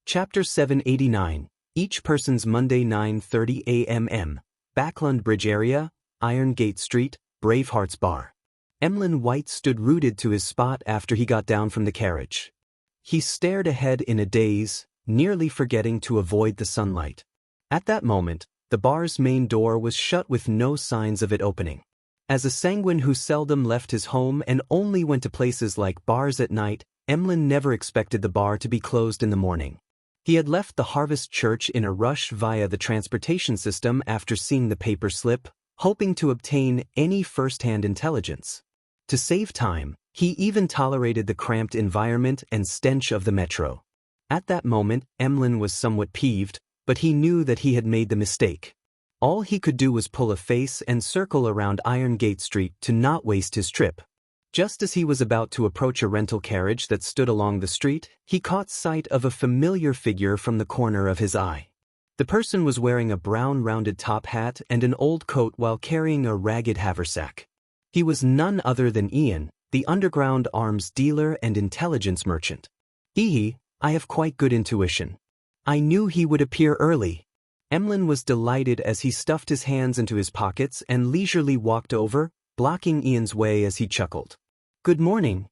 Chapter 789, Each Person's Monday 9:30 a.m. Backlund Bridge Area, Iron Gate Street, Braveheart's Bar. Emlyn White stood rooted to his spot after he got down from the carriage. He stared ahead in a daze, nearly forgetting to avoid the sunlight. At that moment, the bar's main door was shut with no signs of it opening. As a sanguine who seldom left his home and only went to places like bars at night, Emlyn never expected the bar to be closed in the morning. He had left the Harvest Church in a rush via the transportation system after seeing the paper slip, hoping to obtain any first-hand intelligence. To save time, he even tolerated the cramped environment and stench of the metro. At that moment, Emlyn was somewhat peeved, but he knew that he had made the mistake. All he could do was pull a face and circle around Iron Gate Street to not waste his trip. Just as he was about to approach a rental carriage that stood along the street, he caught sight of a familiar figure from the corner of his eye. The person was wearing a brown rounded top hat and an old coat while carrying a ragged haversack. He was none other than Ian, the underground arms dealer and intelligence merchant. I have quite good intuition. I knew he would appear early. Emlyn was delighted as he stuffed his hands into his pockets and leisurely walked over, blocking Ian's way as he chuckled. "Good morning."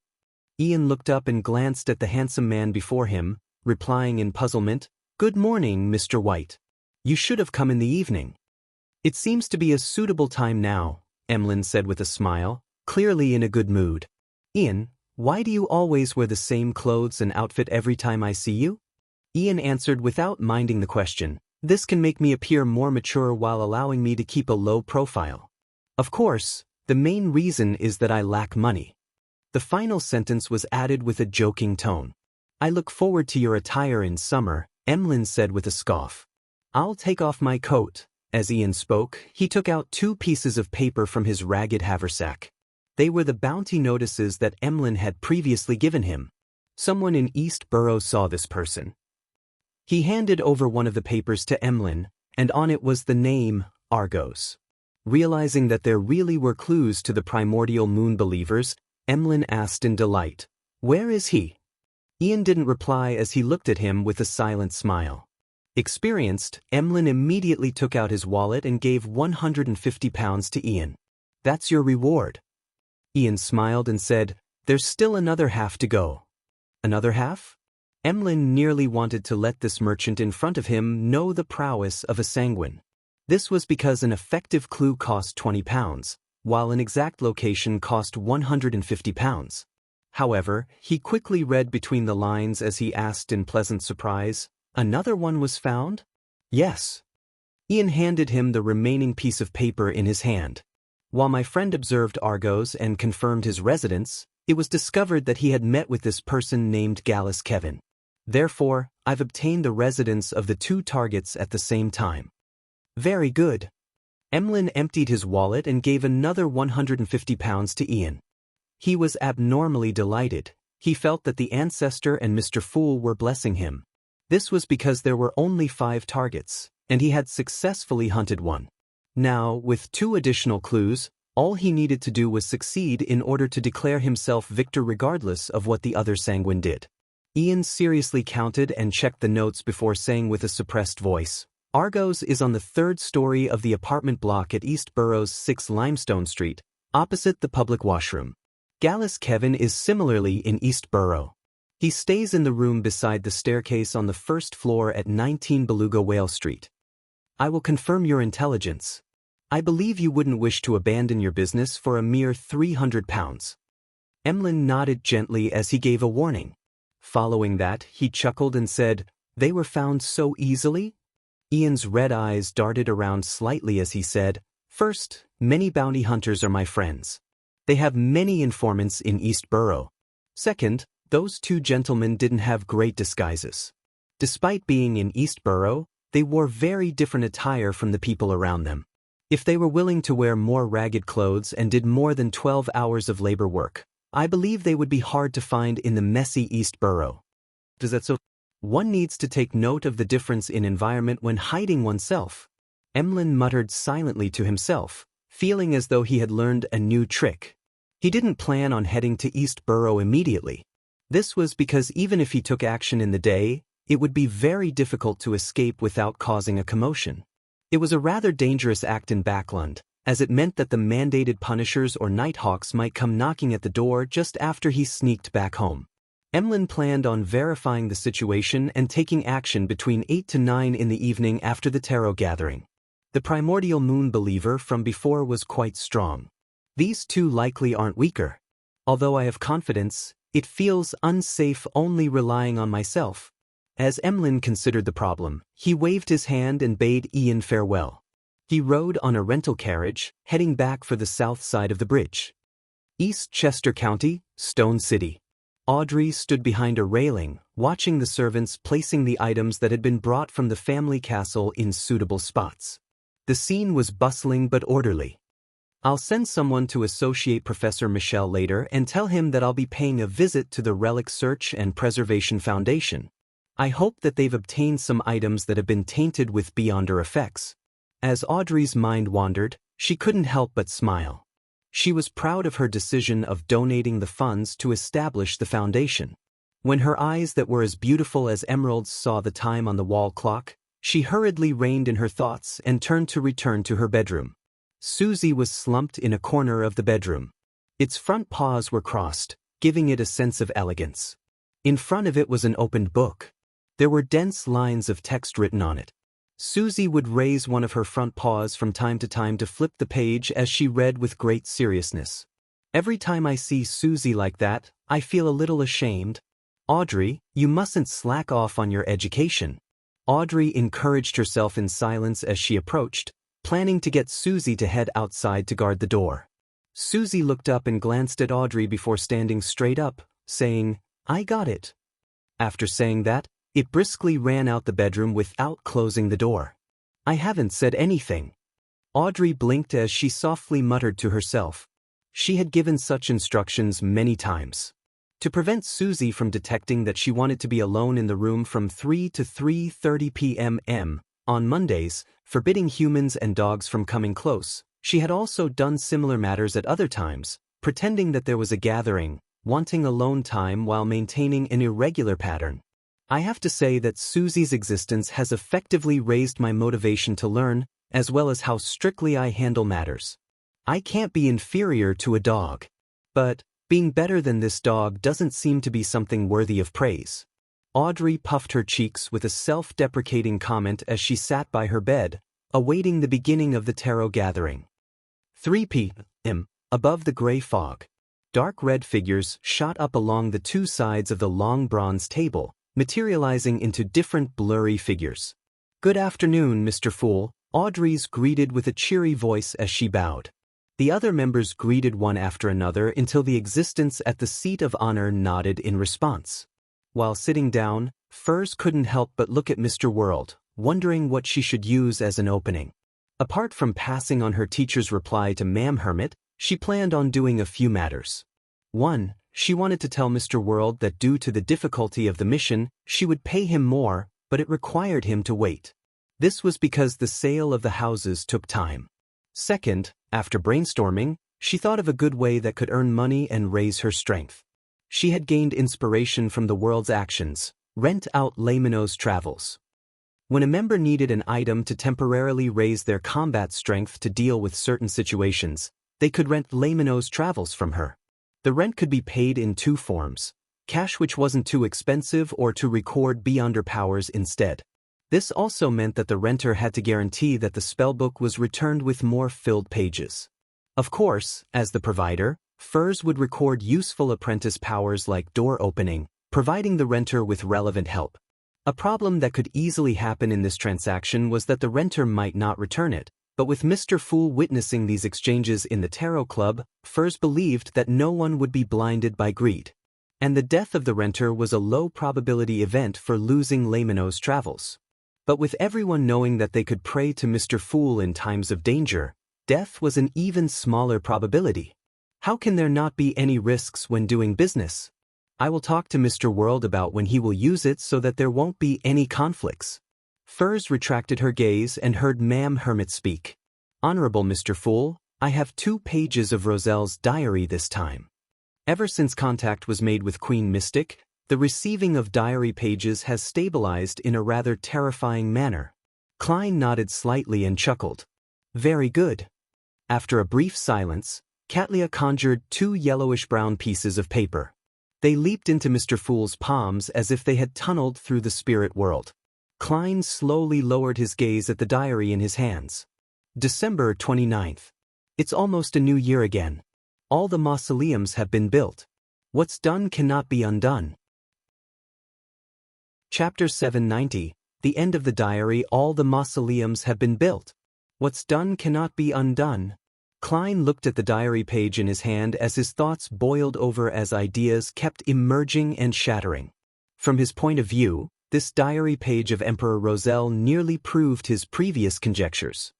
Ian looked up and glanced at the handsome man before him, replying in puzzlement, "Good morning, Mr. White. You should have come in the evening." "It seems to be a suitable time now," Emlyn said with a smile, clearly in a good mood. "Ian, why do you always wear the same clothes and outfit every time I see you?" Ian answered without minding the question. "This can make me appear more mature while allowing me to keep a low profile. Of course, the main reason is that I lack money." The final sentence was added with a joking tone. "I look forward to your attire in summer," Emlyn said with a scoff. "I'll take off my coat." As Ian spoke, he took out 2 pieces of paper from his ragged haversack. They were the bounty notices that Emlyn had previously given him. Someone in East Borough saw this person. He handed over one of the papers to Emlyn, and on it was the name, Argos. Realizing that there really were clues to the primordial moon believers, Emlyn asked in delight, "Where is he?" Ian didn't reply as he looked at him with a silent smile. Experienced, Emlyn immediately took out his wallet and gave £150 to Ian. "That's your reward." Ian smiled and said, "There's still another half to go." "Another half?" Emlyn nearly wanted to let this merchant in front of him know the prowess of a sanguine. This was because an effective clue cost £20, while an exact location cost £150. However, he quickly read between the lines as he asked in pleasant surprise, "Another one was found?" "Yes." Ian handed him the remaining piece of paper in his hand. "While my friend observed Argos and confirmed his residence, it was discovered that he had met with this person named Gallus Kevin. Therefore, I've obtained the residence of the 2 targets at the same time." "Very good." Emlyn emptied his wallet and gave another £150 to Ian. He was abnormally delighted. He felt that the ancestor and Mr. Fool were blessing him. This was because there were only 5 targets, and he had successfully hunted one. Now, with 2 additional clues, all he needed to do was succeed in order to declare himself victor regardless of what the other sanguine did. Ian seriously counted and checked the notes before saying with a suppressed voice, "Argos is on the 3rd story of the apartment block at East Borough's 6 Limestone Street, opposite the public washroom. Gallus Kevin is similarly in East Borough. He stays in the room beside the staircase on the 1st floor at 19 Beluga Whale Street. I will confirm your intelligence. I believe you wouldn't wish to abandon your business for a mere £300. Emlyn nodded gently as he gave a warning. Following that, he chuckled and said, "They were found so easily?" Ian's red eyes darted around slightly as he said, "First, many bounty hunters are my friends. They have many informants in East Borough. Second, those 2 gentlemen didn't have great disguises. Despite being in East Borough, they wore very different attire from the people around them. If they were willing to wear more ragged clothes and did more than 12 hours of labor work, I believe they would be hard to find in the messy East Borough. Is that so? One needs to take note of the difference in environment when hiding oneself." Emlyn muttered silently to himself, feeling as though he had learned a new trick. He didn't plan on heading to East Borough immediately. This was because even if he took action in the day, it would be very difficult to escape without causing a commotion. It was a rather dangerous act in Backlund, as it meant that the mandated punishers or nighthawks might come knocking at the door just after he sneaked back home. Emlyn planned on verifying the situation and taking action between 8 to 9 in the evening after the tarot gathering. The primordial moon believer from before was quite strong. These two likely aren't weaker. Although I have confidence, it feels unsafe only relying on myself. As Emlyn considered the problem, he waved his hand and bade Ian farewell. He rode on a rental carriage, heading back for the south side of the bridge. East Chester County, Stone City. Audrey stood behind a railing, watching the servants placing the items that had been brought from the family castle in suitable spots. The scene was bustling but orderly. I'll send someone to associate Professor Michel later and tell him that I'll be paying a visit to the Relic Search and Preservation Foundation. I hope that they've obtained some items that have been tainted with Beyonder effects. As Audrey's mind wandered, she couldn't help but smile. She was proud of her decision of donating the funds to establish the foundation. When her eyes that were as beautiful as emeralds saw the time on the wall clock, she hurriedly reined in her thoughts and turned to return to her bedroom. Susie was slumped in a corner of the bedroom. Its front paws were crossed, giving it a sense of elegance. In front of it was an opened book. There were dense lines of text written on it. Susie would raise one of her front paws from time to time to flip the page as she read with great seriousness. Every time I see Susie like that, I feel a little ashamed. Audrey, you mustn't slack off on your education. Audrey encouraged herself in silence as she approached, planning to get Susie to head outside to guard the door. Susie looked up and glanced at Audrey before standing straight up, saying, "I got it." After saying that, it briskly ran out the bedroom without closing the door. "I haven't said anything." Audrey blinked as she softly muttered to herself. She had given such instructions many times. To prevent Susie from detecting that she wanted to be alone in the room from 3 to 3:30 p.m. on Mondays, forbidding humans and dogs from coming close, she had also done similar matters at other times, pretending that there was a gathering, wanting alone time while maintaining an irregular pattern. I have to say that Susie's existence has effectively raised my motivation to learn, as well as how strictly I handle matters. I can't be inferior to a dog. But being better than this dog doesn't seem to be something worthy of praise. Audrey puffed her cheeks with a self-deprecating comment as she sat by her bed, awaiting the beginning of the tarot gathering. 3 p.m. Above the gray fog. Dark red figures shot up along the two sides of the long bronze table, materializing into different blurry figures. "Good afternoon, Mr. Fool," Audrey's greeted with a cheery voice as she bowed. The other members greeted one after another until the existence at the seat of honor nodded in response. While sitting down, Furs couldn't help but look at Mr. World, wondering what she should use as an opening. Apart from passing on her teacher's reply to Ma'am Hermit, she planned on doing a few matters. 1. She wanted to tell Mr. World that due to the difficulty of the mission, she would pay him more, but it required him to wait. This was because the sale of the houses took time. 2nd, after brainstorming, she thought of a good way that could earn money and raise her strength. She had gained inspiration from the world's actions: rent out Laymanos Travels. When a member needed an item to temporarily raise their combat strength to deal with certain situations, they could rent Laymanos Travels from her. The rent could be paid in two forms: cash, which wasn't too expensive, or to record Beyonder powers instead. This also meant that the renter had to guarantee that the spellbook was returned with more filled pages. Of course, as the provider, Furs would record useful apprentice powers like door opening, providing the renter with relevant help. A problem that could easily happen in this transaction was that the renter might not return it, but with Mr. Fool witnessing these exchanges in the Tarot Club, Furs believed that no one would be blinded by greed. And the death of the renter was a low-probability event for losing Laymanos Travels. But with everyone knowing that they could pray to Mr. Fool in times of danger, death was an even smaller probability. How can there not be any risks when doing business? I will talk to Mr. World about when he will use it so that there won't be any conflicts. Furs retracted her gaze and heard Ma'am Hermit speak. "Honorable Mr. Fool, I have 2 pages of Roselle's diary this time. Ever since contact was made with Queen Mystic, The receiving of diary pages has stabilized in a rather terrifying manner. Klein nodded slightly and chuckled. Very good. After a brief silence, Katlia conjured 2 yellowish-brown pieces of paper. They leaped into Mr. Fool's palms as if they had tunneled through the spirit world. Klein slowly lowered his gaze at the diary in his hands. December 29th. It's almost a new year again. All the mausoleums have been built. What's done cannot be undone. Chapter 790. The end of the diary. All the mausoleums have been built. What's done cannot be undone. Klein looked at the diary page in his hand as his thoughts boiled over as ideas kept emerging and shattering. From his point of view, this diary page of Emperor Roselle nearly proved his previous conjectures.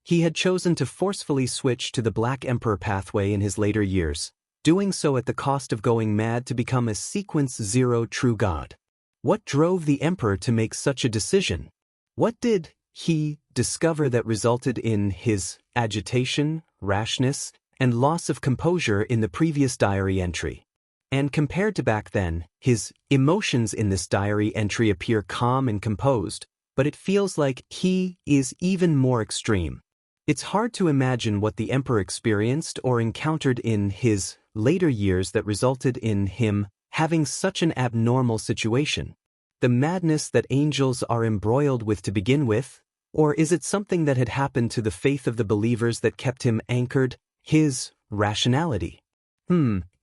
He had chosen to forcefully switch to the Black Emperor pathway in his later years, doing so at the cost of going mad to become a Sequence Zero true god. What drove the Emperor to make such a decision? What did he discover that resulted in his agitation, rashness, and loss of composure in the previous diary entry? And compared to back then, his emotions in this diary entry appear calm and composed, but it feels like he is even more extreme. It's hard to imagine what the Emperor experienced or encountered in his later years that resulted in him having such an abnormal situation. The madness that angels are embroiled with to begin with, or is it something that had happened to the faith of the believers that kept him anchored, his rationality?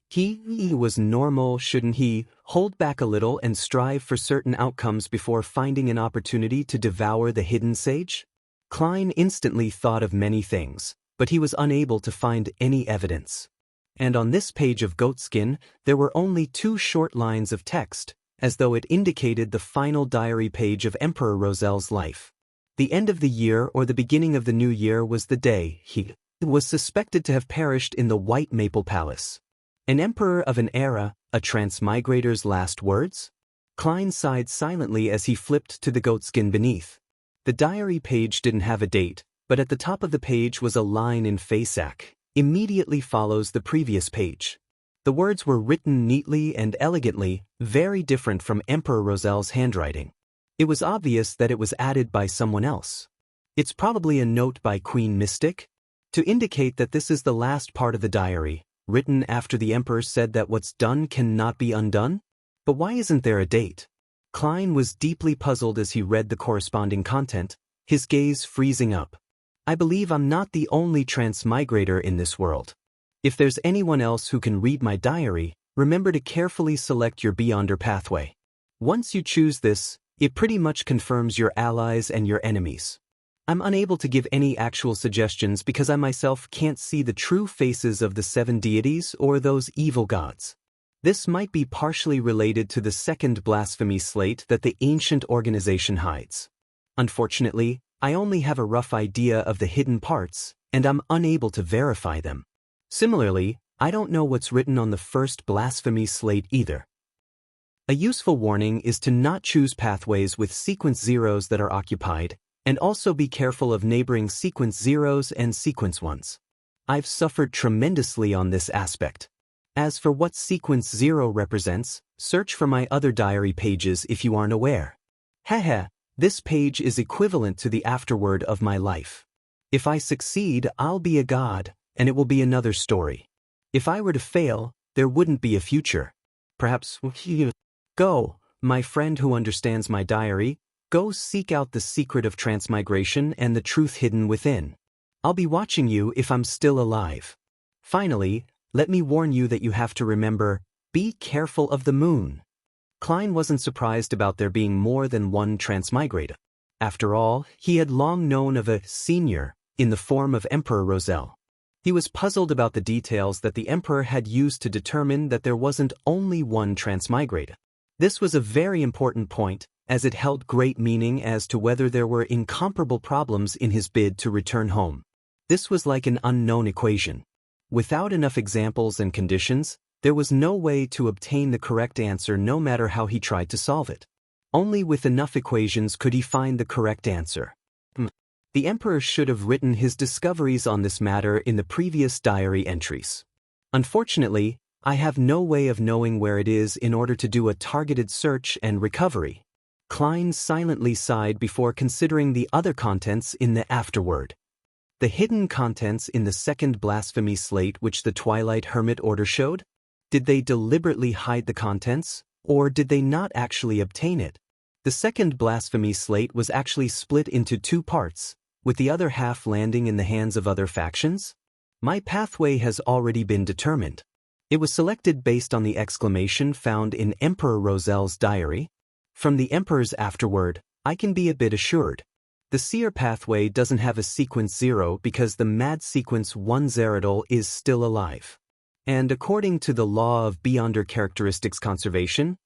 He was normal. Shouldn't he hold back a little and strive for certain outcomes before finding an opportunity to devour the hidden sage? Klein instantly thought of many things, but he was unable to find any evidence. And on this page of goatskin, there were only 2 short lines of text, as though it indicated the final diary page of Emperor Roselle's life. The end of the year or the beginning of the new year was the day he was suspected to have perished in the White Maple Palace. An emperor of an era, a transmigrator's last words? Klein sighed silently as he flipped to the goatskin beneath. The diary page didn't have a date, but at the top of the page was a line in Fasak. Immediately follows the previous page. The words were written neatly and elegantly, very different from Emperor Roselle's handwriting. It was obvious that it was added by someone else. It's probably a note by Queen Mystic, to indicate that this is the last part of the diary, written after the Emperor said that what's done cannot be undone? But why isn't there a date? Klein was deeply puzzled as he read the corresponding content, his gaze freezing up. I believe I'm not the only transmigrator in this world. If there's anyone else who can read my diary, remember to carefully select your Beyonder pathway. Once you choose this, it pretty much confirms your allies and your enemies. I'm unable to give any actual suggestions because I myself can't see the true faces of the 7 deities or those evil gods. This might be partially related to the second blasphemy slate that the ancient organization hides. Unfortunately, I only have a rough idea of the hidden parts, and I'm unable to verify them. Similarly, I don't know what's written on the first blasphemy slate either. A useful warning is to not choose pathways with sequence zeros that are occupied, and also be careful of neighboring sequence zeros and sequence ones. I've suffered tremendously on this aspect. As for what sequence 0 represents, search for my other diary pages if you aren't aware. Haha, this page is equivalent to the afterword of my life. If I succeed, I'll be a god, and it will be another story. If I were to fail, there wouldn't be a future. Perhaps go, my friend who understands my diary, go seek out the secret of transmigration and the truth hidden within. I'll be watching you if I'm still alive. Finally, let me warn you that you have to remember, be careful of the moon. Klein wasn't surprised about there being more than one transmigrator. After all, he had long known of a senior in the form of Emperor Roselle. He was puzzled about the details that the Emperor had used to determine that there wasn't only one transmigrator. This was a very important point, as it held great meaning as to whether there were incomparable problems in his bid to return home. This was like an unknown equation. Without enough examples and conditions, there was no way to obtain the correct answer no matter how he tried to solve it. Only with enough equations could he find the correct answer. The Emperor should have written his discoveries on this matter in the previous diary entries. Unfortunately, I have no way of knowing where it is in order to do a targeted search and recovery. Klein silently sighed before considering the other contents in the afterword. The hidden contents in the second blasphemy slate which the Twilight Hermit order showed? Did they deliberately hide the contents, or did they not actually obtain it? The second blasphemy slate was actually split into 2 parts, with the other half landing in the hands of other factions? My pathway has already been determined. It was selected based on the exclamation found in Emperor Roselle's diary. From the Emperor's afterword, I can be a bit assured. The seer pathway doesn't have a sequence 0 because the mad sequence 1 Zeradol is still alive. And according to the law of Beyonder characteristics conservation,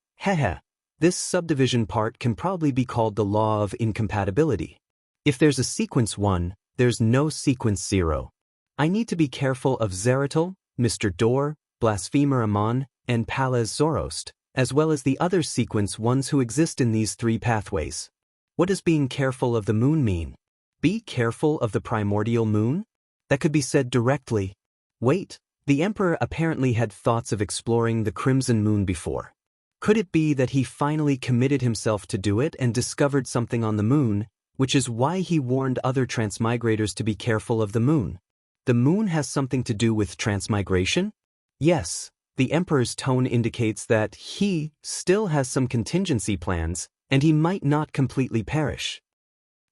this subdivision part can probably be called the law of incompatibility. If there's a sequence 1, there's no sequence 0. I need to be careful of Zeratol, Mr. Dor, Blasphemer Amon, and Palaz Zorost, as well as the other sequence 1s who exist in these 3 pathways. What does being careful of the moon mean? Be careful of the primordial moon? That could be said directly. Wait, the Emperor apparently had thoughts of exploring the Crimson Moon before. Could it be that he finally committed himself to do it and discovered something on the moon, which is why he warned other transmigrators to be careful of the moon? The moon has something to do with transmigration? Yes, the Emperor's tone indicates that he still has some contingency plans, and he might not completely perish.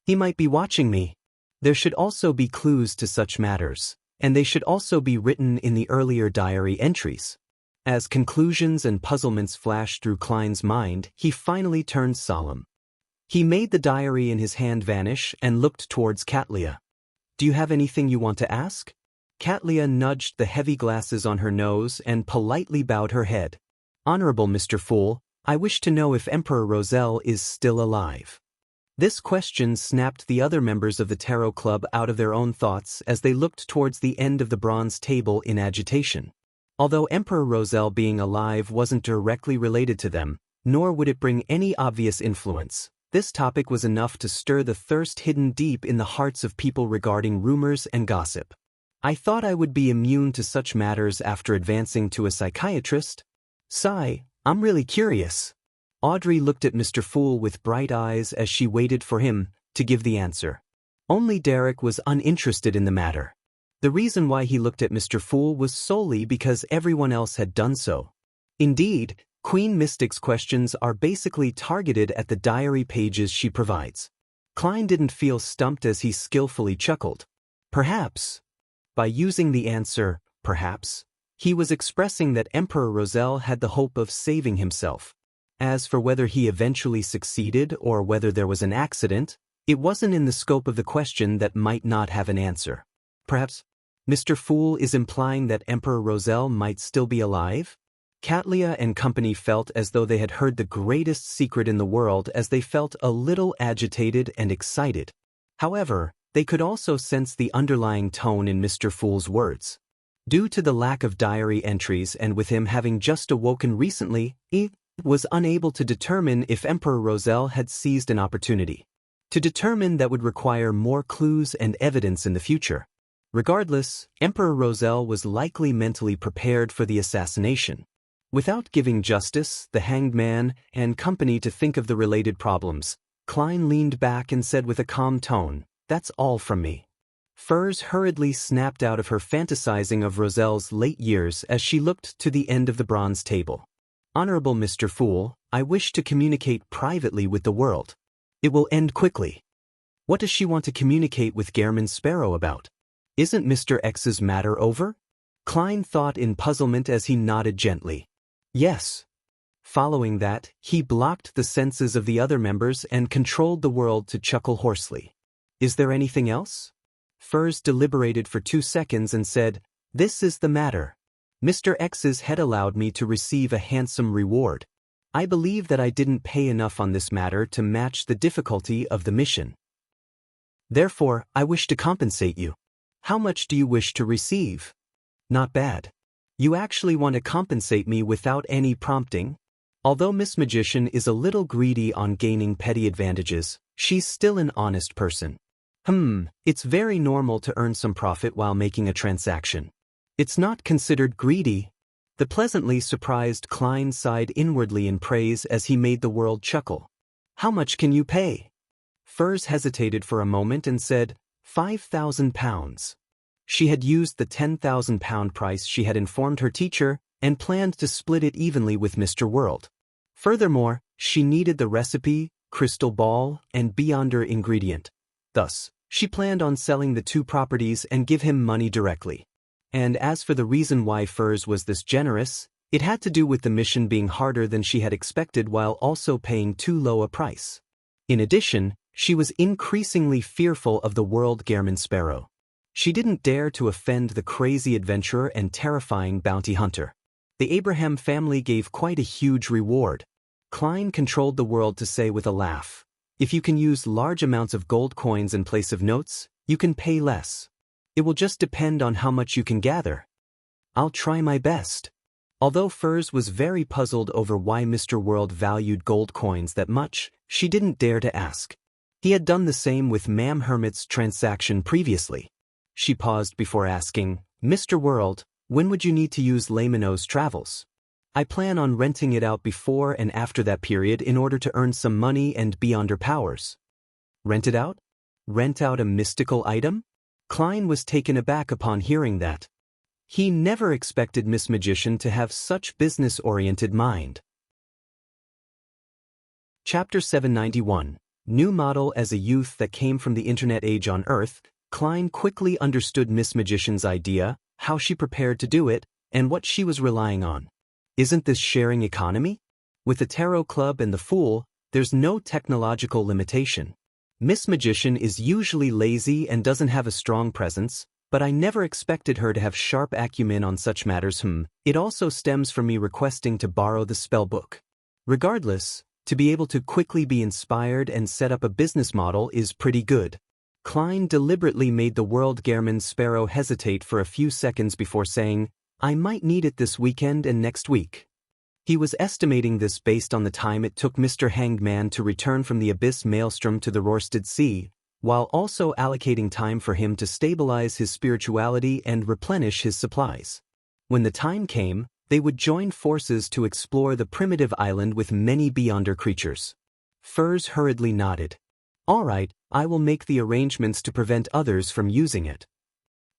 He might be watching me. There should also be clues to such matters, and they should also be written in the earlier diary entries. As conclusions and puzzlements flashed through Klein's mind, he finally turned solemn. He made the diary in his hand vanish and looked towards Katlia. Do you have anything you want to ask? Katlia nudged the heavy glasses on her nose and politely bowed her head. Honorable Mr. Fool, I wish to know if Emperor Roselle is still alive. This question snapped the other members of the Tarot Club out of their own thoughts as they looked towards the end of the bronze table in agitation. Although Emperor Roselle being alive wasn't directly related to them, nor would it bring any obvious influence, this topic was enough to stir the thirst hidden deep in the hearts of people regarding rumors and gossip. I thought I would be immune to such matters after advancing to a psychiatrist. Sigh. I'm really curious. Audrey looked at Mr. Fool with bright eyes as she waited for him to give the answer. Only Derek was uninterested in the matter. The reason why he looked at Mr. Fool was solely because everyone else had done so. Indeed, Queen Mystic's questions are basically targeted at the diary pages she provides. Klein didn't feel stumped as he skillfully chuckled. Perhaps. By using the answer, perhaps, he was expressing that Emperor Roselle had the hope of saving himself. As for whether he eventually succeeded or whether there was an accident, it wasn't in the scope of the question that might not have an answer. Perhaps Mr. Fool is implying that Emperor Roselle might still be alive? Katlia and company felt as though they had heard the greatest secret in the world as they felt a little agitated and excited. However, they could also sense the underlying tone in Mr. Fool's words. Due to the lack of diary entries and with him having just awoken recently, he was unable to determine if Emperor Roselle had seized an opportunity. To determine that would require more clues and evidence in the future. Regardless, Emperor Roselle was likely mentally prepared for the assassination. Without giving Justice, the Hanged Man, and company to think of the related problems, Klein leaned back and said with a calm tone, "That's all from me." Furs hurriedly snapped out of her fantasizing of Roselle's late years as she looked to the end of the bronze table. Honorable Mr. Fool, I wish to communicate privately with the world. It will end quickly. What does she want to communicate with Gehrman Sparrow about? Isn't Mr. X's matter over? Klein thought in puzzlement as he nodded gently. Yes. Following that, he blocked the senses of the other members and controlled the world to chuckle hoarsely. Is there anything else? Furs deliberated for 2 seconds and said, "This is the matter. Mr. X's had allowed me to receive a handsome reward. I believe that I didn't pay enough on this matter to match the difficulty of the mission. Therefore, I wish to compensate you. How much do you wish to receive?" Not bad. You actually want to compensate me without any prompting? Although Miss Magician is a little greedy on gaining petty advantages, she's still an honest person. It's very normal to earn some profit while making a transaction. It's not considered greedy. The pleasantly surprised Klein sighed inwardly in praise as he made the world chuckle. "How much can you pay?" Furs hesitated for a moment and said, £5,000. She had used the £10,000 price she had informed her teacher and planned to split it evenly with Mr. World. Furthermore, she needed the recipe, crystal ball, and beyonder ingredient. Thus, she planned on selling the two properties and give him money directly. And as for the reason why Furs was this generous, it had to do with the mission being harder than she had expected while also paying too low a price. In addition, she was increasingly fearful of the World Gehrman Sparrow. She didn't dare to offend the crazy adventurer and terrifying bounty hunter. The Abraham family gave quite a huge reward. Klein controlled the world to say with a laugh, "If you can use large amounts of gold coins in place of notes, you can pay less. It will just depend on how much you can gather." "I'll try my best." Although Furs was very puzzled over why Mr. World valued gold coins that much, she didn't dare to ask. He had done the same with Ma'am Hermit's transaction previously. She paused before asking, "Mr. World, when would you need to use Layman's Travels?" "I plan on renting it out before and after that period in order to earn some money and be under powers." "Rent it out? Rent out a mystical item?" Klein was taken aback upon hearing that. He never expected Miss Magician to have such business-oriented mind. Chapter 791. New model. As a youth that came from the internet age on Earth, Klein quickly understood Miss Magician's idea, how she prepared to do it, and what she was relying on. Isn't this sharing economy? With the Tarot Club and the Fool, there's no technological limitation. Miss Magician is usually lazy and doesn't have a strong presence, but I never expected her to have sharp acumen on such matters. It also stems from me requesting to borrow the spell book. Regardless, to be able to quickly be inspired and set up a business model is pretty good. Klein deliberately made the World Gehrman Sparrow hesitate for a few seconds before saying, "I might need it this weekend and next week." He was estimating this based on the time it took Mr. Hanged Man to return from the Abyss Maelstrom to the Rörsted Sea, while also allocating time for him to stabilize his spirituality and replenish his supplies. When the time came, they would join forces to explore the primitive island with many beyonder creatures. Furs hurriedly nodded. "All right, I will make the arrangements to prevent others from using it."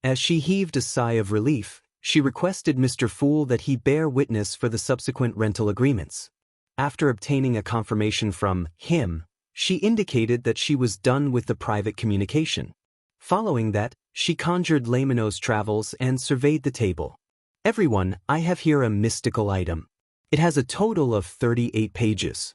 As she heaved a sigh of relief, she requested Mr. Fool that he bear witness for the subsequent rental agreements. After obtaining a confirmation from him, she indicated that she was done with the private communication. Following that, she conjured Layman's Travels and surveyed the table. "Everyone, I have here a mystical item. It has a total of 38 pages.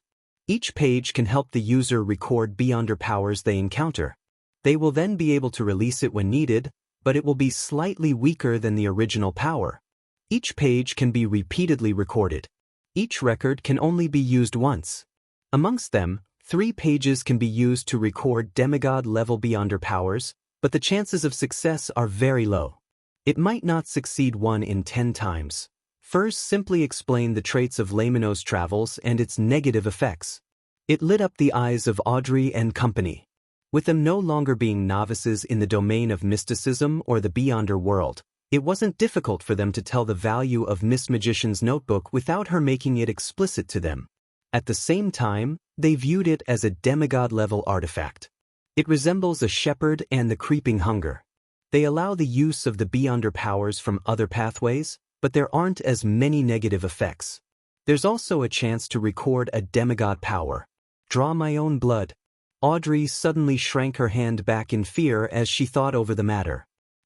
Each page can help the user record beyonder powers they encounter. They will then be able to release it when needed, but it will be slightly weaker than the original power. Each page can be repeatedly recorded. Each record can only be used once. Amongst them, 3 pages can be used to record demigod-level beyonder powers, but the chances of success are very low. It might not succeed 1 in 10 times. First, simply explain the traits of Layman's Travels and its negative effects." It lit up the eyes of Audrey and company. With them no longer being novices in the domain of mysticism or the beyonder world, it wasn't difficult for them to tell the value of Miss Magician's notebook without her making it explicit to them. At the same time, they viewed it as a demigod-level artifact. It resembles a shepherd and the creeping hunger. They allow the use of the beyonder powers from other pathways, but there aren't as many negative effects. There's also a chance to record a demigod power. Draw my own blood. Audrey suddenly shrank her hand back in fear as she thought over the matter.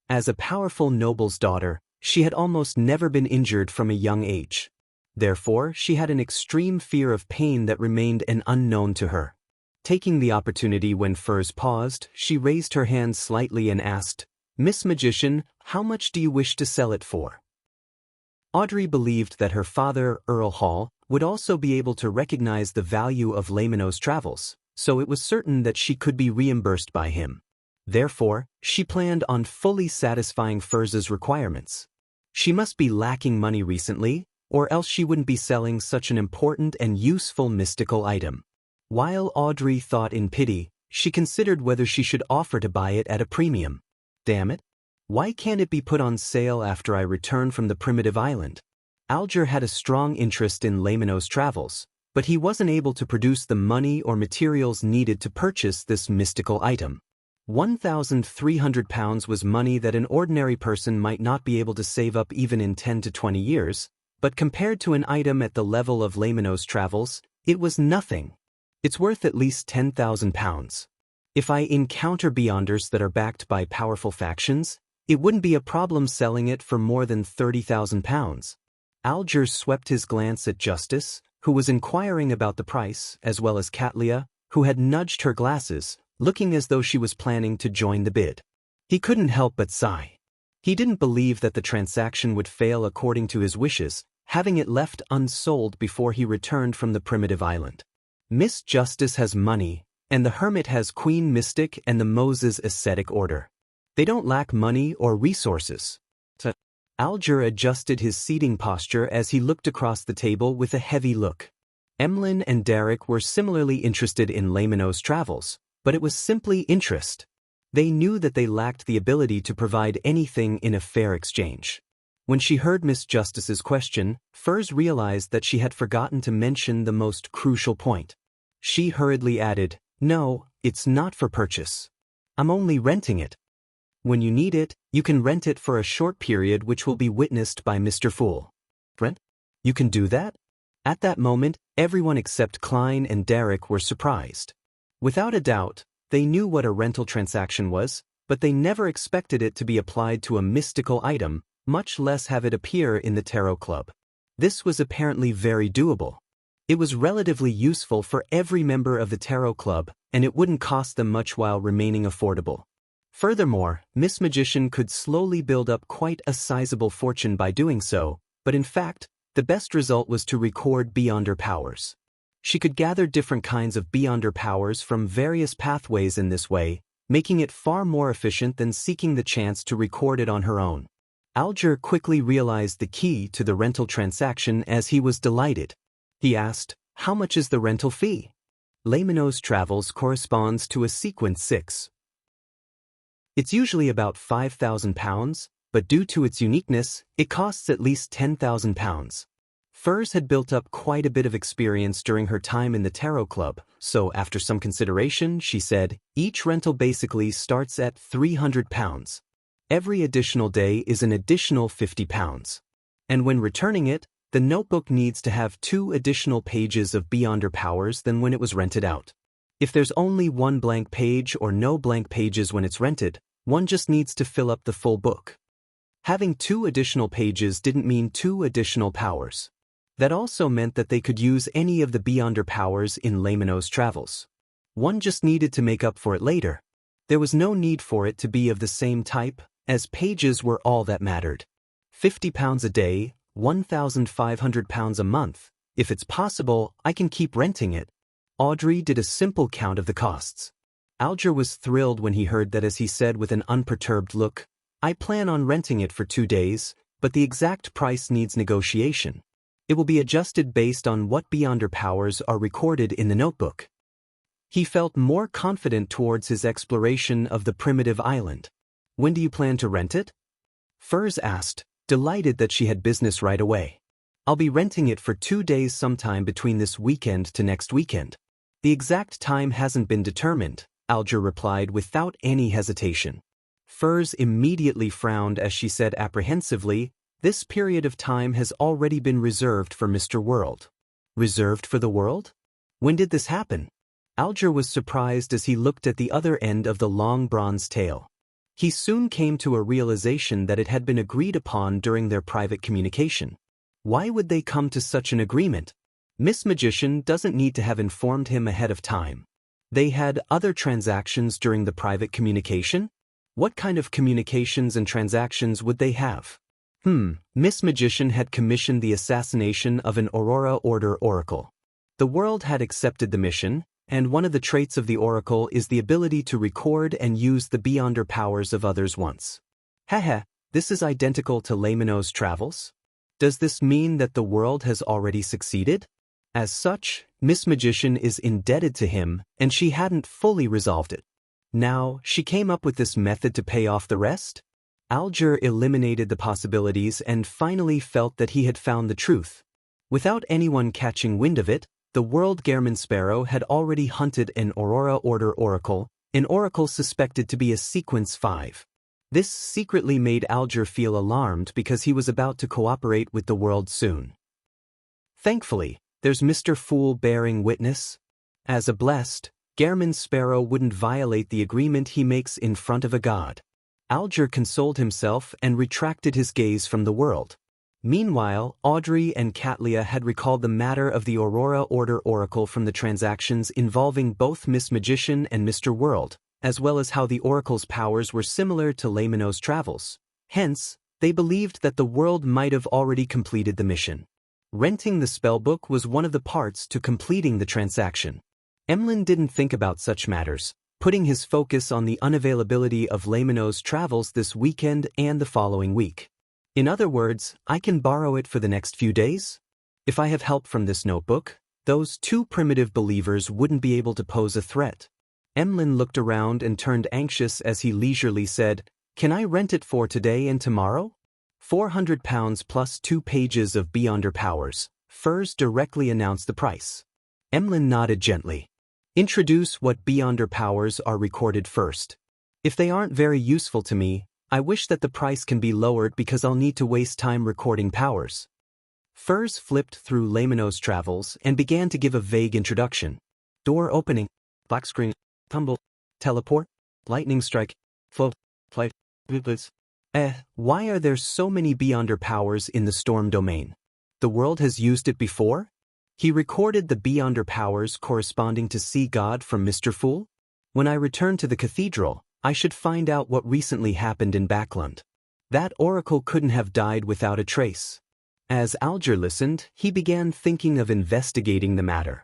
As a powerful noble's daughter, she had almost never been injured from a young age. Therefore, she had an extreme fear of pain that remained an unknown to her. Taking the opportunity when Furs paused, she raised her hand slightly and asked, "Miss Magician, how much do you wish to sell it for?" Audrey believed that her father, Earl Hall, would also be able to recognize the value of Layman's Travels, so it was certain that she could be reimbursed by him. Therefore, she planned on fully satisfying Furs's requirements. She must be lacking money recently, or else she wouldn't be selling such an important and useful mystical item. While Audrey thought in pity, she considered whether she should offer to buy it at a premium. Damn it! Why can't it be put on sale after I return from the primitive island? Alger had a strong interest in Lamino's travels, but he wasn't able to produce the money or materials needed to purchase this mystical item. £1,300 was money that an ordinary person might not be able to save up even in 10 to 20 years, but compared to an item at the level of Lamino's travels, it was nothing. It's worth at least £10,000. If I encounter Beyonders that are backed by powerful factions, it wouldn't be a problem selling it for more than £30,000. Alger swept his glance at Justice, who was inquiring about the price, as well as Katlia, who had nudged her glasses, looking as though she was planning to join the bid. He couldn't help but sigh. He didn't believe that the transaction would fail according to his wishes, having it left unsold before he returned from the primitive island. Miss Justice has money, and the Hermit has Queen Mystic and the Moses Ascetic Order. They don't lack money or resources. Alger adjusted his seating posture as he looked across the table with a heavy look. Emlyn and Derek were similarly interested in Lamino's travels, but it was simply interest. They knew that they lacked the ability to provide anything in a fair exchange. When she heard Miss Justice's question, Furs realized that she had forgotten to mention the most crucial point. She hurriedly added, "No, it's not for purchase. I'm only renting it. When you need it, you can rent it for a short period which will be witnessed by Mr. Fool." "Rent? You can do that?" At that moment, everyone except Klein and Derek were surprised. Without a doubt, they knew what a rental transaction was, but they never expected it to be applied to a mystical item, much less have it appear in the Tarot Club. This was apparently very doable. It was relatively useful for every member of the Tarot Club, and it wouldn't cost them much while remaining affordable. Furthermore, Miss Magician could slowly build up quite a sizable fortune by doing so, but in fact, the best result was to record Beyonder powers. She could gather different kinds of Beyonder powers from various pathways in this way, making it far more efficient than seeking the chance to record it on her own. Alger quickly realized the key to the rental transaction as he was delighted. He asked, "How much is the rental fee?" Lamino's travels corresponds to a sequence 6. It's usually about £5,000, but due to its uniqueness, it costs at least £10,000. Furs had built up quite a bit of experience during her time in the Tarot Club, so after some consideration, she said, "Each rental basically starts at £300. Every additional day is an additional £50. And when returning it, the notebook needs to have 2 additional pages of Beyonder powers than when it was rented out. If there's only 1 blank page or no blank pages when it's rented, one just needs to fill up the full book." Having 2 additional pages didn't mean 2 additional powers. That also meant that they could use any of the Beyonder powers in Lamino's travels. One just needed to make up for it later. There was no need for it to be of the same type, as pages were all that mattered. £50 a day, £1,500 a month. If it's possible, I can keep renting it. Audrey did a simple count of the costs. Alger was thrilled when he heard that as he said with an unperturbed look, "I plan on renting it for 2 days, but the exact price needs negotiation. It will be adjusted based on what Beyonder powers are recorded in the notebook." He felt more confident towards his exploration of the primitive island. "When do you plan to rent it?" Furs asked, delighted that she had business right away. "I'll be renting it for 2 days sometime between this weekend to next weekend." "The exact time hasn't been determined," Alger replied without any hesitation. Furs immediately frowned as she said apprehensively, "This period of time has already been reserved for Mr. World." "Reserved for the world? When did this happen?" Alger was surprised as he looked at the other end of the long bronze tail. He soon came to a realization that it had been agreed upon during their private communication. Why would they come to such an agreement? Miss Magician doesn't need to have informed him ahead of time. They had other transactions during the private communication? What kind of communications and transactions would they have? Miss Magician had commissioned the assassination of an Aurora Order Oracle. The world had accepted the mission, and one of the traits of the Oracle is the ability to record and use the Beyonder powers of others once. This is identical to Lamino's travels? Does this mean that the world has already succeeded? As such, Miss Magician is indebted to him, and she hadn't fully resolved it. Now, she came up with this method to pay off the rest? Alger eliminated the possibilities and finally felt that he had found the truth. Without anyone catching wind of it, the world Gehrman Sparrow had already hunted an Aurora Order oracle, an oracle suspected to be a sequence 5. This secretly made Alger feel alarmed because he was about to cooperate with the world soon. Thankfully, there's Mr. Fool bearing witness. As a blessed, Gehrman Sparrow wouldn't violate the agreement he makes in front of a god. Alger consoled himself and retracted his gaze from the world. Meanwhile, Audrey and Katlia had recalled the matter of the Aurora Order oracle from the transactions involving both Miss Magician and Mr. World, as well as how the oracle's powers were similar to Lamino's travels. Hence, they believed that the world might have already completed the mission. Renting the spellbook was one of the parts to completing the transaction. Emlyn didn't think about such matters, putting his focus on the unavailability of Lamino's travels this weekend and the following week. In other words, I can borrow it for the next few days? If I have help from this notebook, those two primitive believers wouldn't be able to pose a threat. Emlyn looked around and turned anxious as he leisurely said, "Can I rent it for today and tomorrow?" £400 plus 2 pages of Beyonder Powers. Furs directly announced the price. Emlyn nodded gently. Introduce what Beyonder Powers are recorded first. If they aren't very useful to me, I wish that the price can be lowered because I'll need to waste time recording powers. Furs flipped through Lamino's travels and began to give a vague introduction. Door opening, black screen, tumble, teleport, lightning strike, float, flight, blitz. Why are there so many Beyonder Powers in the storm domain? The world has used it before? He recorded the Beyonder Powers corresponding to Sea God from Mr. Fool? When I return to the cathedral, I should find out what recently happened in Backlund. That oracle couldn't have died without a trace. As Alger listened, he began thinking of investigating the matter.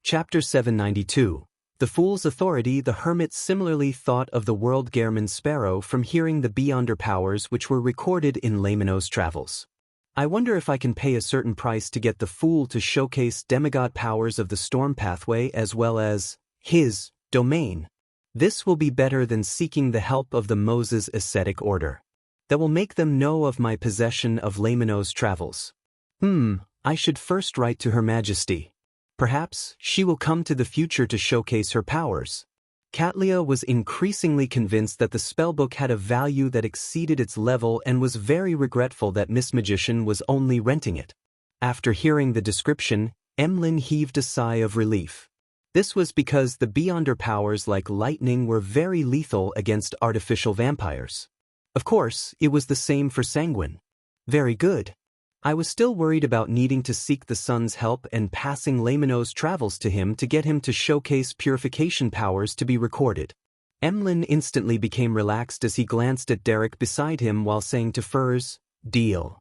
Chapter 792. The Fool's Authority. The hermit similarly thought of the world Gehrman Sparrow from hearing the Beyonder Powers which were recorded in Lamino's travels. I wonder if I can pay a certain price to get the Fool to showcase demigod powers of the storm pathway as well as his domain. This will be better than seeking the help of the Moses ascetic order. That will make them know of my possession of Lamino's travels. I should first write to Her Majesty. Perhaps she will come to the future to showcase her powers. Katlia was increasingly convinced that the spellbook had a value that exceeded its level and was very regretful that Miss Magician was only renting it. After hearing the description, Emlyn heaved a sigh of relief. This was because the Beyonder Powers like lightning were very lethal against artificial vampires. Of course, it was the same for Sanguine. Very good. I was still worried about needing to seek the sun's help and passing Lamino's travels to him to get him to showcase purification powers to be recorded. Emlyn instantly became relaxed as he glanced at Derek beside him while saying to Furs, "Deal."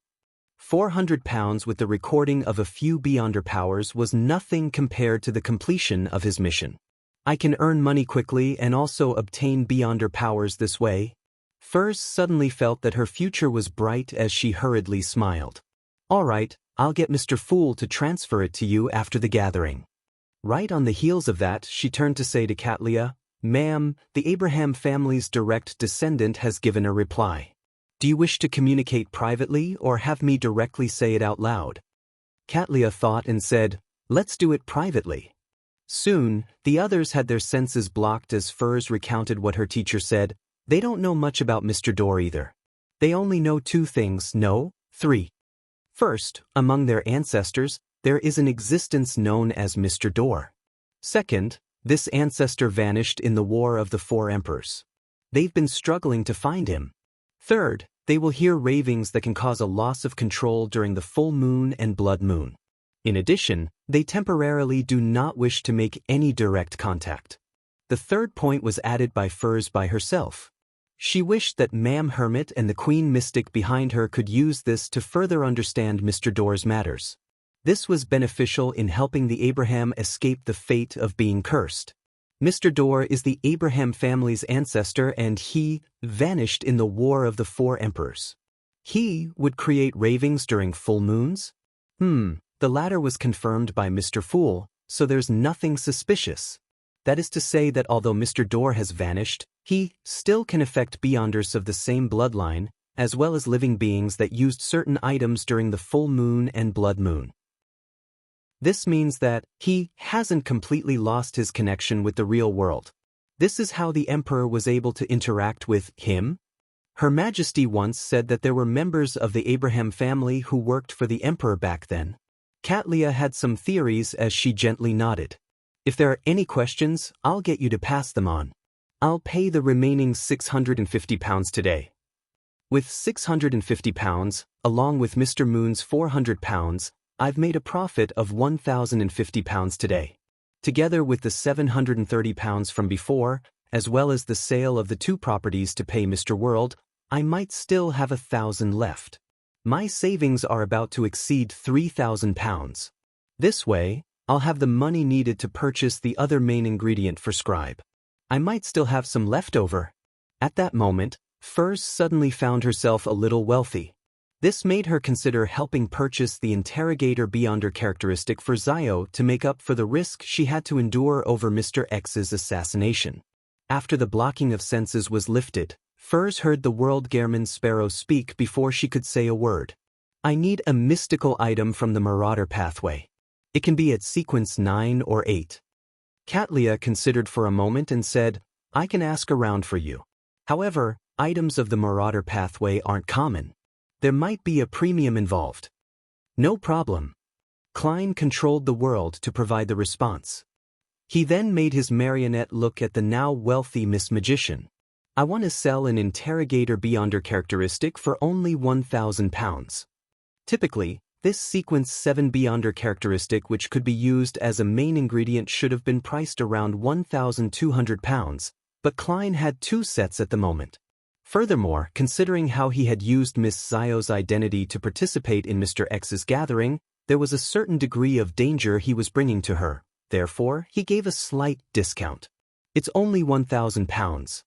£400 with the recording of a few Beyonder Powers was nothing compared to the completion of his mission. I can earn money quickly and also obtain Beyonder Powers this way. Furs suddenly felt that her future was bright as she hurriedly smiled. All right, I'll get Mr. Fool to transfer it to you after the gathering. Right on the heels of that, she turned to say to Katlia, "Ma'am, the Abraham family's direct descendant has given a reply. Do you wish to communicate privately or have me directly say it out loud?" Katlia thought and said, "Let's do it privately." Soon, the others had their senses blocked as Furs recounted what her teacher said. They don't know much about Mr. Door either. They only know 2 things, no, 3. First, among their ancestors, there is an existence known as Mr. Door. Second, this ancestor vanished in the War of the 4 Emperors. They've been struggling to find him. Third, they will hear ravings that can cause a loss of control during the full moon and blood moon. In addition, they temporarily do not wish to make any direct contact. The third point was added by Furs by herself. She wished that Ma'am Hermit and the Queen Mystic behind her could use this to further understand Mr. Door's matters. This was beneficial in helping the Abraham escape the fate of being cursed. Mr. Door is the Abraham family's ancestor and he vanished in the War of the 4 Emperors. He would create ravings during full moons? The latter was confirmed by Mr. Fool, so there's nothing suspicious. That is to say that although Mr. Door has vanished, he still can affect Beyonders of the same bloodline, as well as living beings that used certain items during the full moon and blood moon. This means that he hasn't completely lost his connection with the real world. This is how the Emperor was able to interact with him. Her Majesty once said that there were members of the Abraham family who worked for the Emperor back then. Katlia had some theories as she gently nodded. If there are any questions, I'll get you to pass them on. I'll pay the remaining £650 today. With £650, along with Mr. Moon's £400, I've made a profit of £1,050 today. Together with the £730 from before, as well as the sale of the 2 properties to pay Mr. World, I might still have £1,000 left. My savings are about to exceed £3,000. This way, I'll have the money needed to purchase the other main ingredient for Scribe. I might still have some left over. At that moment, Furs suddenly found herself a little wealthy. This made her consider helping purchase the Interrogator Beyonder characteristic for Zio to make up for the risk she had to endure over Mr. X's assassination. After the blocking of senses was lifted, Furs heard the World Gehrman Sparrow speak before she could say a word. I need a mystical item from the Marauder pathway. It can be at sequence 9 or 8. Katlia considered for a moment and said, I can ask around for you. However, items of the Marauder pathway aren't common. There might be a premium involved. No problem. Klein controlled the world to provide the response. He then made his marionette look at the now wealthy Miss Magician. I want to sell an Interrogator Beyonder characteristic for only £1,000. Typically, this sequence 7 Beyonder characteristic, which could be used as a main ingredient, should have been priced around £1,200, but Klein had 2 sets at the moment. Furthermore, considering how he had used Miss Zio's identity to participate in Mr. X's gathering, there was a certain degree of danger he was bringing to her. Therefore, he gave a slight discount. It's only £1,000.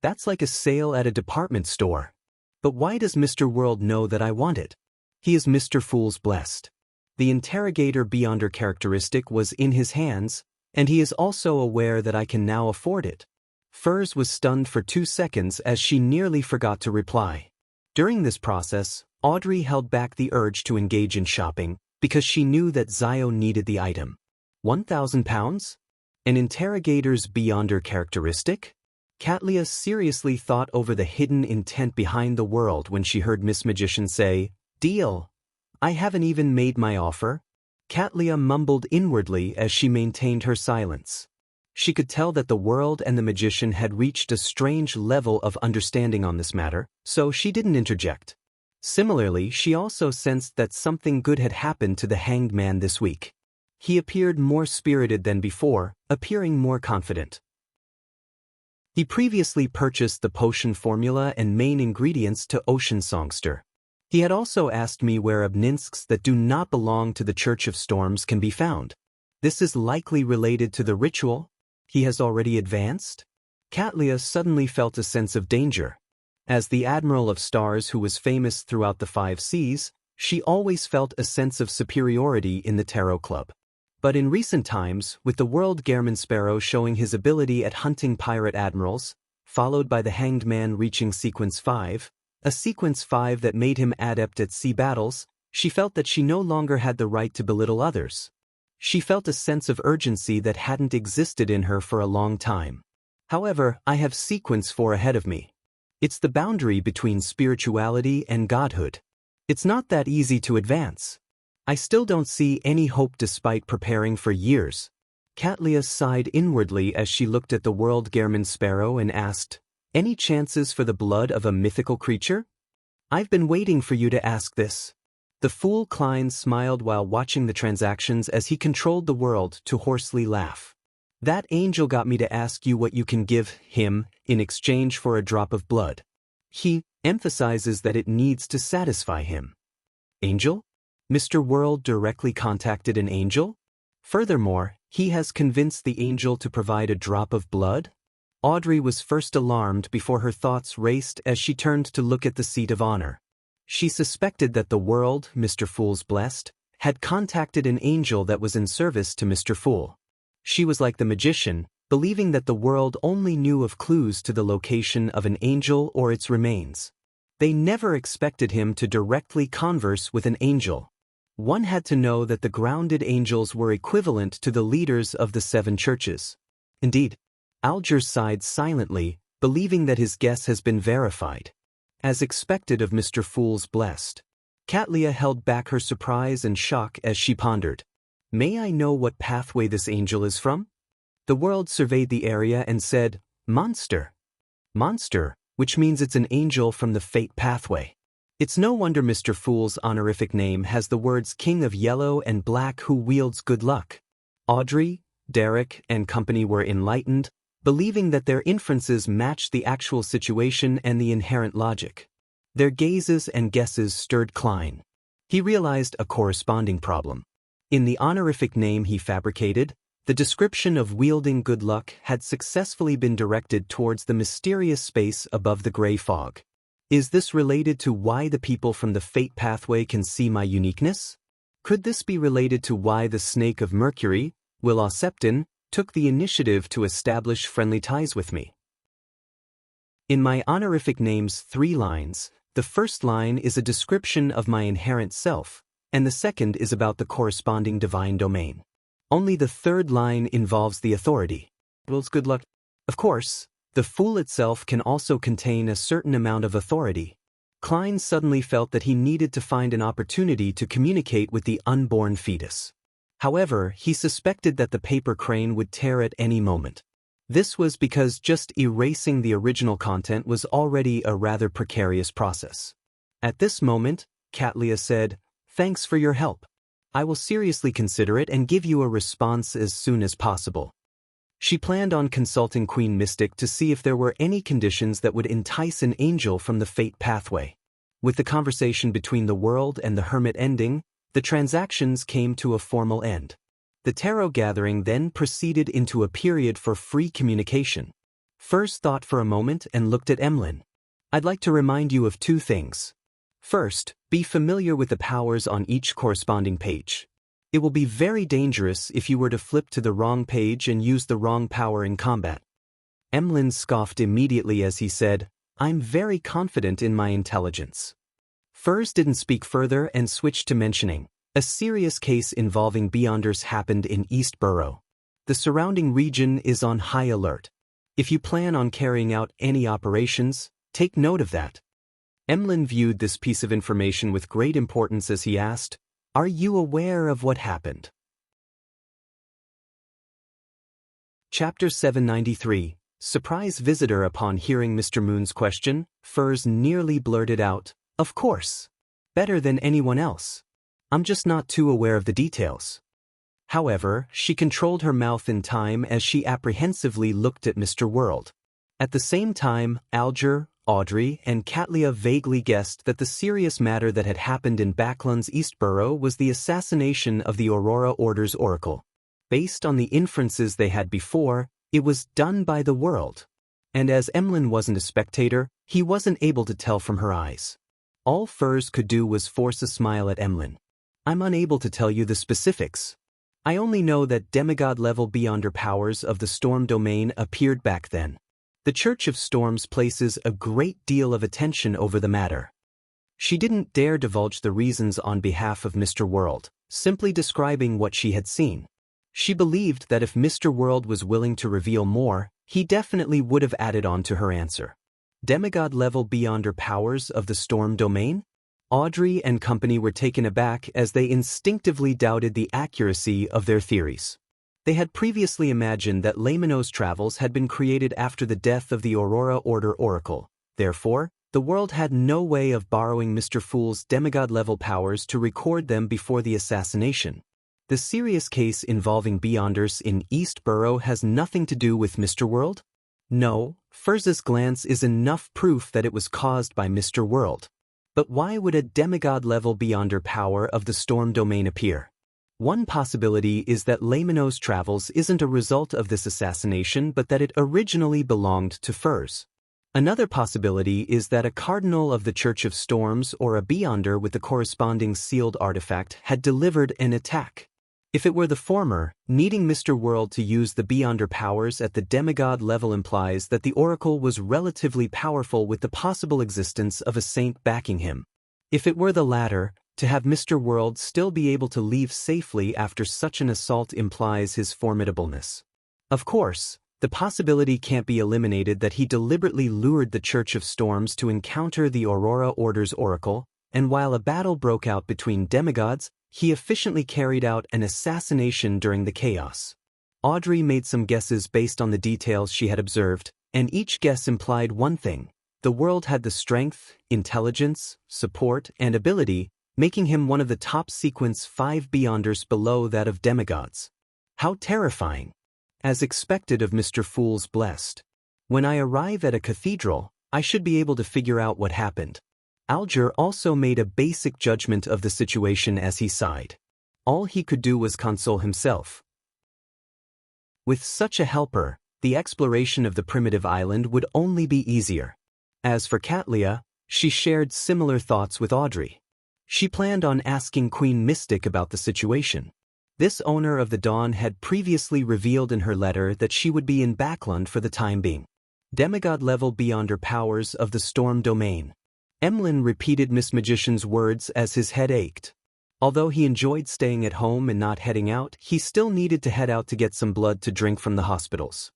That's like a sale at a department store. But why does Mr. World know that I want it? He is Mr. Fool's blessed. The Interrogator Beyonder characteristic was in his hands, and he is also aware that I can now afford it. Furs was stunned for 2 seconds as she nearly forgot to reply. During this process, Audrey held back the urge to engage in shopping because she knew that Zio needed the item. £1,000? An Interrogator's Beyonder characteristic? Katlia seriously thought over the hidden intent behind the world when she heard Miss Magician say, Deal. I haven't even made my offer. Katlia mumbled inwardly as she maintained her silence. She could tell that the world and the magician had reached a strange level of understanding on this matter, so she didn't interject. Similarly, she also sensed that something good had happened to the hanged man this week. He appeared more spirited than before, appearing more confident. He previously purchased the potion formula and main ingredients to Ocean Songster. He had also asked me where obninsks that do not belong to the Church of Storms can be found. This is likely related to the ritual he has already advanced? Katlia suddenly felt a sense of danger. As the Admiral of Stars who was famous throughout the 5 seas, she always felt a sense of superiority in the Tarot Club. But in recent times, with the World Gehrman Sparrow showing his ability at hunting pirate admirals, followed by the Hanged Man reaching sequence 5, a sequence 5 that made him adept at sea battles, she felt that she no longer had the right to belittle others. She felt a sense of urgency that hadn't existed in her for a long time. However, I have sequence 4 ahead of me. It's the boundary between spirituality and godhood. It's not that easy to advance. I still don't see any hope despite preparing for years. Katlia sighed inwardly as she looked at the World Gehrman Sparrow and asked, Any chances for the blood of a mythical creature? I've been waiting for you to ask this. The fool Klein smiled while watching the transactions as he controlled the world to hoarsely laugh. That angel got me to ask you what you can give him in exchange for a drop of blood. He emphasizes that it needs to satisfy him. Angel? Mr. World directly contacted an angel? Furthermore, he has convinced the angel to provide a drop of blood? Audrey was first alarmed before her thoughts raced as she turned to look at the seat of honor. She suspected that the world, Mr. Fool's blessed, had contacted an angel that was in service to Mr. Fool. She was like the magician, believing that the world only knew of clues to the location of an angel or its remains. They never expected him to directly converse with an angel. One had to know that the grounded angels were equivalent to the leaders of the 7 churches. Indeed, Alger sighed silently, believing that his guess has been verified. As expected of Mr. Fool's blessed. Katlia held back her surprise and shock as she pondered. May I know what pathway this angel is from? The world surveyed the area and said, Monster. Monster, which means it's an angel from the fate pathway. It's no wonder Mr. Fool's honorific name has the words King of Yellow and Black who wields good luck. Audrey, Derek, and company were enlightened, believing that their inferences matched the actual situation and the inherent logic. Their gazes and guesses stirred Klein. He realized a corresponding problem. In the honorific name he fabricated, the description of wielding good luck had successfully been directed towards the mysterious space above the gray fog. Is this related to why the people from the fate pathway can see my uniqueness? Could this be related to why the Snake of Mercury, Will Septon, took the initiative to establish friendly ties with me? In my honorific name's 3 lines, the first line is a description of my inherent self, and the second is about the corresponding divine domain. Only the third line involves the authority. Will's good luck. Of course, the Fool itself can also contain a certain amount of authority. Klein suddenly felt that he needed to find an opportunity to communicate with the unborn fetus. However, he suspected that the paper crane would tear at any moment. This was because just erasing the original content was already a rather precarious process. At this moment, Katlia said, Thanks for your help. I will seriously consider it and give you a response as soon as possible. She planned on consulting Queen Mystic to see if there were any conditions that would entice an angel from the fate pathway. With the conversation between the world and the hermit ending, the transactions came to a formal end. The tarot gathering then proceeded into a period for free communication. Furs thought for a moment and looked at Emlyn. I'd like to remind you of 2 things. First, be familiar with the powers on each corresponding page. It will be very dangerous if you were to flip to the wrong page and use the wrong power in combat. Emlyn scoffed immediately as he said, I'm very confident in my intelligence. Furs didn't speak further and switched to mentioning, a serious case involving Beyonders happened in East Borough. The surrounding region is on high alert. If you plan on carrying out any operations, take note of that. Emlyn viewed this piece of information with great importance as he asked, Are you aware of what happened? Chapter 793, Surprise Visitor. Upon hearing Mr. Moon's question, Furs nearly blurted out, Of course. Better than anyone else. I'm just not too aware of the details. However, she controlled her mouth in time as she apprehensively looked at Mr. World. At the same time, Alger, Audrey, and Katlia vaguely guessed that the serious matter that had happened in Backlund's East Borough was the assassination of the Aurora Order's oracle. Based on the inferences they had before, it was done by the world. And as Emlyn wasn't a spectator, he wasn't able to tell from her eyes. All Furs could do was force a smile at Emlyn. I'm unable to tell you the specifics. I only know that demigod-level Beyonder powers of the Storm domain appeared back then. The Church of Storms places a great deal of attention over the matter. She didn't dare divulge the reasons on behalf of Mr. World, simply describing what she had seen. She believed that if Mr. World was willing to reveal more, he definitely would have added on to her answer. Demigod-level Beyonder powers of the Storm domain? Audrey and company were taken aback as they instinctively doubted the accuracy of their theories. They had previously imagined that Lamino's travels had been created after the death of the Aurora Order Oracle. Therefore, the world had no way of borrowing Mr. Fool's demigod-level powers to record them before the assassination. The serious case involving Beyonders in East Borough has nothing to do with Mr. World? No, Furz's glance is enough proof that it was caused by Mr. World. But why would a demigod-level Beyonder power of the Storm domain appear? One possibility is that Lamino's travels isn't a result of this assassination but that it originally belonged to Furs. Another possibility is that a cardinal of the Church of Storms or a Beyonder with the corresponding sealed artifact had delivered an attack. If it were the former, needing Mr. World to use the Beyonder powers at the demigod level implies that the Oracle was relatively powerful with the possible existence of a saint backing him. If it were the latter, to have Mr. World still be able to leave safely after such an assault implies his formidableness. Of course, the possibility can't be eliminated that he deliberately lured the Church of Storms to encounter the Aurora Order's Oracle, and while a battle broke out between demigods, he efficiently carried out an assassination during the chaos. Audrey made some guesses based on the details she had observed, and each guess implied one thing: the world had the strength, intelligence, support, and ability, making him one of the top sequence 5 Beyonders below that of demigods. How terrifying! As expected of Mr. Fool's Blessed. When I arrive at a cathedral, I should be able to figure out what happened. Alger also made a basic judgment of the situation as he sighed. All he could do was console himself. With such a helper, the exploration of the primitive island would only be easier. As for Catlia, she shared similar thoughts with Audrey. She planned on asking Queen Mystic about the situation. This owner of the Dawn had previously revealed in her letter that she would be in Backlund for the time being. Demigod-level Beyonder powers of the Storm Domain. Emlyn repeated Miss Magician's words as his head ached. Although he enjoyed staying at home and not heading out, he still needed to head out to get some blood to drink from the hospitals.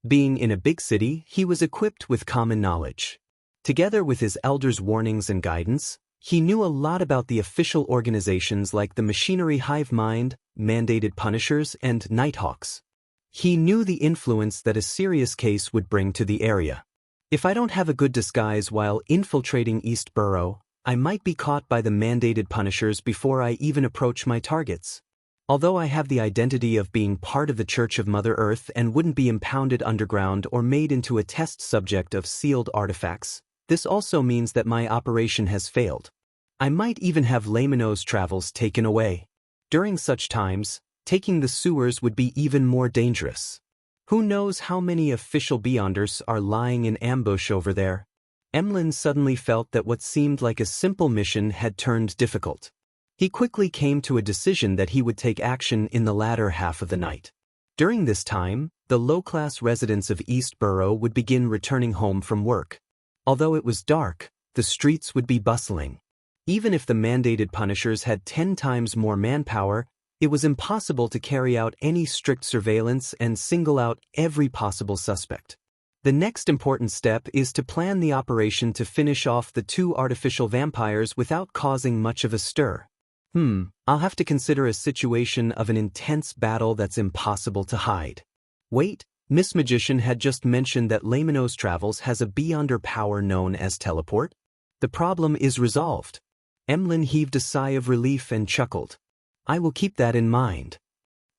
Being in a big city, he was equipped with common knowledge. Together with his elders' warnings and guidance, he knew a lot about the official organizations like the Machinery Hive Mind, Mandated Punishers, and Nighthawks. He knew the influence that a serious case would bring to the area. If I don't have a good disguise while infiltrating East Borough, I might be caught by the Mandated Punishers before I even approach my targets. Although I have the identity of being part of the Church of Mother Earth and wouldn't be impounded underground or made into a test subject of sealed artifacts, this also means that my operation has failed. I might even have Lamino's travels taken away. During such times, taking the sewers would be even more dangerous. Who knows how many official Beyonders are lying in ambush over there? Emlyn suddenly felt that what seemed like a simple mission had turned difficult. He quickly came to a decision that he would take action in the latter half of the night. During this time, the low-class residents of East Borough would begin returning home from work. Although it was dark, the streets would be bustling. Even if the Mandated Punishers had 10 times more manpower, it was impossible to carry out any strict surveillance and single out every possible suspect. The next important step is to plan the operation to finish off the 2 artificial vampires without causing much of a stir. I'll have to consider a situation of an intense battle that's impossible to hide. Wait, Miss Magician had just mentioned that Lamino's Travels has a Beyonder power known as teleport. The problem is resolved. Emlyn heaved a sigh of relief and chuckled. I will keep that in mind.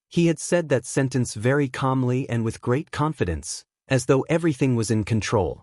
He had said that sentence very calmly and with great confidence, as though everything was in control.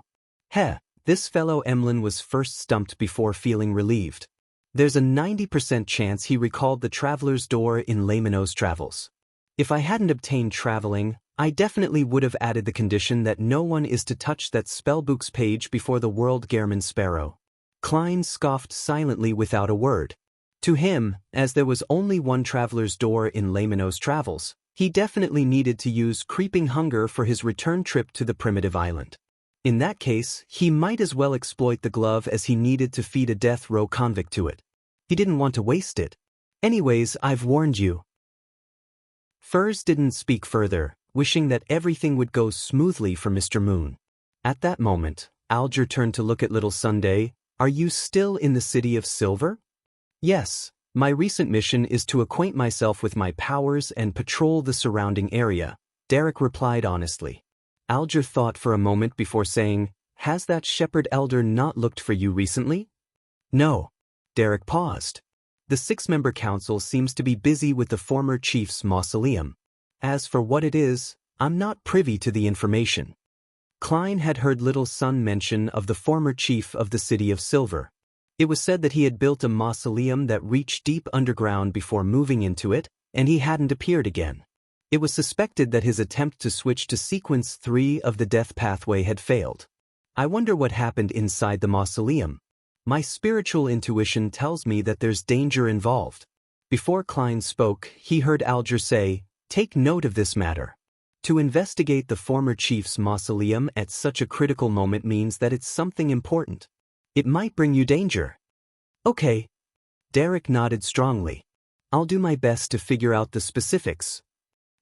This fellow Emlyn was first stumped before feeling relieved. There's a 90% chance he recalled the Traveler's Door in Lamino's Travels. If I hadn't obtained traveling, I definitely would have added the condition that no one is to touch that spellbook's page before the World Gehrman Sparrow. Klein scoffed silently without a word. To him, as there was only one Traveler's Door in Lamino's Travels, he definitely needed to use Creeping Hunger for his return trip to the primitive island. In that case, he might as well exploit the glove as he needed to feed a death row convict to it. He didn't want to waste it. Anyways, I've warned you. Furs didn't speak further, wishing that everything would go smoothly for Mr. Moon. At that moment, Alger turned to look at Little Sunday. Are you still in the City of Silver? Yes, my recent mission is to acquaint myself with my powers and patrol the surrounding area, Derek replied honestly. Alger thought for a moment before saying, has that shepherd elder not looked for you recently? No. Derek paused. The 6-member council seems to be busy with the former chief's mausoleum. As for what it is, I'm not privy to the information. Klein had heard Little Sun mention of the former chief of the City of Silver. It was said that he had built a mausoleum that reached deep underground before moving into it, and he hadn't appeared again. It was suspected that his attempt to switch to Sequence 3 of the Death Pathway had failed. I wonder what happened inside the mausoleum. My spiritual intuition tells me that there's danger involved. Before Klein spoke, he heard Alger say, "Take note of this matter. To investigate the former chief's mausoleum at such a critical moment means that it's something important. It might bring you danger." "Okay." Derek nodded strongly. "I'll do my best to figure out the specifics."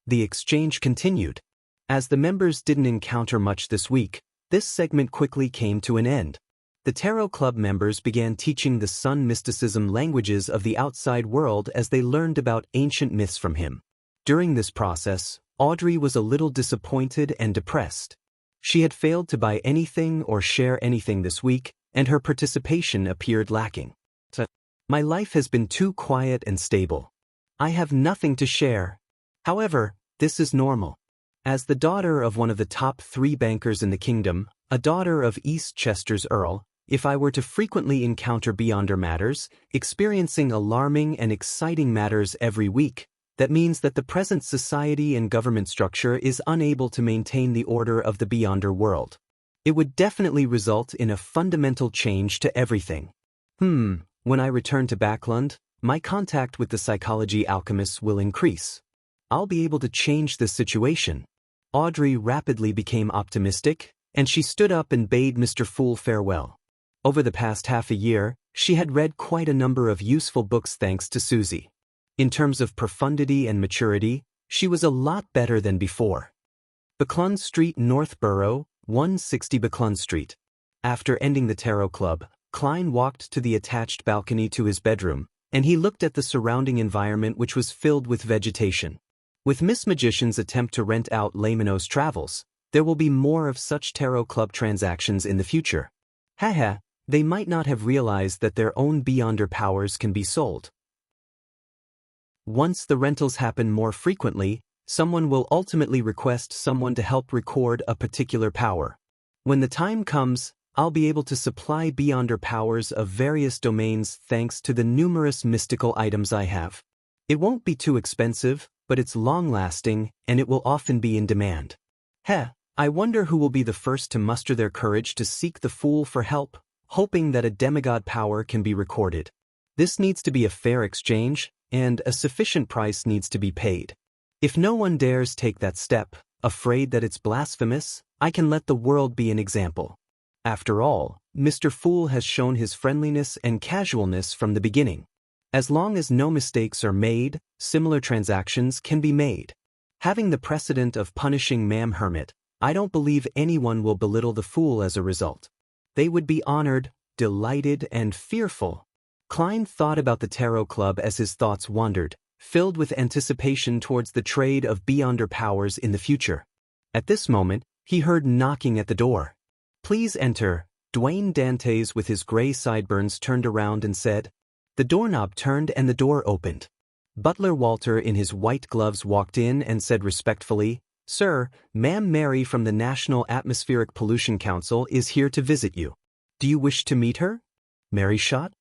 The exchange continued. As the members didn't encounter much this week, this segment quickly came to an end. The Tarot Club members began teaching the sun mysticism languages of the outside world as they learned about ancient myths from him. During this process, Audrey was a little disappointed and depressed. She had failed to buy anything or share anything this week, and her participation appeared lacking. "My life has been too quiet and stable. I have nothing to share. However, this is normal. As the daughter of one of the top 3 bankers in the kingdom, a daughter of Eastchester's Earl, if I were to frequently encounter beyonder matters, experiencing alarming and exciting matters every week, that means that the present society and government structure is unable to maintain the order of the beyonder world. It would definitely result in a fundamental change to everything. When I return to Backlund, my contact with the psychology alchemists will increase. I'll be able to change this situation." Audrey rapidly became optimistic, and she stood up and bade Mr. Fool farewell. Over the past half a year, she had read quite a number of useful books thanks to Susie. In terms of profundity and maturity, she was a lot better than before. Backlund Street, Northborough, 160 Backlund Street. After ending the Tarot Club, Klein walked to the attached balcony to his bedroom, and he looked at the surrounding environment, which was filled with vegetation. With Miss Magician's attempt to rent out Laymanos Travels, there will be more of such Tarot Club transactions in the future. Haha, they might not have realized that their own beyonder powers can be sold. Once the rentals happen more frequently, someone will ultimately request someone to help record a particular power. When the time comes, I'll be able to supply beyonder powers of various domains thanks to the numerous mystical items I have. It won't be too expensive, but it's long-lasting, and it will often be in demand. I wonder who will be the first to muster their courage to seek the Fool for help, hoping that a demigod power can be recorded. This needs to be a fair exchange, and a sufficient price needs to be paid. If no one dares take that step, afraid that it's blasphemous, I can let the world be an example. After all, Mr. Fool has shown his friendliness and casualness from the beginning. As long as no mistakes are made, similar transactions can be made. Having the precedent of punishing Ma'am Hermit, I don't believe anyone will belittle the Fool as a result. They would be honored, delighted, and fearful. Klein thought about the Tarot Club as his thoughts wandered, filled with anticipation towards the trade of beyonder powers in the future. At this moment, he heard knocking at the door. "Please enter." Dwayne Dantes with his gray sideburns turned around and said. The doorknob turned and the door opened. Butler Walter in his white gloves walked in and said respectfully, "Sir, Ma'am Mary from the National Atmospheric Pollution Council is here to visit you. Do you wish to meet her?" Mary Schott?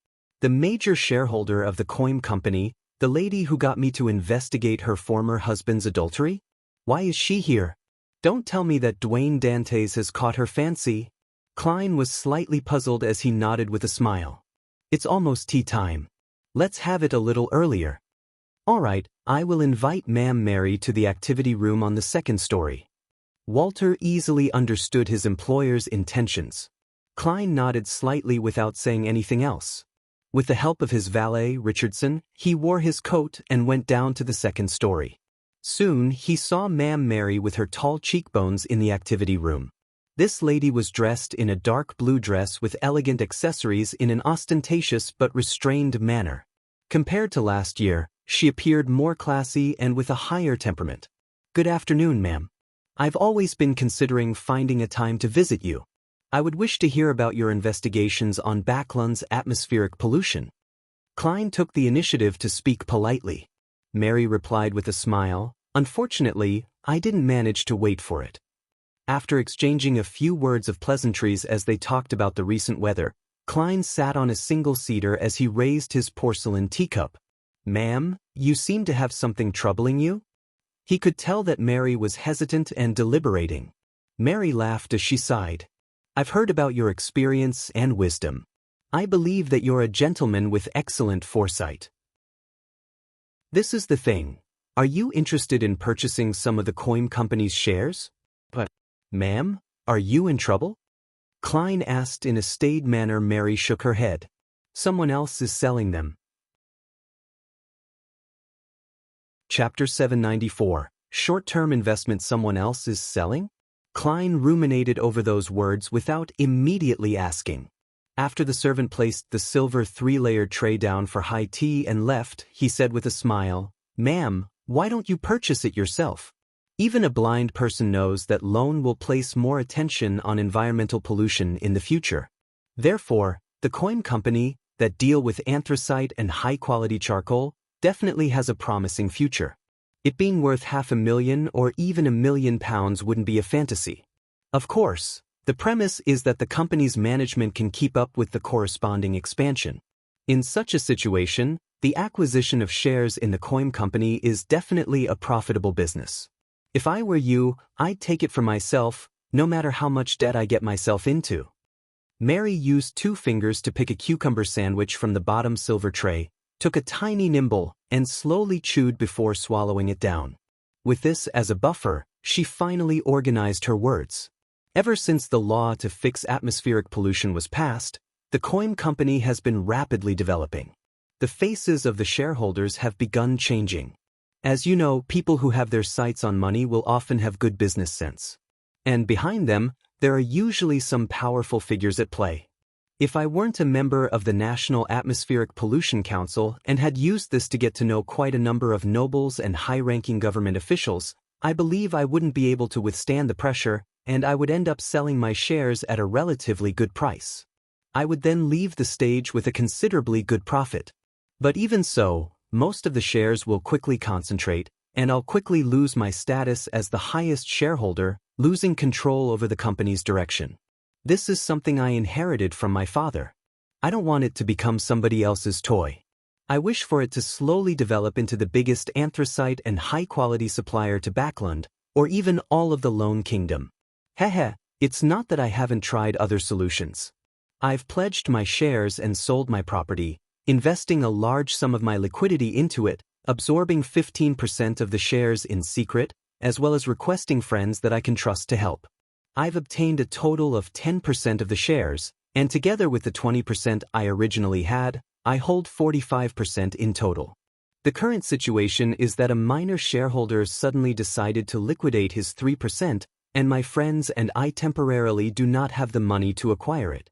The major shareholder of the Coim Company, the lady who got me to investigate her former husband's adultery? Why is she here? Don't tell me that Dwayne Dantes has caught her fancy. Klein was slightly puzzled as he nodded with a smile. "It's almost tea time. Let's have it a little earlier." "All right, I will invite Ma'am Mary to the activity room on the 2nd story." Walter easily understood his employer's intentions. Klein nodded slightly without saying anything else. With the help of his valet, Richardson, he wore his coat and went down to the 2nd story. Soon he saw Ma'am Mary with her tall cheekbones in the activity room. This lady was dressed in a dark blue dress with elegant accessories in an ostentatious but restrained manner. Compared to last year, she appeared more classy and with a higher temperament. "Good afternoon, ma'am. I've always been considering finding a time to visit you. I would wish to hear about your investigations on Backlund's atmospheric pollution." Klein took the initiative to speak politely. Mary replied with a smile, "Unfortunately, I didn't manage to wait for it." After exchanging a few words of pleasantries as they talked about the recent weather, Klein sat on a single-seater as he raised his porcelain teacup. "Ma'am, you seem to have something troubling you?" He could tell that Mary was hesitant and deliberating. Mary laughed as she sighed. "I've heard about your experience and wisdom. I believe that you're a gentleman with excellent foresight." This is the thing. Are you interested in purchasing some of the coin company's shares? But, ma'am, are you in trouble? Klein asked in a staid manner. Mary shook her head. Someone else is selling them. Chapter 794. Short-term investment someone else is selling? Klein ruminated over those words without immediately asking. After the servant placed the silver 3-layer tray down for high tea and left, he said with a smile, "Ma'am, why don't you purchase it yourself? Even a blind person knows that loan will place more attention on environmental pollution in the future. Therefore, the coin company that deal with anthracite and high-quality charcoal definitely has a promising future. It being worth $500,000 or even £1 million wouldn't be a fantasy. Of course, the premise is that the company's management can keep up with the corresponding expansion. In such a situation, the acquisition of shares in the coin company is definitely a profitable business. If I were you, I'd take it for myself, no matter how much debt I get myself into." Mary used 2 fingers to pick a cucumber sandwich from the bottom silver tray, took a tiny nibble, and slowly chewed before swallowing it down. With this as a buffer, she finally organized her words. Ever since the law to fix atmospheric pollution was passed, the coin company has been rapidly developing. The faces of the shareholders have begun changing. As you know, people who have their sights on money will often have good business sense. And behind them, there are usually some powerful figures at play. If I weren't a member of the National Atmospheric Pollution Council and had used this to get to know quite a number of nobles and high-ranking government officials, I believe I wouldn't be able to withstand the pressure, and I would end up selling my shares at a relatively good price. I would then leave the stage with a considerably good profit. But even so, most of the shares will quickly concentrate, and I'll quickly lose my status as the highest shareholder, losing control over the company's direction. This is something I inherited from my father. I don't want it to become somebody else's toy. I wish for it to slowly develop into the biggest anthracite and high-quality supplier to Backland, or even all of the Lone Kingdom. Heh, it's not that I haven't tried other solutions. I've pledged my shares and sold my property, investing a large sum of my liquidity into it, absorbing 15% of the shares in secret, as well as requesting friends that I can trust to help. I've obtained a total of 10% of the shares, and together with the 20% I originally had, I hold 45% in total. The current situation is that a minor shareholder suddenly decided to liquidate his 3%, and my friends and I temporarily do not have the money to acquire it.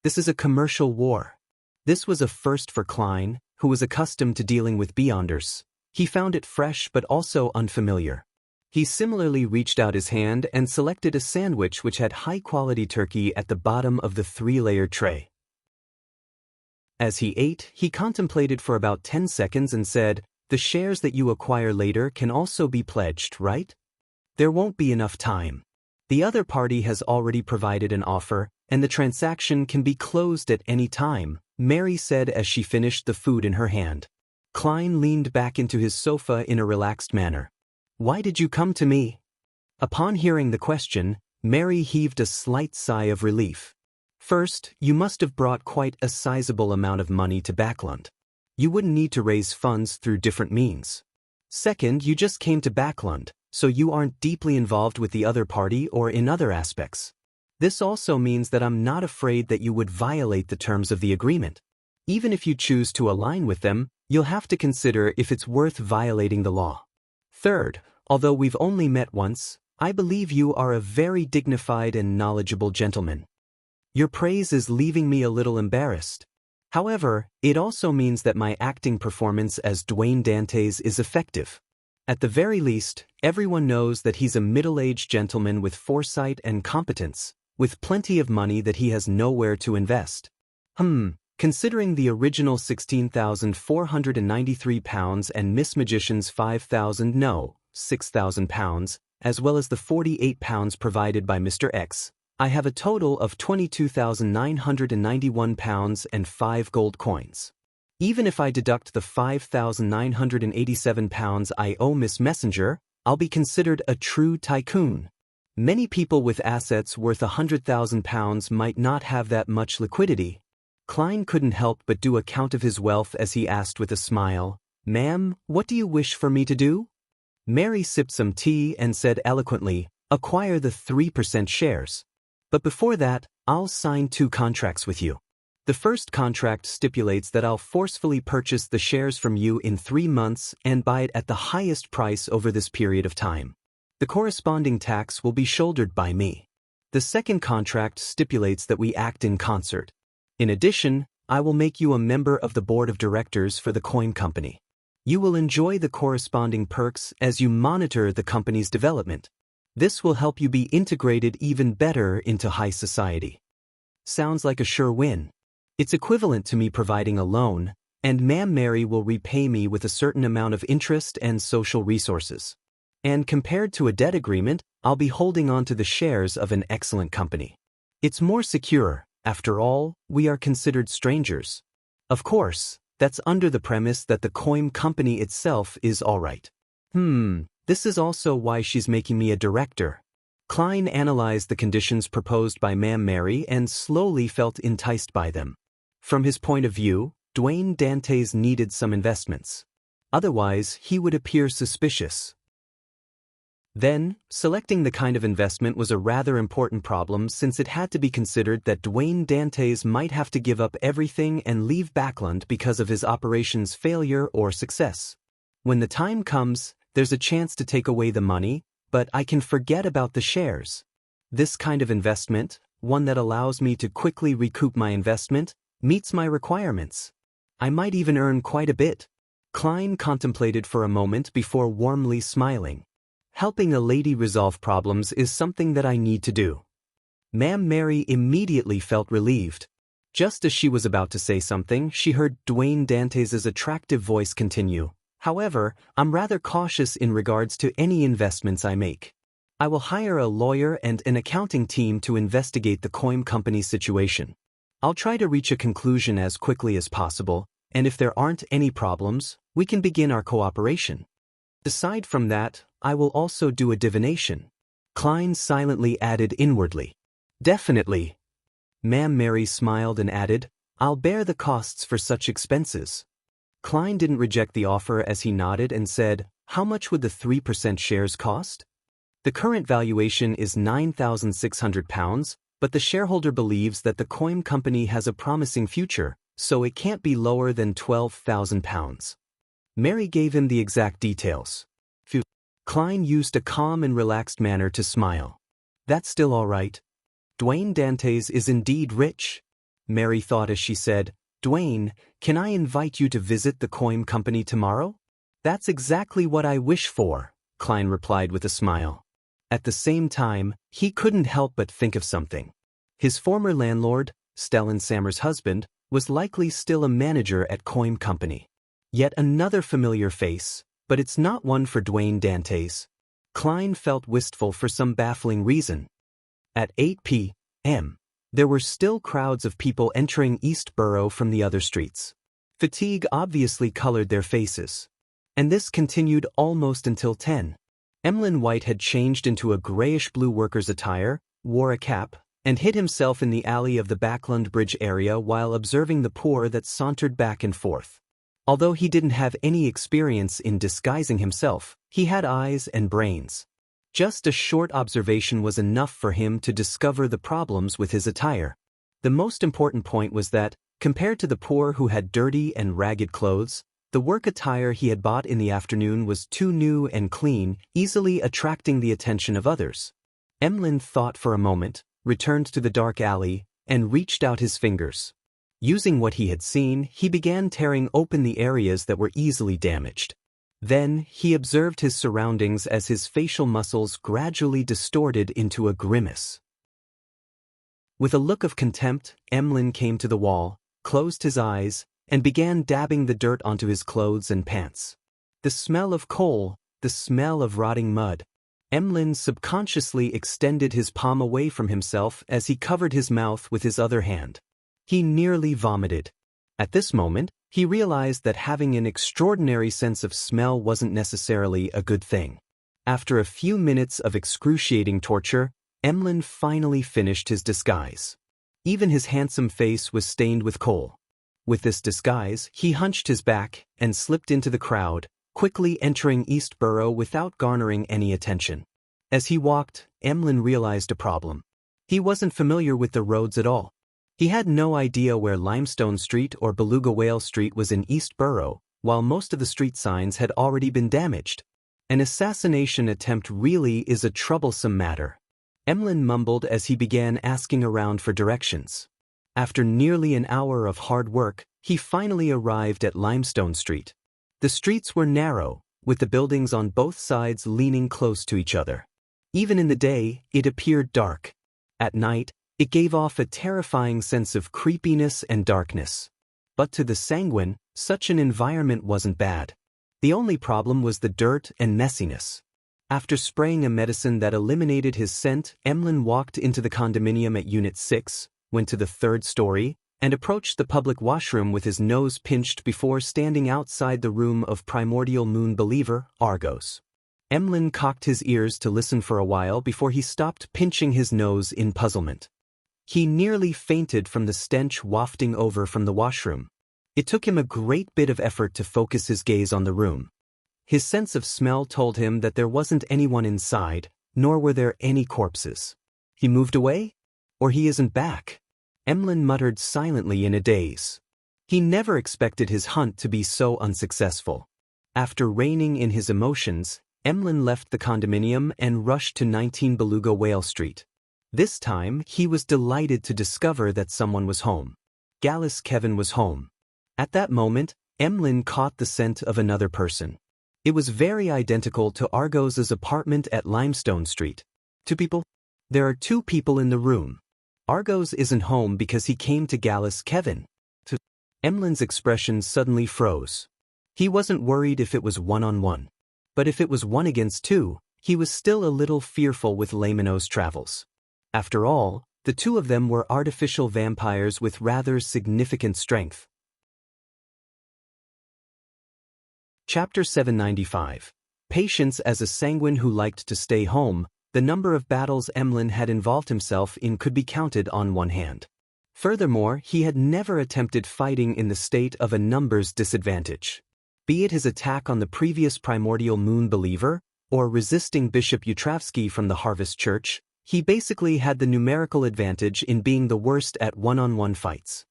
This is a commercial war. This was a first for Klein, who was accustomed to dealing with Beyonders. He found it fresh but also unfamiliar. He similarly reached out his hand and selected a sandwich which had high-quality turkey at the bottom of the 3-layer tray. As he ate, he contemplated for about 10 seconds and said, "The shares that you acquire later can also be pledged, right? There won't be enough time. The other party has already provided an offer, and the transaction can be closed at any time," Mary said as she finished the food in her hand. Klein leaned back into his sofa in a relaxed manner. "Why did you come to me?" Upon hearing the question, Mary heaved a slight sigh of relief. "First, you must have brought quite a sizable amount of money to Backland. You wouldn't need to raise funds through different means. Second, you just came to Backland, so you aren't deeply involved with the other party or in other aspects. This also means that I'm not afraid that you would violate the terms of the agreement. Even if you choose to align with them, you'll have to consider if it's worth violating the law. Third, although we've only met once, I believe you are a very dignified and knowledgeable gentleman. Your praise is leaving me a little embarrassed. However, it also means that my acting performance as Dwayne Dantes is effective. At the very least, everyone knows that he's a middle-aged gentleman with foresight and competence, with plenty of money that he has nowhere to invest. Considering the original £16,493 and Miss Magician's £6,000, as well as the £48 provided by Mr. X, I have a total of £22,991 and 5 gold coins. Even if I deduct the £5,987 I owe Miss Messenger, I'll be considered a true tycoon. Many people with assets worth £100,000 might not have that much liquidity." Klein couldn't help but do a count of his wealth as he asked with a smile, "Ma'am, what do you wish for me to do?" Mary sipped some tea and said eloquently, "Acquire the 3% shares. But before that, I'll sign 2 contracts with you. The first contract stipulates that I'll forcefully purchase the shares from you in 3 months and buy it at the highest price over this period of time. The corresponding tax will be shouldered by me. The second contract stipulates that we act in concert. In addition, I will make you a member of the board of directors for the coin company. You will enjoy the corresponding perks as you monitor the company's development. This will help you be integrated even better into high society." Sounds like a sure win. It's equivalent to me providing a loan, and Ma'am Mary will repay me with a certain amount of interest and social resources. And compared to a debt agreement, I'll be holding on to the shares of an excellent company. It's more secure. After all, we are considered strangers. Of course, that's under the premise that the coin company itself is all right. This is also why she's making me a director. Klein analyzed the conditions proposed by Ma'am Mary and slowly felt enticed by them. From his point of view, Dwayne Dantes needed some investments. Otherwise, he would appear suspicious. Then, selecting the kind of investment was a rather important problem since it had to be considered that Dwayne Dantes might have to give up everything and leave Backland because of his operation's failure or success. When the time comes, there's a chance to take away the money, but I can forget about the shares. This kind of investment, one that allows me to quickly recoup my investment, meets my requirements. I might even earn quite a bit. Klein contemplated for a moment before warmly smiling. Helping a lady resolve problems is something that I need to do. Ma'am Mary immediately felt relieved. Just as she was about to say something, she heard Dwayne Dantes' attractive voice continue. "However, I'm rather cautious in regards to any investments I make. I will hire a lawyer and an accounting team to investigate the coin company's situation. I'll try to reach a conclusion as quickly as possible, and if there aren't any problems, we can begin our cooperation. Aside from that, I will also do a divination." Klein silently added inwardly, "Definitely." Ma'am Mary smiled and added, "I'll bear the costs for such expenses." Klein didn't reject the offer as he nodded and said, "How much would the 3% shares cost?" "The current valuation is £9,600, but the shareholder believes that the coin company has a promising future, so it can't be lower than £12,000. Mary gave him the exact details. Klein used a calm and relaxed manner to smile. "That's still all right. Dwayne Dantes is indeed rich." Mary thought as she said, "Dwayne, can I invite you to visit the coin company tomorrow?" "That's exactly what I wish for," Klein replied with a smile. At the same time, he couldn't help but think of something. His former landlord, Stellan Sammer's husband, was likely still a manager at Coin Company. Yet another familiar face, but it's not one for Dwayne Dantes. Klein felt wistful for some baffling reason. At 8 p.m., there were still crowds of people entering East Borough from the other streets. Fatigue obviously colored their faces. And this continued almost until 10. Emlyn White had changed into a grayish-blue worker's attire, wore a cap, and hid himself in the alley of the Backland Bridge area while observing the poor that sauntered back and forth. Although he didn't have any experience in disguising himself, he had eyes and brains. Just a short observation was enough for him to discover the problems with his attire. The most important point was that, compared to the poor who had dirty and ragged clothes, the work attire he had bought in the afternoon was too new and clean, easily attracting the attention of others. Emlyn thought for a moment, returned to the dark alley, and reached out his fingers. Using what he had seen, he began tearing open the areas that were easily damaged. Then, he observed his surroundings as his facial muscles gradually distorted into a grimace. With a look of contempt, Emlyn came to the wall, closed his eyes, and began dabbing the dirt onto his clothes and pants. The smell of coal, the smell of rotting mud. Emlyn subconsciously extended his palm away from himself as he covered his mouth with his other hand. He nearly vomited. At this moment, he realized that having an extraordinary sense of smell wasn't necessarily a good thing. After a few minutes of excruciating torture, Emlyn finally finished his disguise. Even his handsome face was stained with coal. With this disguise, he hunched his back and slipped into the crowd, quickly entering Eastborough without garnering any attention. As he walked, Emlyn realized a problem. He wasn't familiar with the roads at all. He had no idea where Limestone Street or Beluga Whale Street was in Eastborough, while most of the street signs had already been damaged. An assassination attempt really is a troublesome matter. Emlyn mumbled as he began asking around for directions. After nearly an hour of hard work, he finally arrived at Limestone Street. The streets were narrow, with the buildings on both sides leaning close to each other. Even in the day, it appeared dark. At night, it gave off a terrifying sense of creepiness and darkness. But to the sanguine, such an environment wasn't bad. The only problem was the dirt and messiness. After spraying a medicine that eliminated his scent, Emlyn walked into the condominium at Unit 6, went to the third story, and approached the public washroom with his nose pinched before standing outside the room of primordial moon believer, Argos. Emlyn cocked his ears to listen for a while before he stopped pinching his nose in puzzlement. He nearly fainted from the stench wafting over from the washroom. It took him a great bit of effort to focus his gaze on the room. His sense of smell told him that there wasn't anyone inside, nor were there any corpses. He moved away? Or he isn't back? Emlyn muttered silently in a daze. He never expected his hunt to be so unsuccessful. After reining in his emotions, Emlyn left the condominium and rushed to 19 Beluga Whale Street. This time, he was delighted to discover that someone was home. Gallus Kevin was home. At that moment, Emlyn caught the scent of another person. It was very identical to Argos's apartment at Limestone Street. Two people? There are two people in the room. Argos isn't home because he came to Gallus Kevin. Emlyn's expression suddenly froze. He wasn't worried if it was one-on-one. But if it was one against two, he was still a little fearful with Lamino's travels. After all, the two of them were artificial vampires with rather significant strength. Chapter 795. Patience as a sanguine who liked to stay home. The number of battles Emlyn had involved himself in could be counted on one hand. Furthermore, he had never attempted fighting in the state of a numbers disadvantage. Be it his attack on the previous primordial moon believer, or resisting Bishop Utravsky from the Harvest Church, he basically had the numerical advantage in being the worst at one-on-one fights.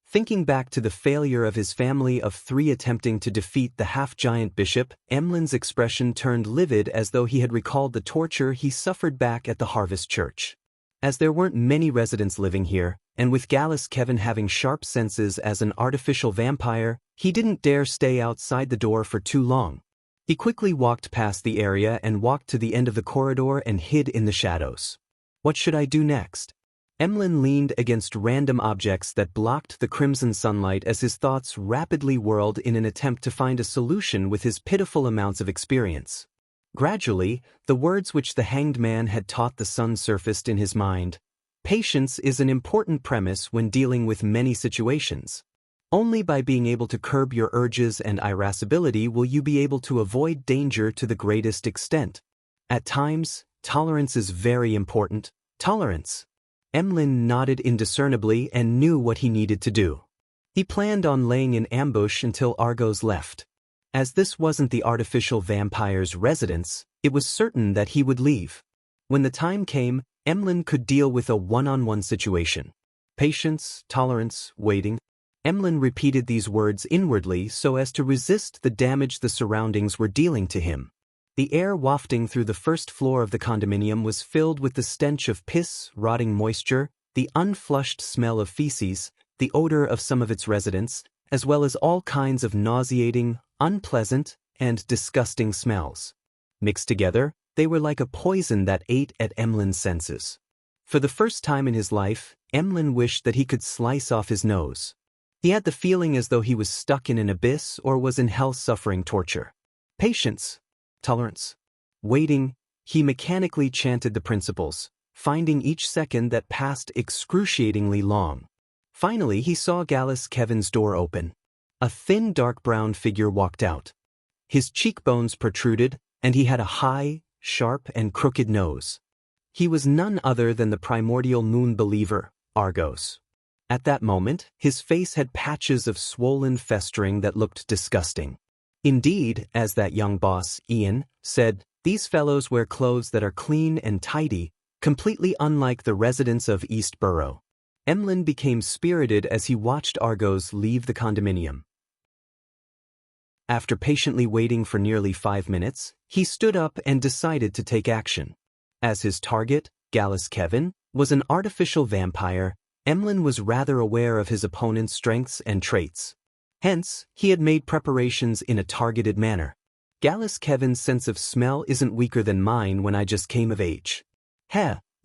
Thinking back to the failure of his family of 3 attempting to defeat the half-giant bishop, Emlyn's expression turned livid as though he had recalled the torture he suffered back at the Harvest Church. As there weren't many residents living here, and with Gallus Kevin having sharp senses as an artificial vampire, he didn't dare stay outside the door for too long. He quickly walked past the area and walked to the end of the corridor and hid in the shadows. What should I do next? Emlyn leaned against random objects that blocked the crimson sunlight as his thoughts rapidly whirled in an attempt to find a solution with his pitiful amounts of experience. Gradually, the words which the hanged man had taught the sun surfaced in his mind. Patience is an important premise when dealing with many situations. Only by being able to curb your urges and irascibility will you be able to avoid danger to the greatest extent. At times, tolerance is very important. Tolerance. Emlyn nodded indiscernibly and knew what he needed to do. He planned on laying in ambush until Argos left. As this wasn't the artificial vampire's residence, it was certain that he would leave. When the time came, Emlyn could deal with a one-on-one situation. Patience, tolerance, waiting. Emlyn repeated these words inwardly so as to resist the damage the surroundings were dealing to him. The air wafting through the first floor of the condominium was filled with the stench of piss, rotting moisture, the unflushed smell of feces, the odor of some of its residents, as well as all kinds of nauseating, unpleasant, and disgusting smells. Mixed together, they were like a poison that ate at Emlyn's senses. For the first time in his life, Emlyn wished that he could slice off his nose. He had the feeling as though he was stuck in an abyss or was in hell suffering torture. Patience. Tolerance. Waiting, he mechanically chanted the principles, finding each second that passed excruciatingly long. Finally, he saw Gallus Kevin's door open. A thin dark brown figure walked out. His cheekbones protruded, and he had a high, sharp, and crooked nose. He was none other than the primordial moon believer, Argos. At that moment, his face had patches of swollen festering that looked disgusting. Indeed, as that young boss, Ian, said, these fellows wear clothes that are clean and tidy, completely unlike the residents of East Borough. Emlyn became spirited as he watched Argos leave the condominium. After patiently waiting for nearly 5 minutes, he stood up and decided to take action. As his target, Gallus Kevin, was an artificial vampire, Emlyn was rather aware of his opponent's strengths and traits. Hence, he had made preparations in a targeted manner. Gallus Kevin's sense of smell isn't weaker than mine when I just came of age.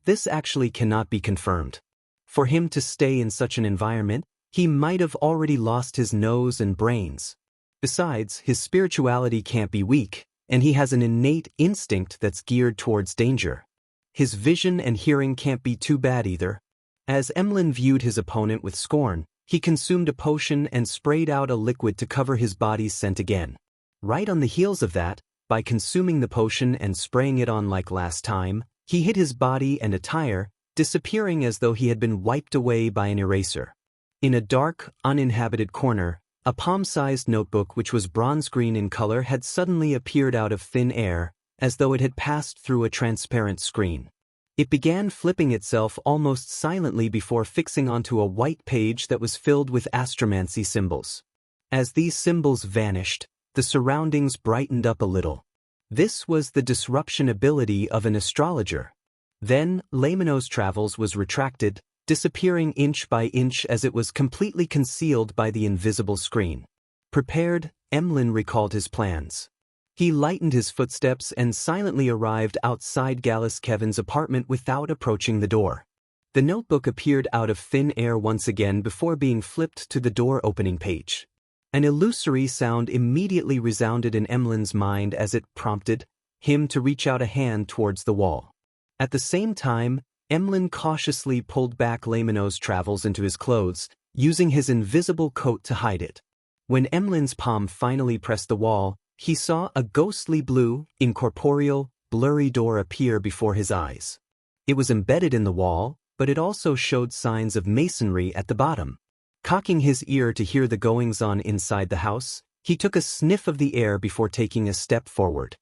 This actually cannot be confirmed. For him to stay in such an environment, he might have already lost his nose and brains. Besides, his spirituality can't be weak, and he has an innate instinct that's geared towards danger. His vision and hearing can't be too bad either. As Emlyn viewed his opponent with scorn, he consumed a potion and sprayed out a liquid to cover his body's scent again. Right on the heels of that, by consuming the potion and spraying it on like last time, he hid his body and attire, disappearing as though he had been wiped away by an eraser. In a dark, uninhabited corner, a palm-sized notebook which was bronze green in color had suddenly appeared out of thin air, as though it had passed through a transparent screen. It began flipping itself almost silently before fixing onto a white page that was filled with astromancy symbols. As these symbols vanished, the surroundings brightened up a little. This was the disruption ability of an astrologer. Then, Lamino's travels was retracted, disappearing inch by inch as it was completely concealed by the invisible screen. Prepared, Emlyn recalled his plans. He lightened his footsteps and silently arrived outside Gallus Kevin's apartment without approaching the door. The notebook appeared out of thin air once again before being flipped to the door-opening page. An illusory sound immediately resounded in Emlyn's mind as it prompted him to reach out a hand towards the wall. At the same time, Emlyn cautiously pulled back Lamino's travels into his clothes, using his invisible coat to hide it. When Emlyn's palm finally pressed the wall, he saw a ghostly blue, incorporeal, blurry door appear before his eyes. It was embedded in the wall, but it also showed signs of masonry at the bottom. Cocking his ear to hear the goings-on inside the house, he took a sniff of the air before taking a step forward.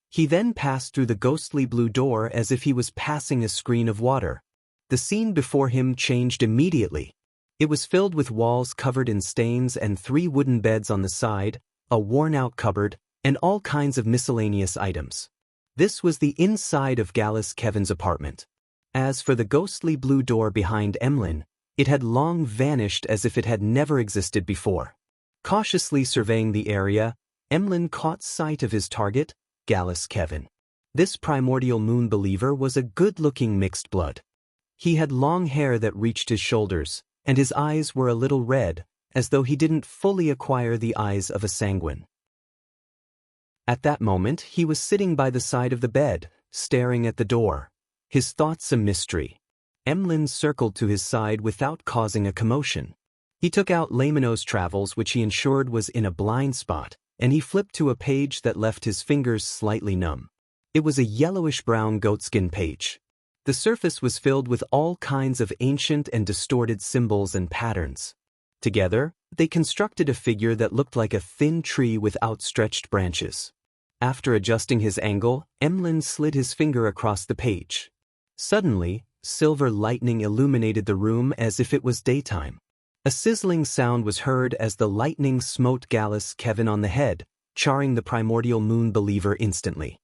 He then passed through the ghostly blue door as if he was passing a screen of water. The scene before him changed immediately. It was filled with walls covered in stains and 3 wooden beds on the side, a worn-out cupboard, and all kinds of miscellaneous items. This was the inside of Gallus Kevin's apartment. As for the ghostly blue door behind Emlyn, it had long vanished as if it had never existed before. Cautiously surveying the area, Emlyn caught sight of his target, Gallus Kevin. This primordial moon believer was a good-looking mixed blood. He had long hair that reached his shoulders, and his eyes were a little red, as though he didn't fully acquire the eyes of a sanguine. At that moment, he was sitting by the side of the bed, staring at the door, his thoughts a mystery. Emlyn circled to his side without causing a commotion. He took out Lamino's travels, which he ensured was in a blind spot, and he flipped to a page that left his fingers slightly numb. It was a yellowish-brown goatskin page. The surface was filled with all kinds of ancient and distorted symbols and patterns. Together, they constructed a figure that looked like a thin tree with outstretched branches. After adjusting his angle, Emlyn slid his finger across the page. Suddenly, silver lightning illuminated the room as if it was daytime. A sizzling sound was heard as the lightning smote Gallus Kevin on the head, charring the primordial moon believer instantly.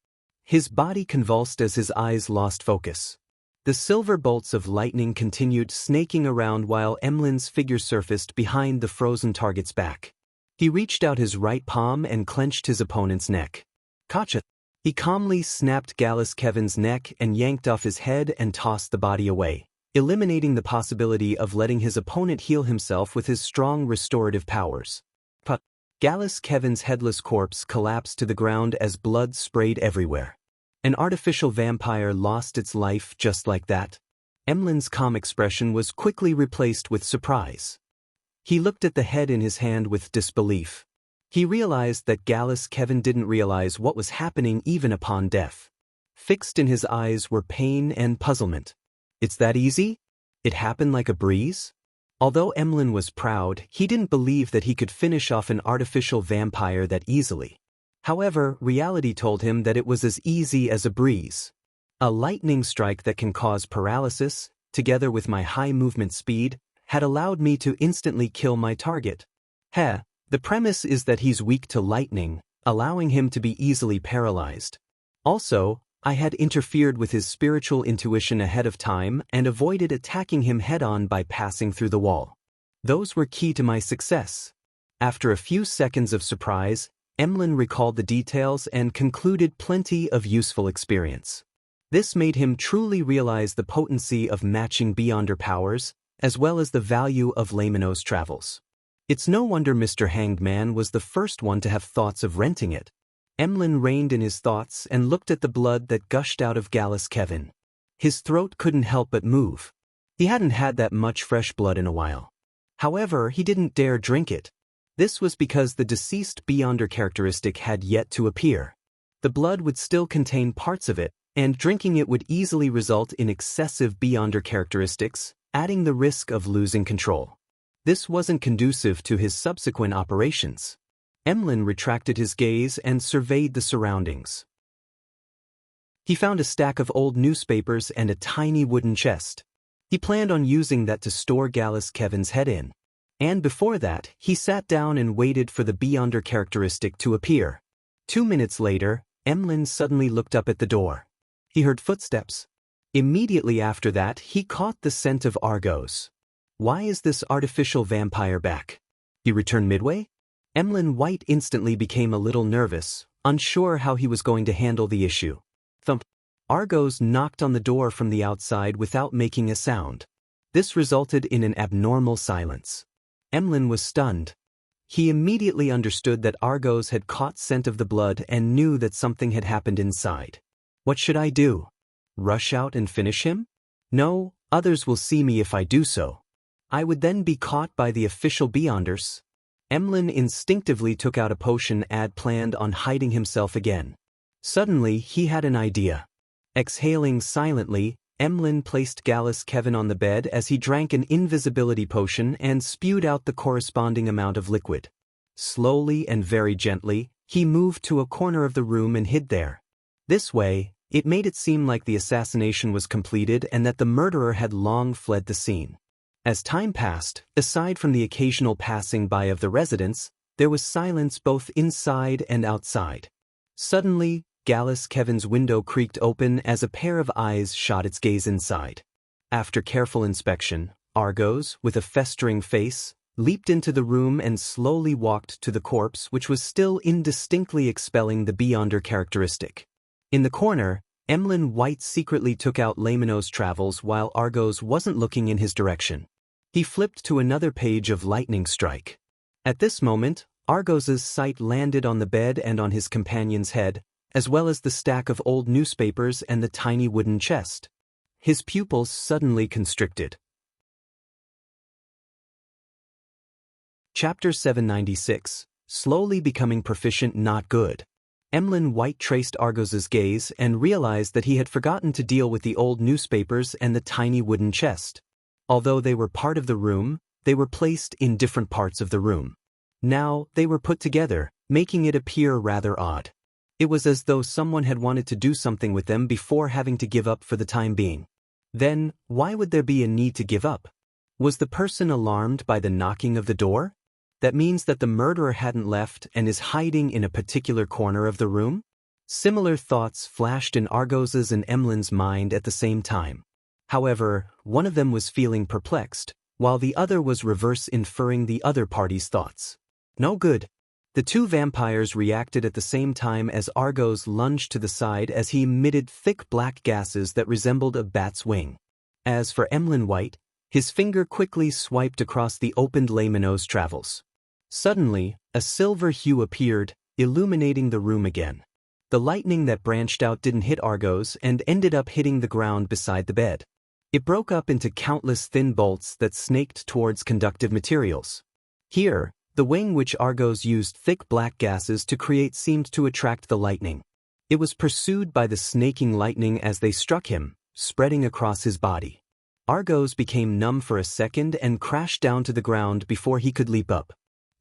His body convulsed as his eyes lost focus. The silver bolts of lightning continued snaking around while Emlyn's figure surfaced behind the frozen target's back. He reached out his right palm and clenched his opponent's neck. "Gotcha!" He calmly snapped Gallus Kevin's neck and yanked off his head and tossed the body away, eliminating the possibility of letting his opponent heal himself with his strong restorative powers. But Gallus Kevin's headless corpse collapsed to the ground as blood sprayed everywhere. An artificial vampire lost its life just like that. Emlyn's calm expression was quickly replaced with surprise. He looked at the head in his hand with disbelief. He realized that Gallus Kevin didn't realize what was happening even upon death. Fixed in his eyes were pain and puzzlement. "It's that easy? It happened like a breeze?" Although Emlyn was proud, he didn't believe that he could finish off an artificial vampire that easily. However, reality told him that it was as easy as a breeze. A lightning strike that can cause paralysis, together with my high movement speed, had allowed me to instantly kill my target. The premise is that he's weak to lightning, allowing him to be easily paralyzed. Also, I had interfered with his spiritual intuition ahead of time and avoided attacking him head-on by passing through the wall. Those were key to my success. After a few seconds of surprise, Emlyn recalled the details and concluded plenty of useful experience. This made him truly realize the potency of matching Beyonder powers, as well as the value of Lamino's travels. It's no wonder Mr. Hanged Man was the first one to have thoughts of renting it. Emlyn reined in his thoughts and looked at the blood that gushed out of Gallus Kevin. His throat couldn't help but move. He hadn't had that much fresh blood in a while. However, he didn't dare drink it. This was because the deceased Beyonder characteristic had yet to appear. The blood would still contain parts of it, and drinking it would easily result in excessive Beyonder characteristics, adding the risk of losing control. This wasn't conducive to his subsequent operations. Emlyn retracted his gaze and surveyed the surroundings. He found a stack of old newspapers and a tiny wooden chest. He planned on using that to store Gallus Kevin's head in. And before that, he sat down and waited for the Beyonder characteristic to appear. 2 minutes later, Emlyn suddenly looked up at the door. He heard footsteps. Immediately after that, he caught the scent of Argos. Why is this artificial vampire back? He returned midway? Emlyn White instantly became a little nervous, unsure how he was going to handle the issue. Thump. Argos knocked on the door from the outside without making a sound. This resulted in an abnormal silence. Emlyn was stunned. He immediately understood that Argos had caught scent of the blood and knew that something had happened inside. What should I do? Rush out and finish him? No, others will see me if I do so. I would then be caught by the official Beyonders. Emlyn instinctively took out a potion and planned on hiding himself again. Suddenly, he had an idea. Exhaling silently, Emlyn placed Gallus Kevin on the bed as he drank an invisibility potion and spewed out the corresponding amount of liquid. Slowly and very gently, he moved to a corner of the room and hid there. This way, it made it seem like the assassination was completed and that the murderer had long fled the scene. As time passed, aside from the occasional passing by of the residents, there was silence both inside and outside. Suddenly, Gallus Kevin's window creaked open as a pair of eyes shot its gaze inside. After careful inspection, Argos, with a festering face, leaped into the room and slowly walked to the corpse which was still indistinctly expelling the Beyonder characteristic. In the corner, Emlyn White secretly took out Lamino's travels while Argos wasn't looking in his direction. He flipped to another page of Lightning Strike. At this moment, Argos's sight landed on the bed and on his companion's head, as well as the stack of old newspapers and the tiny wooden chest. His pupils suddenly constricted. Chapter 796, Slowly Becoming Proficient Not Good. Emlyn White traced Argos's gaze and realized that he had forgotten to deal with the old newspapers and the tiny wooden chest. Although they were part of the room, they were placed in different parts of the room. Now, they were put together, making it appear rather odd. It was as though someone had wanted to do something with them before having to give up for the time being. Then, why would there be a need to give up? Was the person alarmed by the knocking of the door? That means that the murderer hadn't left and is hiding in a particular corner of the room? Similar thoughts flashed in Argos's and Emlyn's mind at the same time. However, one of them was feeling perplexed, while the other was reverse inferring the other party's thoughts. No good. The two vampires reacted at the same time as Argos lunged to the side as he emitted thick black gases that resembled a bat's wing. As for Emlyn White, his finger quickly swiped across the opened Lamino's travels. Suddenly, a silver hue appeared, illuminating the room again. The lightning that branched out didn't hit Argos and ended up hitting the ground beside the bed. It broke up into countless thin bolts that snaked towards conductive materials. Here, the wing which Argos used thick black gases to create seemed to attract the lightning. It was pursued by the snaking lightning as they struck him, spreading across his body. Argos became numb for a second and crashed down to the ground before he could leap up.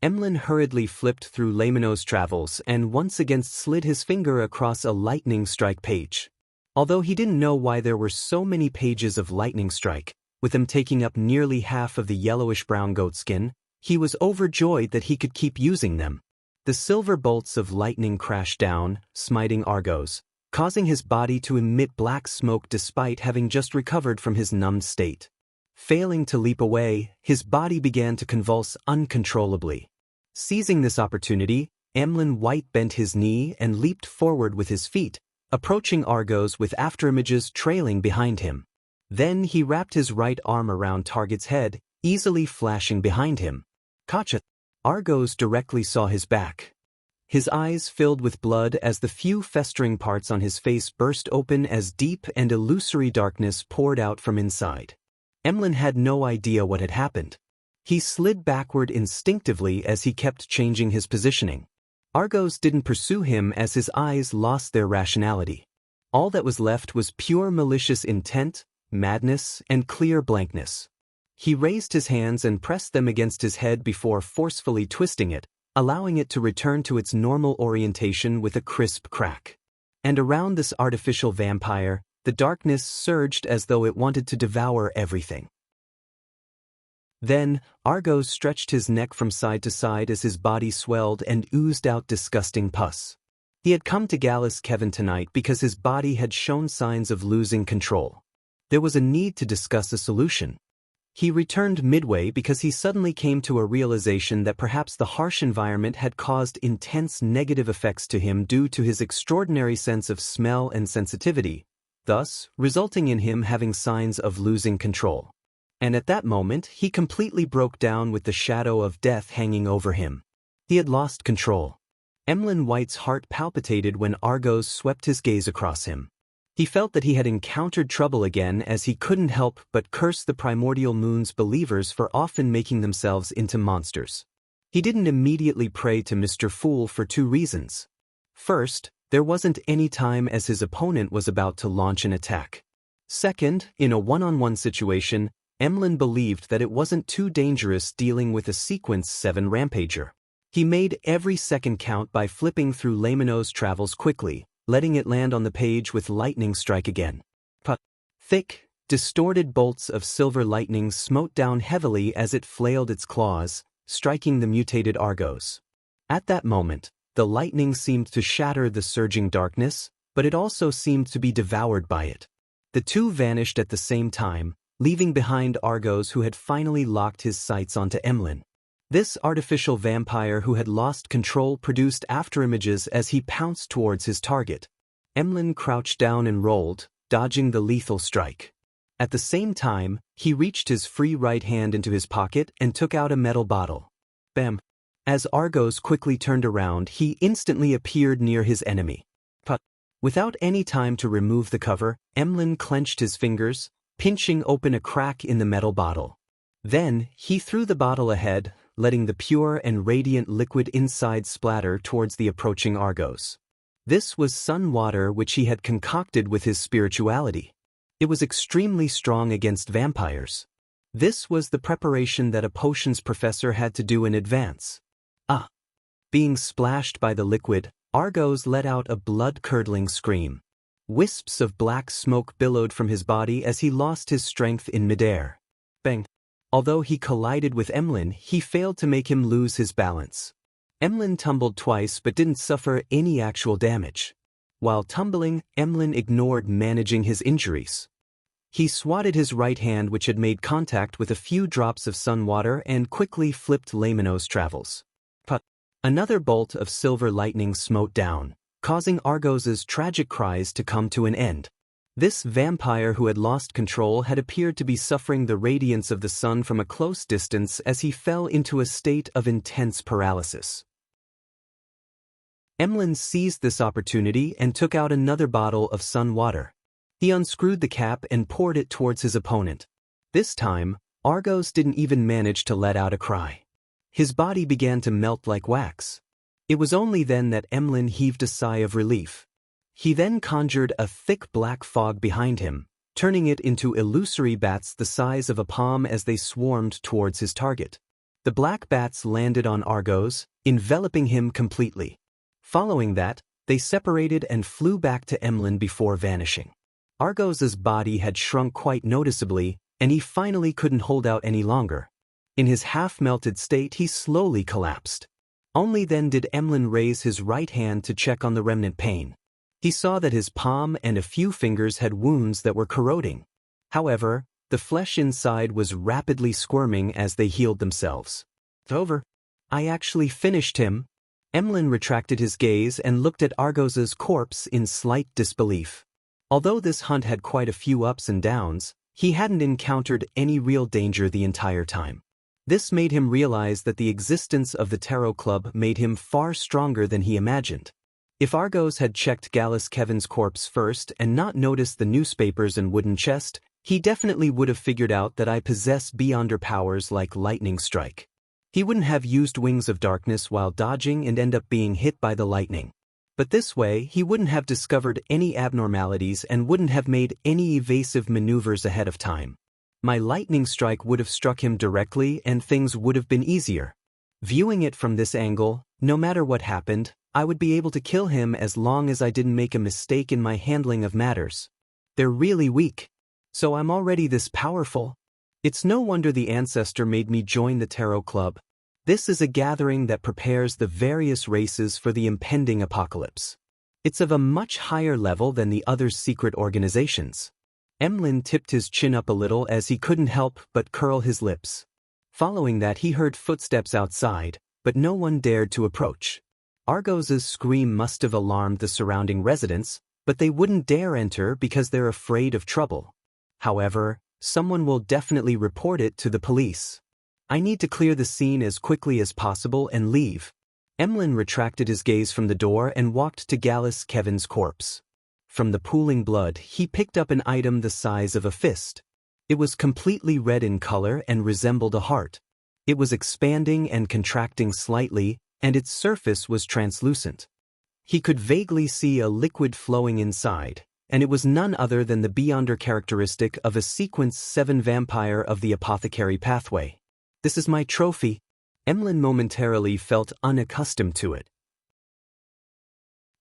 Emlyn hurriedly flipped through Lamino's travels and once again slid his finger across a lightning strike page. Although he didn't know why there were so many pages of lightning strike, with them taking up nearly half of the yellowish-brown goatskin, he was overjoyed that he could keep using them. The silver bolts of lightning crashed down, smiting Argos, causing his body to emit black smoke despite having just recovered from his numbed state. Failing to leap away, his body began to convulse uncontrollably. Seizing this opportunity, Emlyn White bent his knee and leaped forward with his feet, approaching Argos with afterimages trailing behind him. Then he wrapped his right arm around Target's head, easily flashing behind him. Gotcha! Argos directly saw his back. His eyes filled with blood as the few festering parts on his face burst open as deep and illusory darkness poured out from inside. Emlyn had no idea what had happened. He slid backward instinctively as he kept changing his positioning. Argos didn't pursue him as his eyes lost their rationality. All that was left was pure malicious intent, madness, and clear blankness. He raised his hands and pressed them against his head before forcefully twisting it, allowing it to return to its normal orientation with a crisp crack. And around this artificial vampire, the darkness surged as though it wanted to devour everything. Then, Argos stretched his neck from side to side as his body swelled and oozed out disgusting pus. He had come to Gallus Kevin tonight because his body had shown signs of losing control. There was a need to discuss a solution. He returned midway because he suddenly came to a realization that perhaps the harsh environment had caused intense negative effects to him due to his extraordinary sense of smell and sensitivity, thus resulting in him having signs of losing control. And at that moment, he completely broke down with the shadow of death hanging over him. He had lost control. Emlyn White's heart palpitated when Argos swept his gaze across him. He felt that he had encountered trouble again as he couldn't help but curse the Primordial Moon's believers for often making themselves into monsters. He didn't immediately pray to Mr. Fool for two reasons. First, there wasn't any time as his opponent was about to launch an attack. Second, in a one-on-one situation, Emlyn believed that it wasn't too dangerous dealing with a Sequence 7 Rampager. He made every second count by flipping through Lamino's travels quickly, letting it land on the page with lightning strike again. Thick, distorted bolts of silver lightning smote down heavily as it flailed its claws, striking the mutated Argos. At that moment, the lightning seemed to shatter the surging darkness, but it also seemed to be devoured by it. The two vanished at the same time, leaving behind Argos who had finally locked his sights onto Emlyn. This artificial vampire who had lost control produced afterimages as he pounced towards his target. Emlyn crouched down and rolled, dodging the lethal strike. At the same time, he reached his free right hand into his pocket and took out a metal bottle. Bam! As Argos quickly turned around, he instantly appeared near his enemy. Without any time to remove the cover, Emlyn clenched his fingers, pinching open a crack in the metal bottle. Then, he threw the bottle ahead, letting the pure and radiant liquid inside splatter towards the approaching Argos. This was sun water which he had concocted with his spirituality. It was extremely strong against vampires. This was the preparation that a potions professor had to do in advance. Being splashed by the liquid, Argos let out a blood-curdling scream. Wisps of black smoke billowed from his body as he lost his strength in midair. Bang! Although he collided with Emlyn, he failed to make him lose his balance. Emlyn tumbled twice but didn't suffer any actual damage. While tumbling, Emlyn ignored managing his injuries. He swatted his right hand which had made contact with a few drops of sun water and quickly flipped Lamino's travels. Another bolt of silver lightning smote down, causing Argos's tragic cries to come to an end. This vampire who had lost control had appeared to be suffering the radiance of the sun from a close distance as he fell into a state of intense paralysis. Emlyn seized this opportunity and took out another bottle of sun water. He unscrewed the cap and poured it towards his opponent. This time, Argos didn't even manage to let out a cry. His body began to melt like wax. It was only then that Emlyn heaved a sigh of relief. He then conjured a thick black fog behind him, turning it into illusory bats the size of a palm as they swarmed towards his target. The black bats landed on Argos, enveloping him completely. Following that, they separated and flew back to Emlyn before vanishing. Argos's body had shrunk quite noticeably, and he finally couldn't hold out any longer. In his half-melted state, he slowly collapsed. Only then did Emlyn raise his right hand to check on the remnant pane. He saw that his palm and a few fingers had wounds that were corroding. However, the flesh inside was rapidly squirming as they healed themselves. Over. I actually finished him. Emlyn retracted his gaze and looked at Argos's corpse in slight disbelief. Although this hunt had quite a few ups and downs, he hadn't encountered any real danger the entire time. This made him realize that the existence of the Tarot Club made him far stronger than he imagined. If Argos had checked Gallus Kevin's corpse first and not noticed the newspapers and wooden chest, he definitely would have figured out that I possess beyonder powers like lightning strike. He wouldn't have used Wings of Darkness while dodging and end up being hit by the lightning. But this way, he wouldn't have discovered any abnormalities and wouldn't have made any evasive maneuvers ahead of time. My lightning strike would have struck him directly and things would have been easier. Viewing it from this angle, no matter what happened, I would be able to kill him as long as I didn't make a mistake in my handling of matters. They're really weak. So I'm already this powerful. It's no wonder the ancestor made me join the Tarot Club. This is a gathering that prepares the various races for the impending apocalypse. It's of a much higher level than the other secret organizations. Emlyn tipped his chin up a little as he couldn't help but curl his lips. Following that, he heard footsteps outside, but no one dared to approach. Argos's scream must have alarmed the surrounding residents, but they wouldn't dare enter because they're afraid of trouble. However, someone will definitely report it to the police. I need to clear the scene as quickly as possible and leave. Emlyn retracted his gaze from the door and walked to Gallus Kevin's corpse. From the pooling blood, he picked up an item the size of a fist. It was completely red in color and resembled a heart. It was expanding and contracting slightly, and its surface was translucent. He could vaguely see a liquid flowing inside, and it was none other than the beyonder characteristic of a Sequence 7 vampire of the apothecary pathway. This is my trophy. Emlyn momentarily felt unaccustomed to it.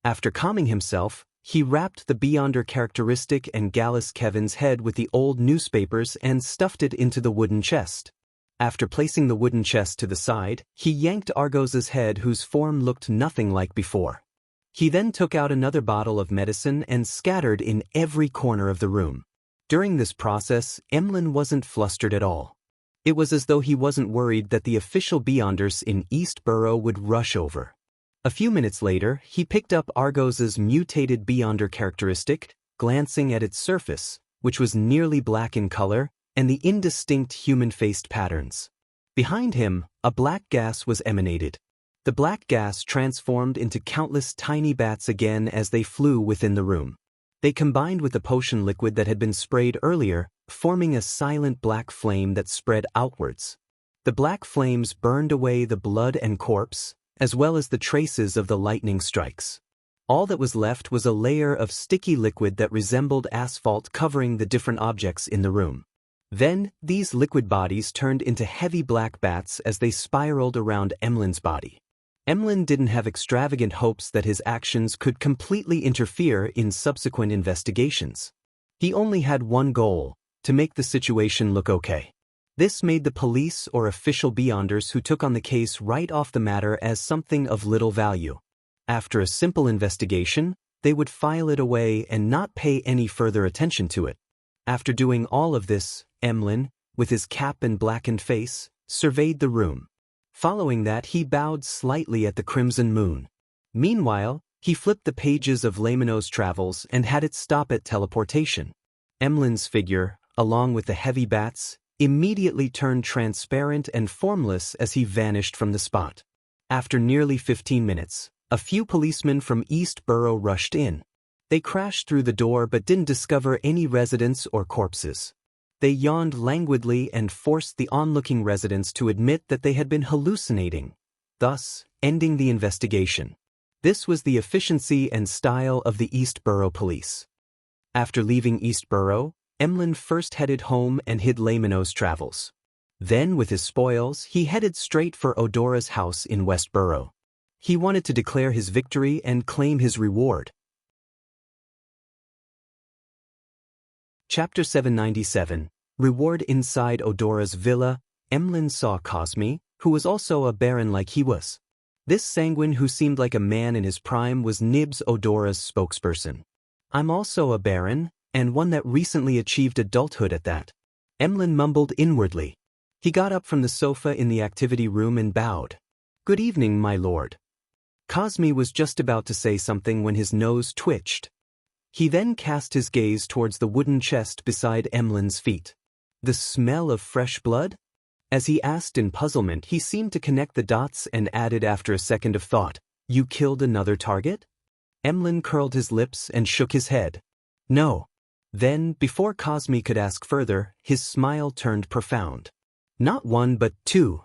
After calming himself, he wrapped the beyonder characteristic and Gallus Kevin's head with the old newspapers and stuffed it into the wooden chest. After placing the wooden chest to the side, he yanked Argos's head, whose form looked nothing like before. He then took out another bottle of medicine and scattered in every corner of the room. During this process, Emlyn wasn't flustered at all. It was as though he wasn't worried that the official beyonders in East Borough would rush over. A few minutes later, he picked up Argos's mutated beyonder characteristic, glancing at its surface, which was nearly black in color, and the indistinct human-faced patterns. Behind him, a black gas was emanated. The black gas transformed into countless tiny bats again as they flew within the room. They combined with the potion liquid that had been sprayed earlier, forming a silent black flame that spread outwards. The black flames burned away the blood and corpse, as well as the traces of the lightning strikes. All that was left was a layer of sticky liquid that resembled asphalt covering the different objects in the room. Then, these liquid bodies turned into heavy black bats as they spiraled around Emlyn's body. Emlyn didn't have extravagant hopes that his actions could completely interfere in subsequent investigations. He only had one goal: to make the situation look okay. This made the police or official beyonders who took on the case write off the matter as something of little value. After a simple investigation, they would file it away and not pay any further attention to it. After doing all of this, Emlyn, with his cap and blackened face, surveyed the room. Following that, he bowed slightly at the crimson moon. Meanwhile, he flipped the pages of Lamino's travels and had it stop at teleportation. Emlyn's figure, along with the heavy bats, immediately turned transparent and formless as he vanished from the spot. After nearly 15 minutes, a few policemen from East Borough rushed in. They crashed through the door but didn't discover any residents or corpses. They yawned languidly and forced the onlooking residents to admit that they had been hallucinating, thus ending the investigation. This was the efficiency and style of the East Borough Police. After leaving East Borough, Emlyn first headed home and hid Lamino's travels. Then, with his spoils, he headed straight for Odora's house in Westborough. He wanted to declare his victory and claim his reward. Chapter 797. Reward inside Odora's villa. Emlyn saw Cosme, who was also a baron like he was. This sanguine who seemed like a man in his prime was Nibs, Odora's spokesperson. "I'm also a baron, and one that recently achieved adulthood at that," Emlyn mumbled inwardly. He got up from the sofa in the activity room and bowed. "Good evening, my lord." Cosme was just about to say something when his nose twitched. He then cast his gaze towards the wooden chest beside Emlyn's feet. "The smell of fresh blood?" As he asked in puzzlement, he seemed to connect the dots and added after a second of thought, "You killed another target?" Emlyn curled his lips and shook his head. "No." Then, before Cosme could ask further, his smile turned profound. "Not one but two."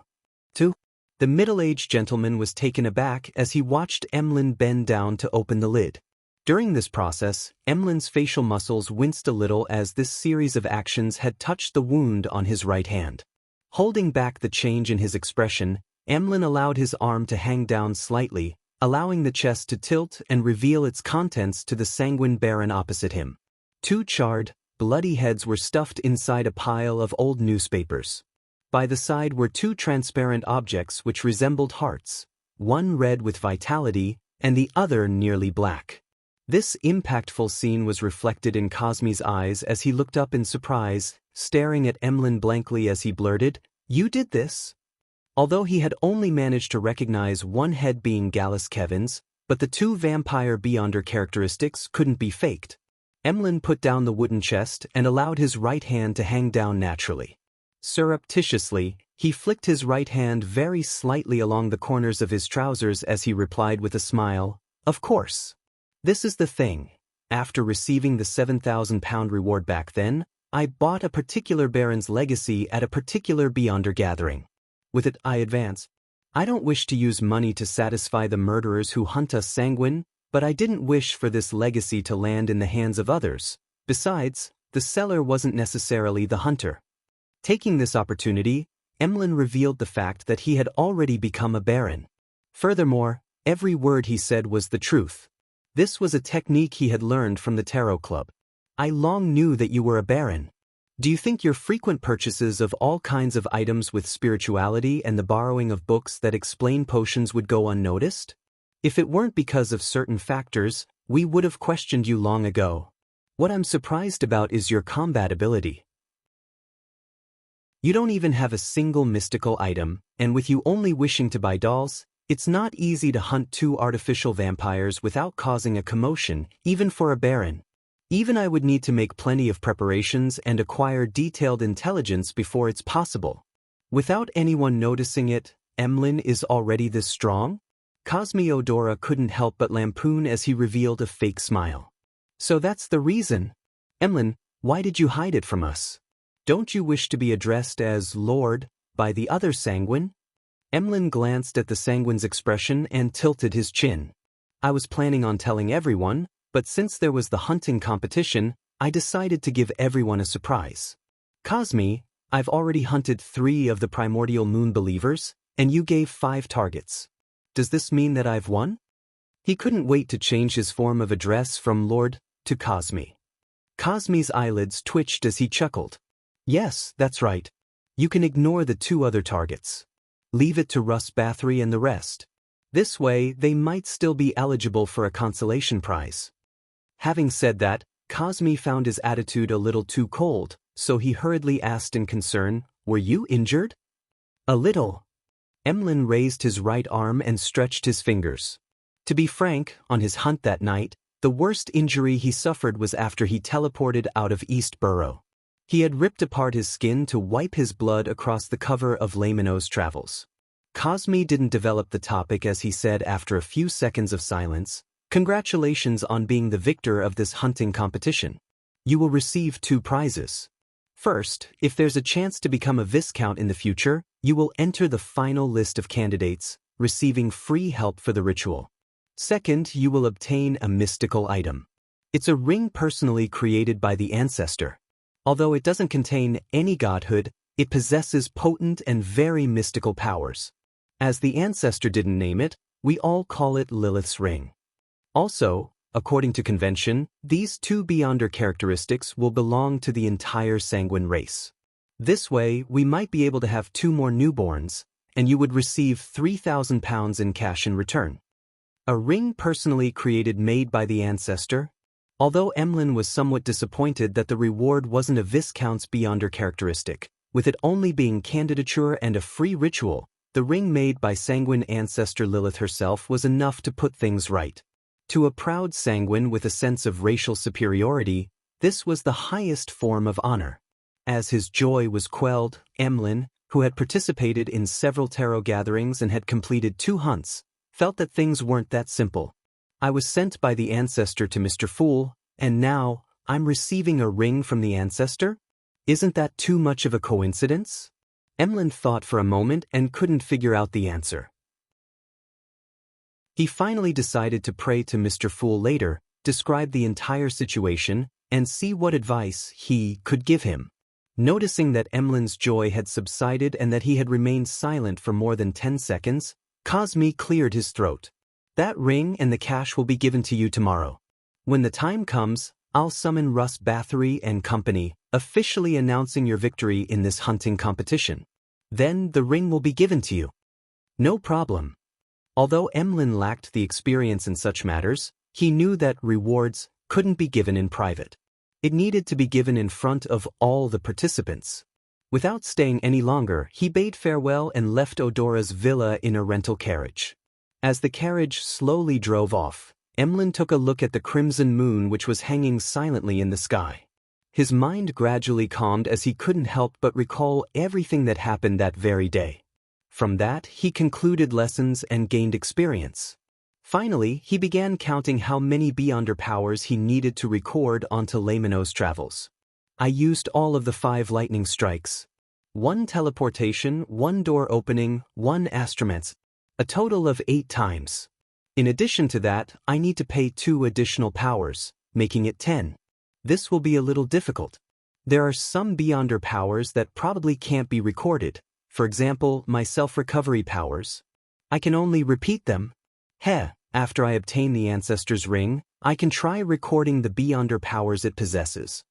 "Two?" The middle-aged gentleman was taken aback as he watched Emlyn bend down to open the lid. During this process, Emlyn's facial muscles winced a little as this series of actions had touched the wound on his right hand. Holding back the change in his expression, Emlyn allowed his arm to hang down slightly, allowing the chest to tilt and reveal its contents to the sanguine baron opposite him. Two charred, bloody heads were stuffed inside a pile of old newspapers. By the side were two transparent objects which resembled hearts, one red with vitality and the other nearly black. This impactful scene was reflected in Cosme's eyes as he looked up in surprise, staring at Emlyn blankly as he blurted, "You did this?" Although he had only managed to recognize one head being Gallus Kevin's, but the two vampire Beyonder characteristics couldn't be faked. Emlyn put down the wooden chest and allowed his right hand to hang down naturally. Surreptitiously, he flicked his right hand very slightly along the corners of his trousers as he replied with a smile, "Of course. This is the thing. After receiving the £7,000 reward back then, I bought a particular baron's legacy at a particular Beyonder gathering. With it, I advance. I don't wish to use money to satisfy the murderers who hunt us sanguine, but I didn't wish for this legacy to land in the hands of others. Besides, the seller wasn't necessarily the hunter." Taking this opportunity, Emlyn revealed the fact that he had already become a baron. Furthermore, every word he said was the truth. This was a technique he had learned from the Tarot Club. "I long knew that you were a baron. Do you think your frequent purchases of all kinds of items with spirituality and the borrowing of books that explain potions would go unnoticed? If it weren't because of certain factors, we would have questioned you long ago. What I'm surprised about is your combat ability. You don't even have a single mystical item, and with you only wishing to buy dolls, it's not easy to hunt two artificial vampires without causing a commotion, even for a baron. Even I would need to make plenty of preparations and acquire detailed intelligence before it's possible. Without anyone noticing it, Emlyn is already this strong?" Cosme Odora couldn't help but lampoon as he revealed a fake smile. "So that's the reason. Emlyn, why did you hide it from us? Don't you wish to be addressed as Lord by the other sanguine?" Emlyn glanced at the sanguine's expression and tilted his chin. "I was planning on telling everyone, but since there was the hunting competition, I decided to give everyone a surprise. Cosme, I've already hunted 3 of the primordial moon believers, and you gave 5 targets. Does this mean that I've won?" He couldn't wait to change his form of address from Lord to Cosme. Cosme's eyelids twitched as he chuckled. "Yes, that's right. You can ignore the 2 other targets. Leave it to Russ Bathory and the rest. This way, they might still be eligible for a consolation prize." Having said that, Cosme found his attitude a little too cold, so he hurriedly asked in concern, "Were you injured?" "A little." Emlyn raised his right arm and stretched his fingers. To be frank, on his hunt that night, the worst injury he suffered was after he teleported out of Eastborough. He had ripped apart his skin to wipe his blood across the cover of Lamino's Travels. Cosme didn't develop the topic as he said after a few seconds of silence, "Congratulations on being the victor of this hunting competition. You will receive 2 prizes. First, if there's a chance to become a viscount in the future, you will enter the final list of candidates, receiving free help for the ritual. Second, you will obtain a mystical item. It's a ring personally created by the ancestor. Although it doesn't contain any godhood, it possesses potent and very mystical powers. As the ancestor didn't name it, we all call it Lilith's ring. Also, according to convention, these two Beyonder characteristics will belong to the entire Sanguine race. This way, we might be able to have 2 more newborns, and you would receive £3,000 in cash in return. A ring personally created made by the ancestor. Although Emlyn was somewhat disappointed that the reward wasn't a Viscount's Beyonder characteristic, with it only being candidature and a free ritual, the ring made by Sanguine ancestor Lilith herself was enough to put things right. To a proud Sanguine with a sense of racial superiority, this was the highest form of honor. As his joy was quelled, Emlyn, who had participated in several tarot gatherings and had completed 2 hunts, felt that things weren't that simple. I was sent by the ancestor to Mr. Fool, and now I'm receiving a ring from the ancestor? Isn't that too much of a coincidence? Emlyn thought for a moment and couldn't figure out the answer. He finally decided to pray to Mr. Fool later, describe the entire situation, and see what advice he could give him. Noticing that Emlyn's joy had subsided and that he had remained silent for more than 10 seconds, Cosme cleared his throat. That ring and the cash will be given to you tomorrow. When the time comes, I'll summon Russ Bathory and company, officially announcing your victory in this hunting competition. Then the ring will be given to you. No problem. Although Emlyn lacked the experience in such matters, he knew that rewards couldn't be given in private. It needed to be given in front of all the participants. Without staying any longer, he bade farewell and left Odora's villa in a rental carriage. As the carriage slowly drove off, Emlyn took a look at the crimson moon which was hanging silently in the sky. His mind gradually calmed as he couldn't help but recall everything that happened that very day. From that, he concluded lessons and gained experience. Finally, he began counting how many Beyonder powers he needed to record onto Laymanos travels. I used all of the 5 lightning strikes. 1 teleportation, 1 door opening, 1 astromance, a total of 8 times. In addition to that, I need to pay 2 additional powers, making it 10. This will be a little difficult. There are some Beyonder powers that probably can't be recorded, for example, my self-recovery powers. I can only repeat them. After I obtain the Ancestor's Ring, I can try recording the Beyonder powers it possesses.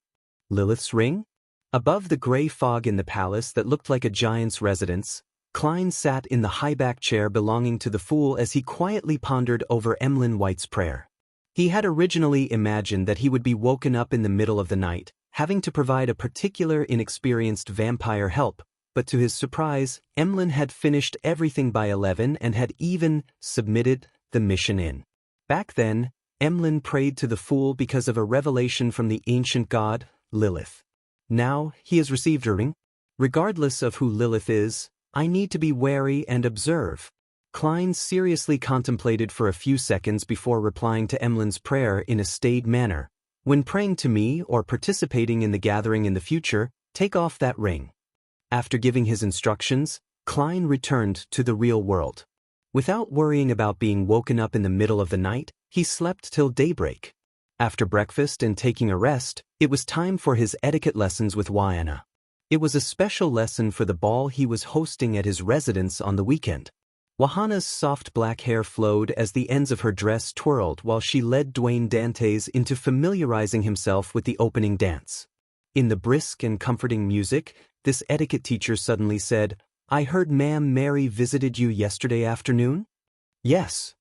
Lilith's Ring? Above the gray fog in the palace that looked like a giant's residence, Klein sat in the high-back chair belonging to the Fool as he quietly pondered over Emlyn White's prayer. He had originally imagined that he would be woken up in the middle of the night, having to provide a particular inexperienced vampire help, but to his surprise, Emlyn had finished everything by 11 and had even submitted the mission in. Back then, Emlyn prayed to the Fool because of a revelation from the ancient god, Lilith. Now, he has received a ring. Regardless of who Lilith is, I need to be wary and observe. Klein seriously contemplated for a few seconds before replying to Emlyn's prayer in a staid manner. When praying to me or participating in the gathering in the future, take off that ring. After giving his instructions, Klein returned to the real world. Without worrying about being woken up in the middle of the night, he slept till daybreak. After breakfast and taking a rest, it was time for his etiquette lessons with Wyanna. It was a special lesson for the ball he was hosting at his residence on the weekend. Wahana's soft black hair flowed as the ends of her dress twirled while she led Dwayne Dantes into familiarizing himself with the opening dance. In the brisk and comforting music, this etiquette teacher suddenly said, "I heard Ma'am Mary visited you yesterday afternoon?" "Yes."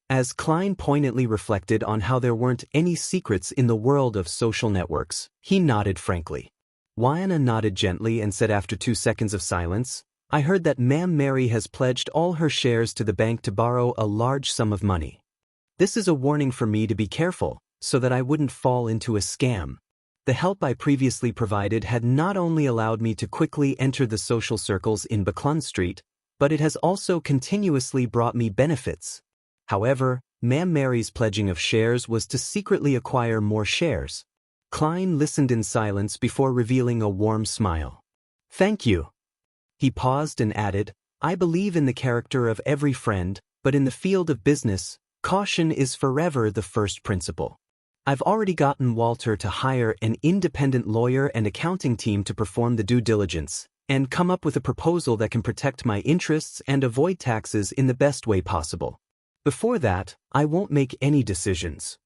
As Klein poignantly reflected on how there weren't any secrets in the world of social networks, he nodded frankly. Wyanna nodded gently and said after 2 seconds of silence, "I heard that Ma'am Mary has pledged all her shares to the bank to borrow a large sum of money. This is a warning for me to be careful, so that I wouldn't fall into a scam. The help I previously provided had not only allowed me to quickly enter the social circles in Buckland Street, but it has also continuously brought me benefits. However, Ma'am Mary's pledging of shares was to secretly acquire more shares." Klein listened in silence before revealing a warm smile. "Thank you." He paused and added, "I believe in the character of every friend, but in the field of business, caution is forever the first principle." I've already gotten Walter to hire an independent lawyer and accounting team to perform the due diligence and come up with a proposal that can protect my interests and avoid taxes in the best way possible. Before that, I won't make any decisions.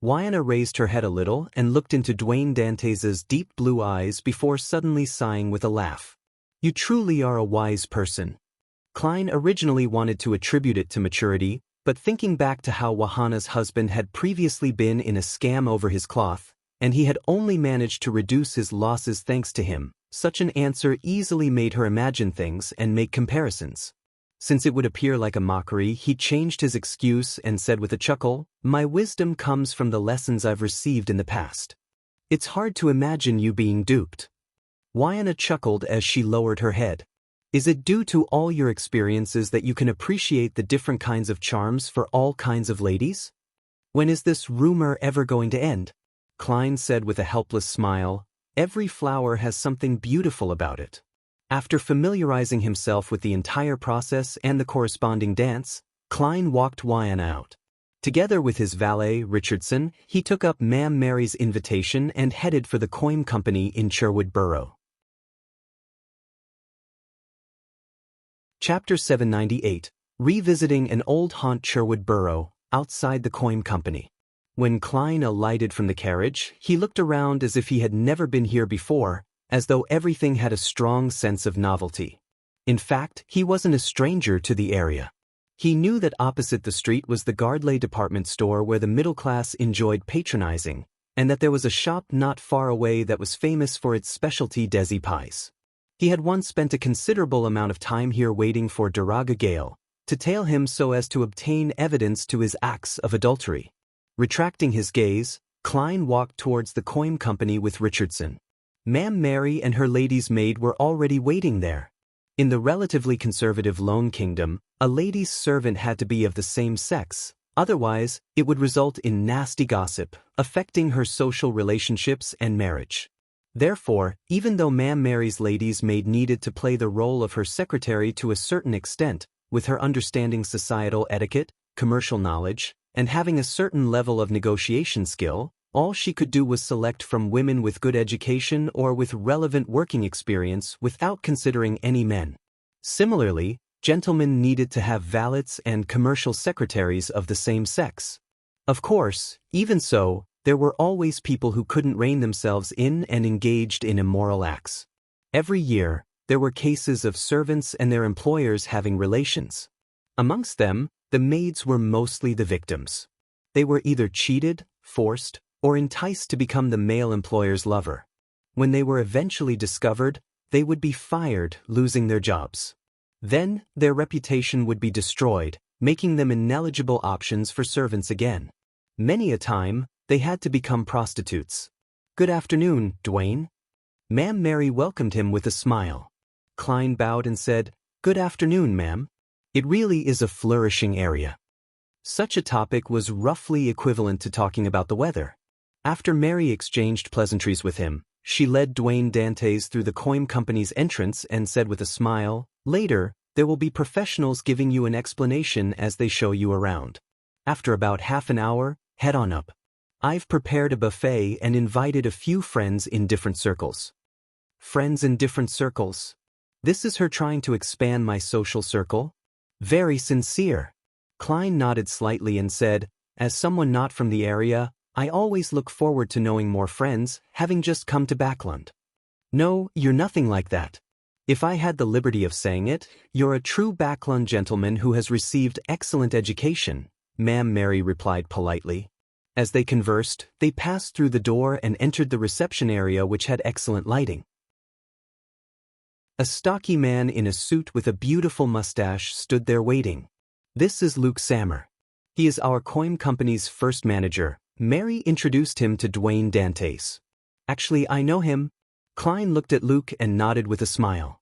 Wynonna raised her head a little and looked into Dwayne Dantes's deep blue eyes before suddenly sighing with a laugh. You truly are a wise person. Klein originally wanted to attribute it to maturity, but thinking back to how Wahana's husband had previously been in a scam over his cloth, and he had only managed to reduce his losses thanks to him, such an answer easily made her imagine things and make comparisons. Since it would appear like a mockery, he changed his excuse and said with a chuckle, "My wisdom comes from the lessons I've received in the past. It's hard to imagine you being duped." Wynonna chuckled as she lowered her head. Is it due to all your experiences that you can appreciate the different kinds of charms for all kinds of ladies? When is this rumor ever going to end? Klein said with a helpless smile, "Every flower has something beautiful about it." After familiarizing himself with the entire process and the corresponding dance, Klein walked Wynonna out. Together with his valet, Richardson, he took up Ma'am Mary's invitation and headed for the Coin Company in Sherwood Borough. Chapter 798, Revisiting an Old Haunt. Sherwood Borough, outside the Coin Company. When Klein alighted from the carriage, he looked around as if he had never been here before, as though everything had a strong sense of novelty. In fact, he wasn't a stranger to the area. He knew that opposite the street was the Gardley department store where the middle class enjoyed patronizing, and that there was a shop not far away that was famous for its specialty Desi pies. He had once spent a considerable amount of time here waiting for Daraga Gale to tail him so as to obtain evidence to his acts of adultery. Retracting his gaze, Klein walked towards the Coin Company with Richardson. Ma'am Mary and her lady's maid were already waiting there. In the relatively conservative Lone Kingdom, a lady's servant had to be of the same sex, otherwise it would result in nasty gossip, affecting her social relationships and marriage. Therefore, even though Ma'am Mary's lady's maid needed to play the role of her secretary to a certain extent, with her understanding societal etiquette, commercial knowledge, and having a certain level of negotiation skill, all she could do was select from women with good education or with relevant working experience without considering any men. Similarly, gentlemen needed to have valets and commercial secretaries of the same sex. Of course, even so, there were always people who couldn't rein themselves in and engaged in immoral acts. Every year, there were cases of servants and their employers having relations. Amongst them, the maids were mostly the victims. They were either cheated, forced, or enticed to become the male employer's lover. When they were eventually discovered, they would be fired, losing their jobs. Then, their reputation would be destroyed, making them ineligible options for servants again. Many a time, they had to become prostitutes. "Good afternoon, Dwayne." Ma'am Mary welcomed him with a smile. Klein bowed and said, "Good afternoon, ma'am. It really is a flourishing area." Such a topic was roughly equivalent to talking about the weather. After Mary exchanged pleasantries with him, she led Dwayne Dantes through the Coin Company's entrance and said with a smile, "Later, there will be professionals giving you an explanation as they show you around. After about half an hour, head on up. I've prepared a buffet and invited a few friends in different circles." Friends in different circles. This is her trying to expand my social circle? Very sincere. Klein nodded slightly and said, "As someone not from the area, I always look forward to knowing more friends, having just come to Backlund." "No, you're nothing like that. If I had the liberty of saying it, you're a true Backlund gentleman who has received excellent education," Ma'am Mary replied politely. As they conversed, they passed through the door and entered the reception area, which had excellent lighting. A stocky man in a suit with a beautiful mustache stood there waiting. "This is Luke Sammer. He is our Coin Company's first manager." Mary introduced him to Dwayne Dantes. "Actually, I know him." Klein looked at Luke and nodded with a smile.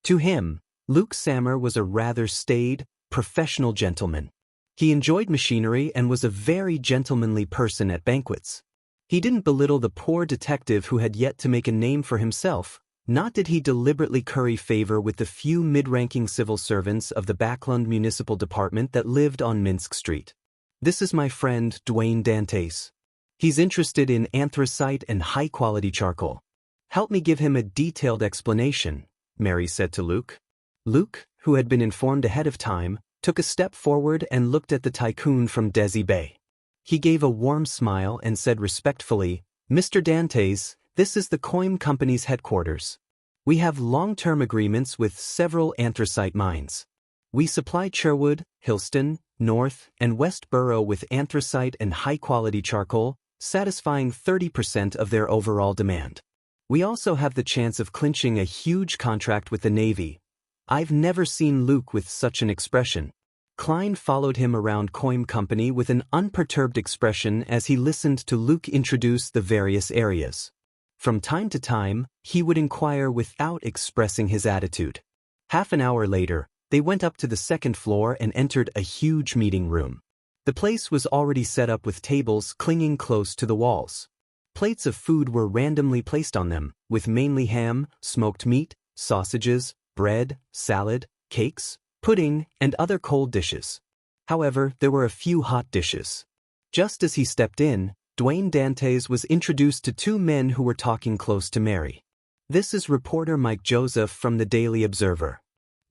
To him, Luke Sammer was a rather staid, professional gentleman. He enjoyed machinery and was a very gentlemanly person at banquets. He didn't belittle the poor detective who had yet to make a name for himself, nor did he deliberately curry favor with the few mid-ranking civil servants of the Backlund Municipal Department that lived on Minsk Street. "This is my friend, Dwayne Dantes." He's interested in anthracite and high-quality charcoal. Help me give him a detailed explanation, Mary said to Luke. Luke, who had been informed ahead of time, took a step forward and looked at the tycoon from Desi Bay. He gave a warm smile and said respectfully, "Mr. Dantes, this is the Coim Company's headquarters. We have long-term agreements with several anthracite mines. We supply Sherwood, Hillston, North, and West Borough with anthracite and high-quality charcoal, satisfying 30% of their overall demand. We also have the chance of clinching a huge contract with the Navy." I've never seen Luke with such an expression. Klein followed him around Coim Company with an unperturbed expression as he listened to Luke introduce the various areas. From time to time, he would inquire without expressing his attitude. Half an hour later, they went up to the second floor and entered a huge meeting room. The place was already set up with tables clinging close to the walls. Plates of food were randomly placed on them, with mainly ham, smoked meat, sausages, bread, salad, cakes, pudding, and other cold dishes. However, there were a few hot dishes. Just as he stepped in, Dwayne Dantes was introduced to two men who were talking close to Mary. "This is reporter Mike Joseph from the Daily Observer.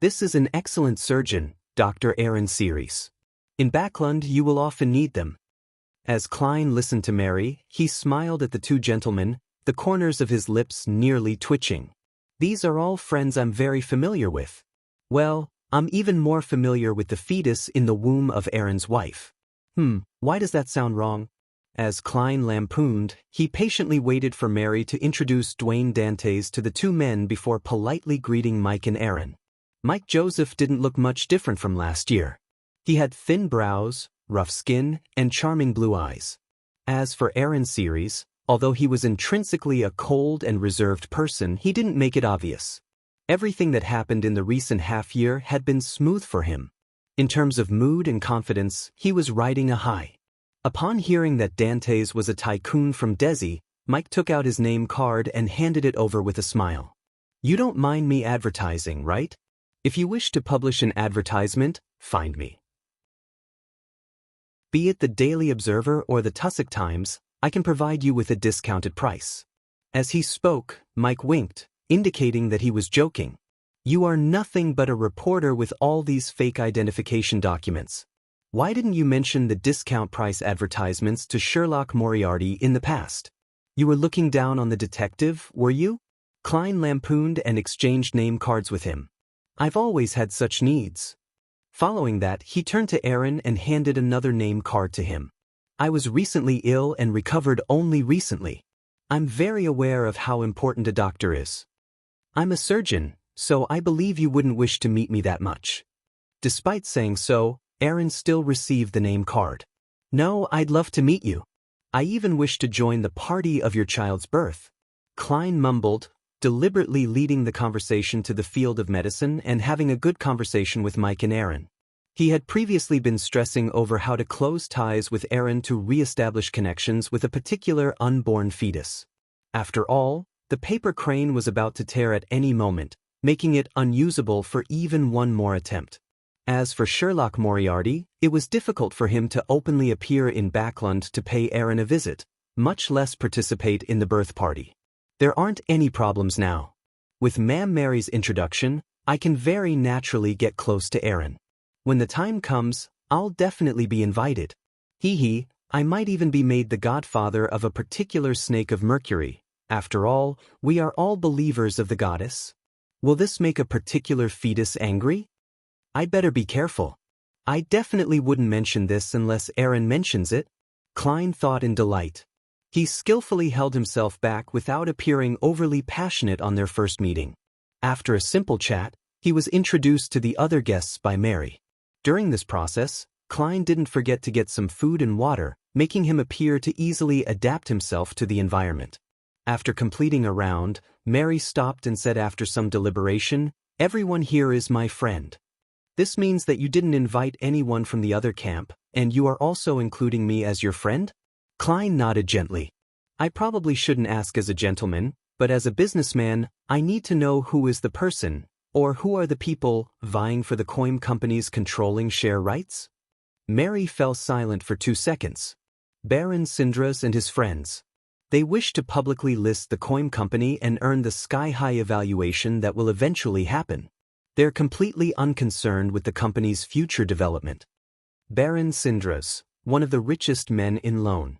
This is an excellent surgeon, Dr. Aaron Series. In Backlund you will often need them." As Klein listened to Mary, he smiled at the two gentlemen, the corners of his lips nearly twitching. "These are all friends I'm very familiar with. Well, I'm even more familiar with the fetus in the womb of Aaron's wife." Why does that sound wrong? As Klein lampooned, he patiently waited for Mary to introduce Dwayne Dantes to the two men before politely greeting Mike and Aaron. Mike Joseph didn't look much different from last year. He had thin brows, rough skin, and charming blue eyes. As for Aaron Series, although he was intrinsically a cold and reserved person, he didn't make it obvious. Everything that happened in the recent half-year had been smooth for him. In terms of mood and confidence, he was riding a high. Upon hearing that Dantes was a tycoon from Desi, Mike took out his name card and handed it over with a smile. "You don't mind me advertising, right? If you wish to publish an advertisement, find me. Be it the Daily Observer or the Tussock Times, I can provide you with a discounted price." As he spoke, Mike winked, indicating that he was joking. "You are nothing but a reporter with all these fake identification documents. Why didn't you mention the discount price advertisements to Sherlock Moriarty in the past? You were looking down on the detective, were you?" Klein lampooned and exchanged name cards with him. "I've always had such needs." Following that, he turned to Aaron and handed another name card to him. "I was recently ill and recovered only recently. I'm very aware of how important a doctor is. I'm a surgeon, so I believe you wouldn't wish to meet me that much." Despite saying so, Aaron still received the name card. "No, I'd love to meet you. I even wish to join the party of your child's birth." Klein mumbled, deliberately leading the conversation to the field of medicine and having a good conversation with Mike and Aaron. He had previously been stressing over how to close ties with Aaron to re-establish connections with a particular unborn fetus. After all, the paper crane was about to tear at any moment, making it unusable for even one more attempt. As for Sherlock Moriarty, it was difficult for him to openly appear in Backlund to pay Aaron a visit, much less participate in the birth party. There aren't any problems now. With Ma'am Mary's introduction, I can very naturally get close to Aaron. When the time comes, I'll definitely be invited. I might even be made the godfather of a particular snake of Mercury. After all, we are all believers of the goddess. Will this make a particular fetus angry? I'd better be careful. I definitely wouldn't mention this unless Aaron mentions it. Klein thought in delight. He skillfully held himself back without appearing overly passionate on their first meeting. After a simple chat, he was introduced to the other guests by Mary. During this process, Klein didn't forget to get some food and water, making him appear to easily adapt himself to the environment. After completing a round, Mary stopped and said after some deliberation, "Everyone here is my friend. This means that you didn't invite anyone from the other camp, and you are also including me as your friend?" Klein nodded gently. "I probably shouldn't ask as a gentleman, but as a businessman, I need to know who is the person, or who are the people, vying for the Coim Company's controlling share rights?" Mary fell silent for 2 seconds. Baron Sindras and his friends. They wish to publicly list the coin company and earn the sky-high evaluation that will eventually happen. They're completely unconcerned with the company's future development. Baron Sindras, one of the richest men in Lone.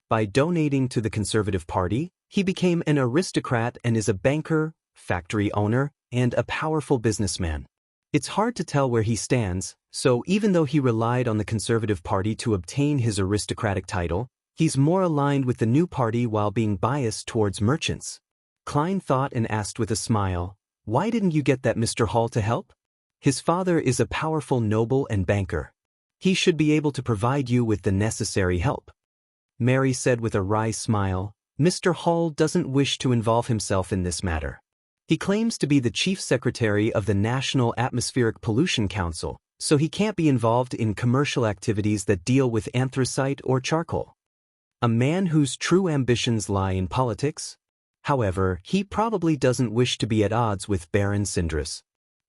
By donating to the Conservative Party, he became an aristocrat and is a banker, factory owner, and a powerful businessman. It's hard to tell where he stands, so even though he relied on the Conservative Party to obtain his aristocratic title, he's more aligned with the new party while being biased towards merchants. Klein thought and asked with a smile, "Why didn't you get that Mr. Hall to help? His father is a powerful noble and banker. He should be able to provide you with the necessary help." Mary said with a wry smile, "Mr. Hall doesn't wish to involve himself in this matter. He claims to be the chief secretary of the National Atmospheric Pollution Council, so he can't be involved in commercial activities that deal with anthracite or charcoal. A man whose true ambitions lie in politics? However, he probably doesn't wish to be at odds with Baron Sindras.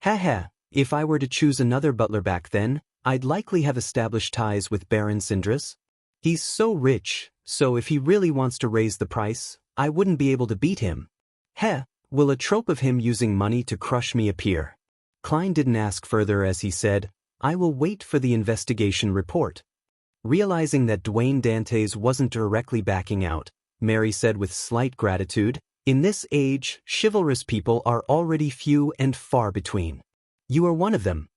Haha, if I were to choose another butler back then, I'd likely have established ties with Baron Sindras. He's so rich, so if he really wants to raise the price, I wouldn't be able to beat him. Heh, will a trope of him using money to crush me appear?" Klein didn't ask further as he said, "I will wait for the investigation report." Realizing that Dwayne Dantes wasn't directly backing out, Mary said with slight gratitude, "In this age, chivalrous people are already few and far between. You are one of them."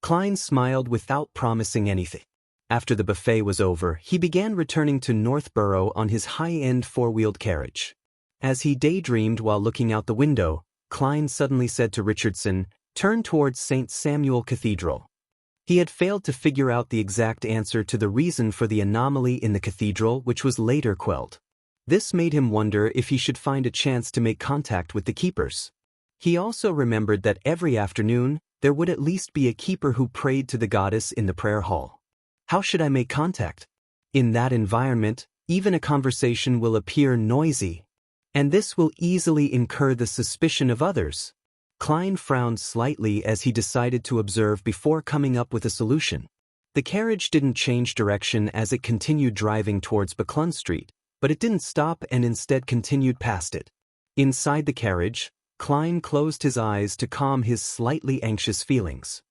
Klein smiled without promising anything. After the buffet was over, he began returning to Northborough on his high-end four-wheeled carriage. As he daydreamed while looking out the window, Klein suddenly said to Richardson, "Turn towards St. Samuel Cathedral." He had failed to figure out the exact answer to the reason for the anomaly in the cathedral, which was later quelled. This made him wonder if he should find a chance to make contact with the keepers. He also remembered that every afternoon, there would at least be a keeper who prayed to the goddess in the prayer hall. How should I make contact? In that environment, even a conversation will appear noisy, and this will easily incur the suspicion of others. Klein frowned slightly as he decided to observe before coming up with a solution. The carriage didn't change direction as it continued driving towards Buckland Street, but it didn't stop and instead continued past it. Inside the carriage, Klein closed his eyes to calm his slightly anxious feelings.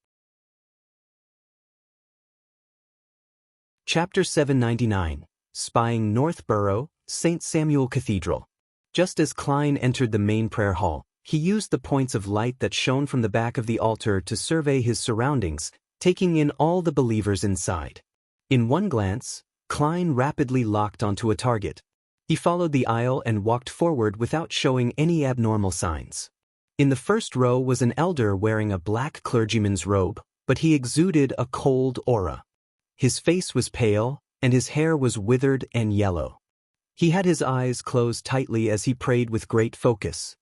Chapter 799, Spying Northborough, St. Samuel Cathedral. Just as Klein entered the main prayer hall, he used the points of light that shone from the back of the altar to survey his surroundings, taking in all the believers inside. In one glance, Klein rapidly locked onto a target. He followed the aisle and walked forward without showing any abnormal signs. In the first row was an elder wearing a black clergyman's robe, but he exuded a cold aura. His face was pale, and his hair was withered and yellow. He had his eyes closed tightly as he prayed with great focus.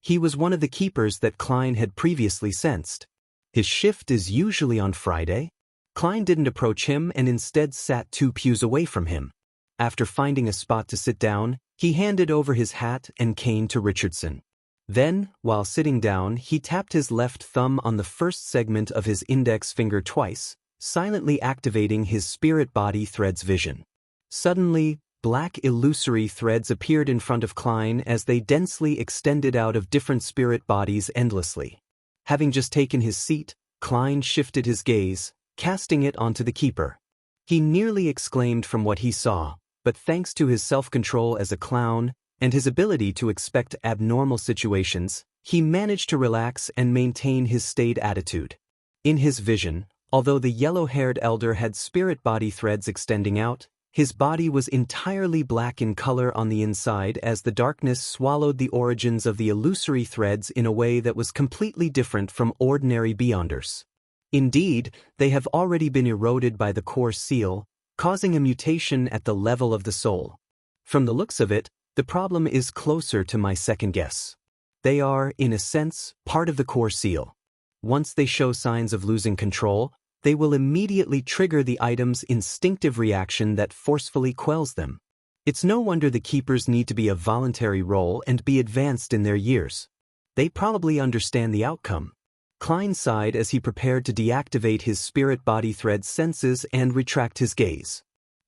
He was one of the keepers that Klein had previously sensed. His shift is usually on Friday. Klein didn't approach him and instead sat 2 pews away from him. After finding a spot to sit down, he handed over his hat and cane to Richardson. Then, while sitting down, he tapped his left thumb on the first segment of his index finger twice, silently activating his spirit body thread's vision. Suddenly, black illusory threads appeared in front of Klein as they densely extended out of different spirit bodies endlessly. Having just taken his seat, Klein shifted his gaze, casting it onto the keeper. He nearly exclaimed from what he saw, but thanks to his self-control as a clown and his ability to expect abnormal situations, he managed to relax and maintain his staid attitude. In his vision, although the yellow-haired elder had spirit body threads extending out, his body was entirely black in color on the inside as the darkness swallowed the origins of the illusory threads in a way that was completely different from ordinary Beyonders. Indeed, they have already been eroded by the core seal, causing a mutation at the level of the soul. From the looks of it, the problem is closer to my second guess. They are, in a sense, part of the core seal. Once they show signs of losing control, they will immediately trigger the item's instinctive reaction that forcefully quells them. It's no wonder the keepers need to be a voluntary role and be advanced in their years. They probably understand the outcome. Klein sighed as he prepared to deactivate his spirit body thread senses and retract his gaze.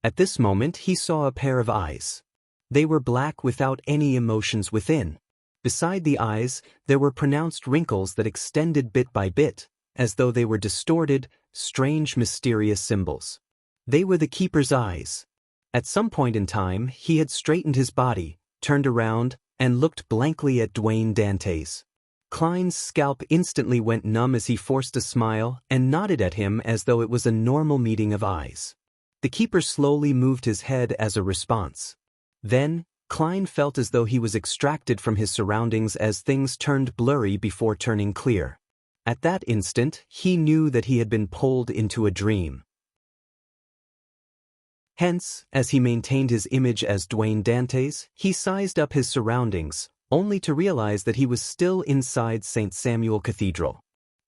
At this moment he saw a pair of eyes. They were black without any emotions within. Beside the eyes, there were pronounced wrinkles that extended bit by bit, as though they were distorted, strange, mysterious symbols. They were the keeper's eyes. At some point in time, he had straightened his body, turned around, and looked blankly at Dwayne Dantes. Klein's scalp instantly went numb as he forced a smile and nodded at him as though it was a normal meeting of eyes. The keeper slowly moved his head as a response. Then, Klein felt as though he was extracted from his surroundings as things turned blurry before turning clear. At that instant, he knew that he had been pulled into a dream. Hence, as he maintained his image as Dwayne Dantes, he sized up his surroundings, only to realize that he was still inside St. Samuel Cathedral.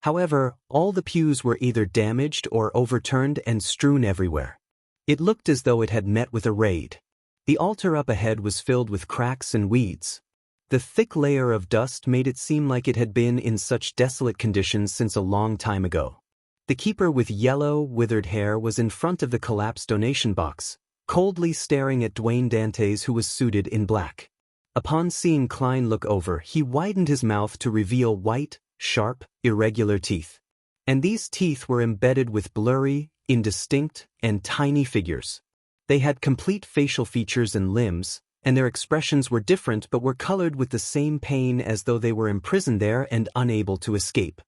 However, all the pews were either damaged or overturned and strewn everywhere. It looked as though it had met with a raid. The altar up ahead was filled with cracks and weeds. The thick layer of dust made it seem like it had been in such desolate conditions since a long time ago. The keeper with yellow, withered hair was in front of the collapsed donation box, coldly staring at Dwayne Dantes, who was suited in black. Upon seeing Klein look over, he widened his mouth to reveal white, sharp, irregular teeth. And these teeth were embedded with blurry, indistinct, and tiny figures. They had complete facial features and limbs, and their expressions were different but were colored with the same pain as though they were imprisoned there and unable to escape.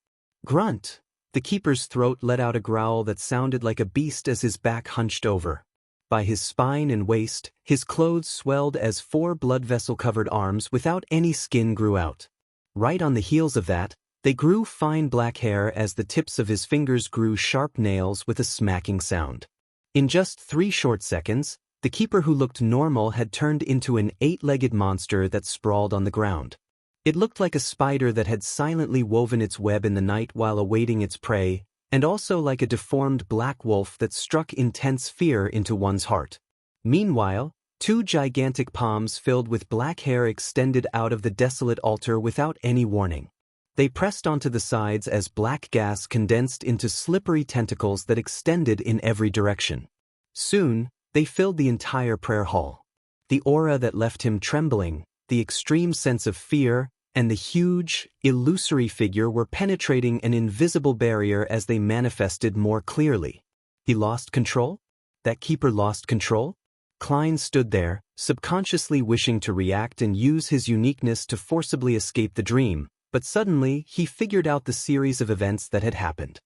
Grunt! The keeper's throat let out a growl that sounded like a beast as his back hunched over. By his spine and waist, his clothes swelled as 4 blood vessel-covered arms without any skin grew out. Right on the heels of that, they grew fine black hair as the tips of his fingers grew sharp nails with a smacking sound. In just 3 short seconds, the keeper who looked normal had turned into an 8-legged monster that sprawled on the ground. It looked like a spider that had silently woven its web in the night while awaiting its prey, and also like a deformed black wolf that struck intense fear into one's heart. Meanwhile, 2 gigantic palms filled with black hair extended out of the desolate altar without any warning. They pressed onto the sides as black gas condensed into slippery tentacles that extended in every direction. Soon, they filled the entire prayer hall. The aura that left him trembling, the extreme sense of fear, and the huge, illusory figure were penetrating an invisible barrier as they manifested more clearly. He lost control? That keeper lost control? Klein stood there, subconsciously wishing to react and use his uniqueness to forcibly escape the dream, but suddenly he figured out the series of events that had happened.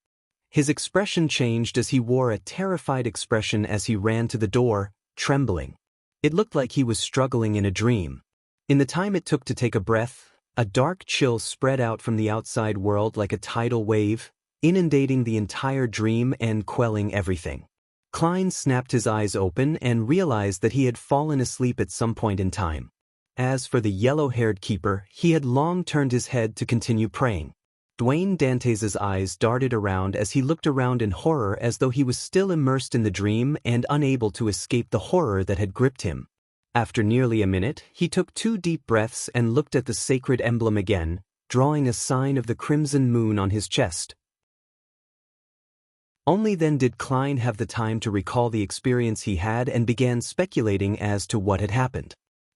His expression changed as he wore a terrified expression as he ran to the door, trembling. It looked like he was struggling in a dream. In the time it took to take a breath, a dark chill spread out from the outside world like a tidal wave, inundating the entire dream and quelling everything. Klein snapped his eyes open and realized that he had fallen asleep at some point in time. As for the yellow-haired keeper, he had long turned his head to continue praying. Dwayne Dantes's eyes darted around as he looked around in horror as though he was still immersed in the dream and unable to escape the horror that had gripped him. After nearly a minute, he took 2 deep breaths and looked at the sacred emblem again, drawing a sign of the crimson moon on his chest. Only then did Klein have the time to recall the experience he had and began speculating as to what had happened.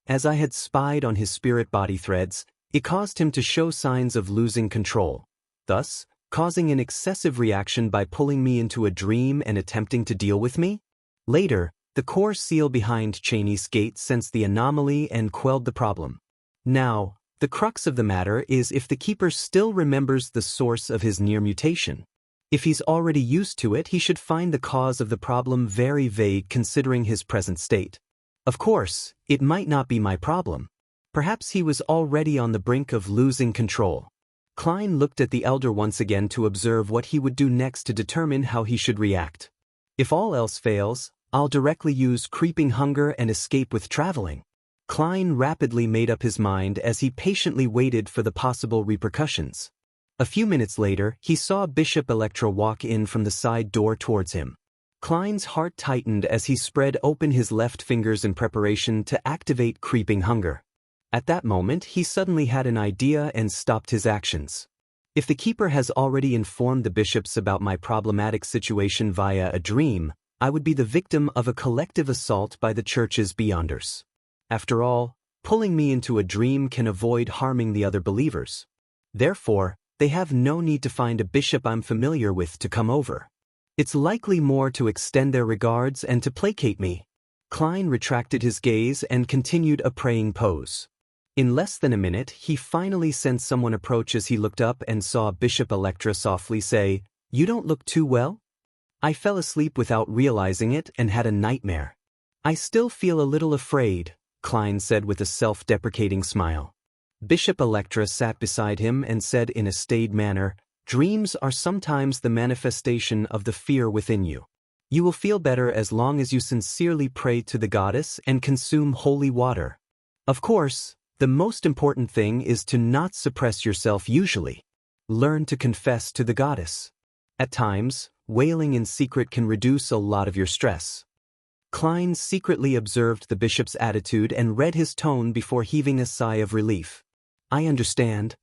As I had spied on his spirit-body threads, it caused him to show signs of losing control, thus causing an excessive reaction by pulling me into a dream and attempting to deal with me. Later, the core seal behind Cheney's gate sensed the anomaly and quelled the problem. Now, the crux of the matter is if the keeper still remembers the source of his near mutation. If he's already used to it, he should find the cause of the problem very vague considering his present state. Of course, it might not be my problem. Perhaps he was already on the brink of losing control. Klein looked at the elder once again to observe what he would do next to determine how he should react. If all else fails, I'll directly use creeping hunger and escape with traveling. Klein rapidly made up his mind as he patiently waited for the possible repercussions. A few minutes later, he saw Bishop Electra walk in from the side door towards him. Klein's heart tightened as he spread open his left fingers in preparation to activate creeping hunger. At that moment, he suddenly had an idea and stopped his actions. If the keeper has already informed the bishops about my problematic situation via a dream, I would be the victim of a collective assault by the church's beyonders. After all, pulling me into a dream can avoid harming the other believers. Therefore, they have no need to find a bishop I'm familiar with to come over. It's likely more to extend their regards and to placate me. Klein retracted his gaze and continued a praying pose. In less than a minute, he finally sensed someone approach as he looked up and saw Bishop Electra softly say, "You don't look too well?" I fell asleep without realizing it and had a nightmare. I still feel a little afraid, Klein said with a self-deprecating smile. Bishop Electra sat beside him and said in a staid manner, "Dreams are sometimes the manifestation of the fear within you. You will feel better as long as you sincerely pray to the goddess and consume holy water. Of course, the most important thing is to not suppress yourself usually. Learn to confess to the goddess. At times, wailing in secret can reduce a lot of your stress." Klein secretly observed the bishop's attitude and read his tone before heaving a sigh of relief. "I understand."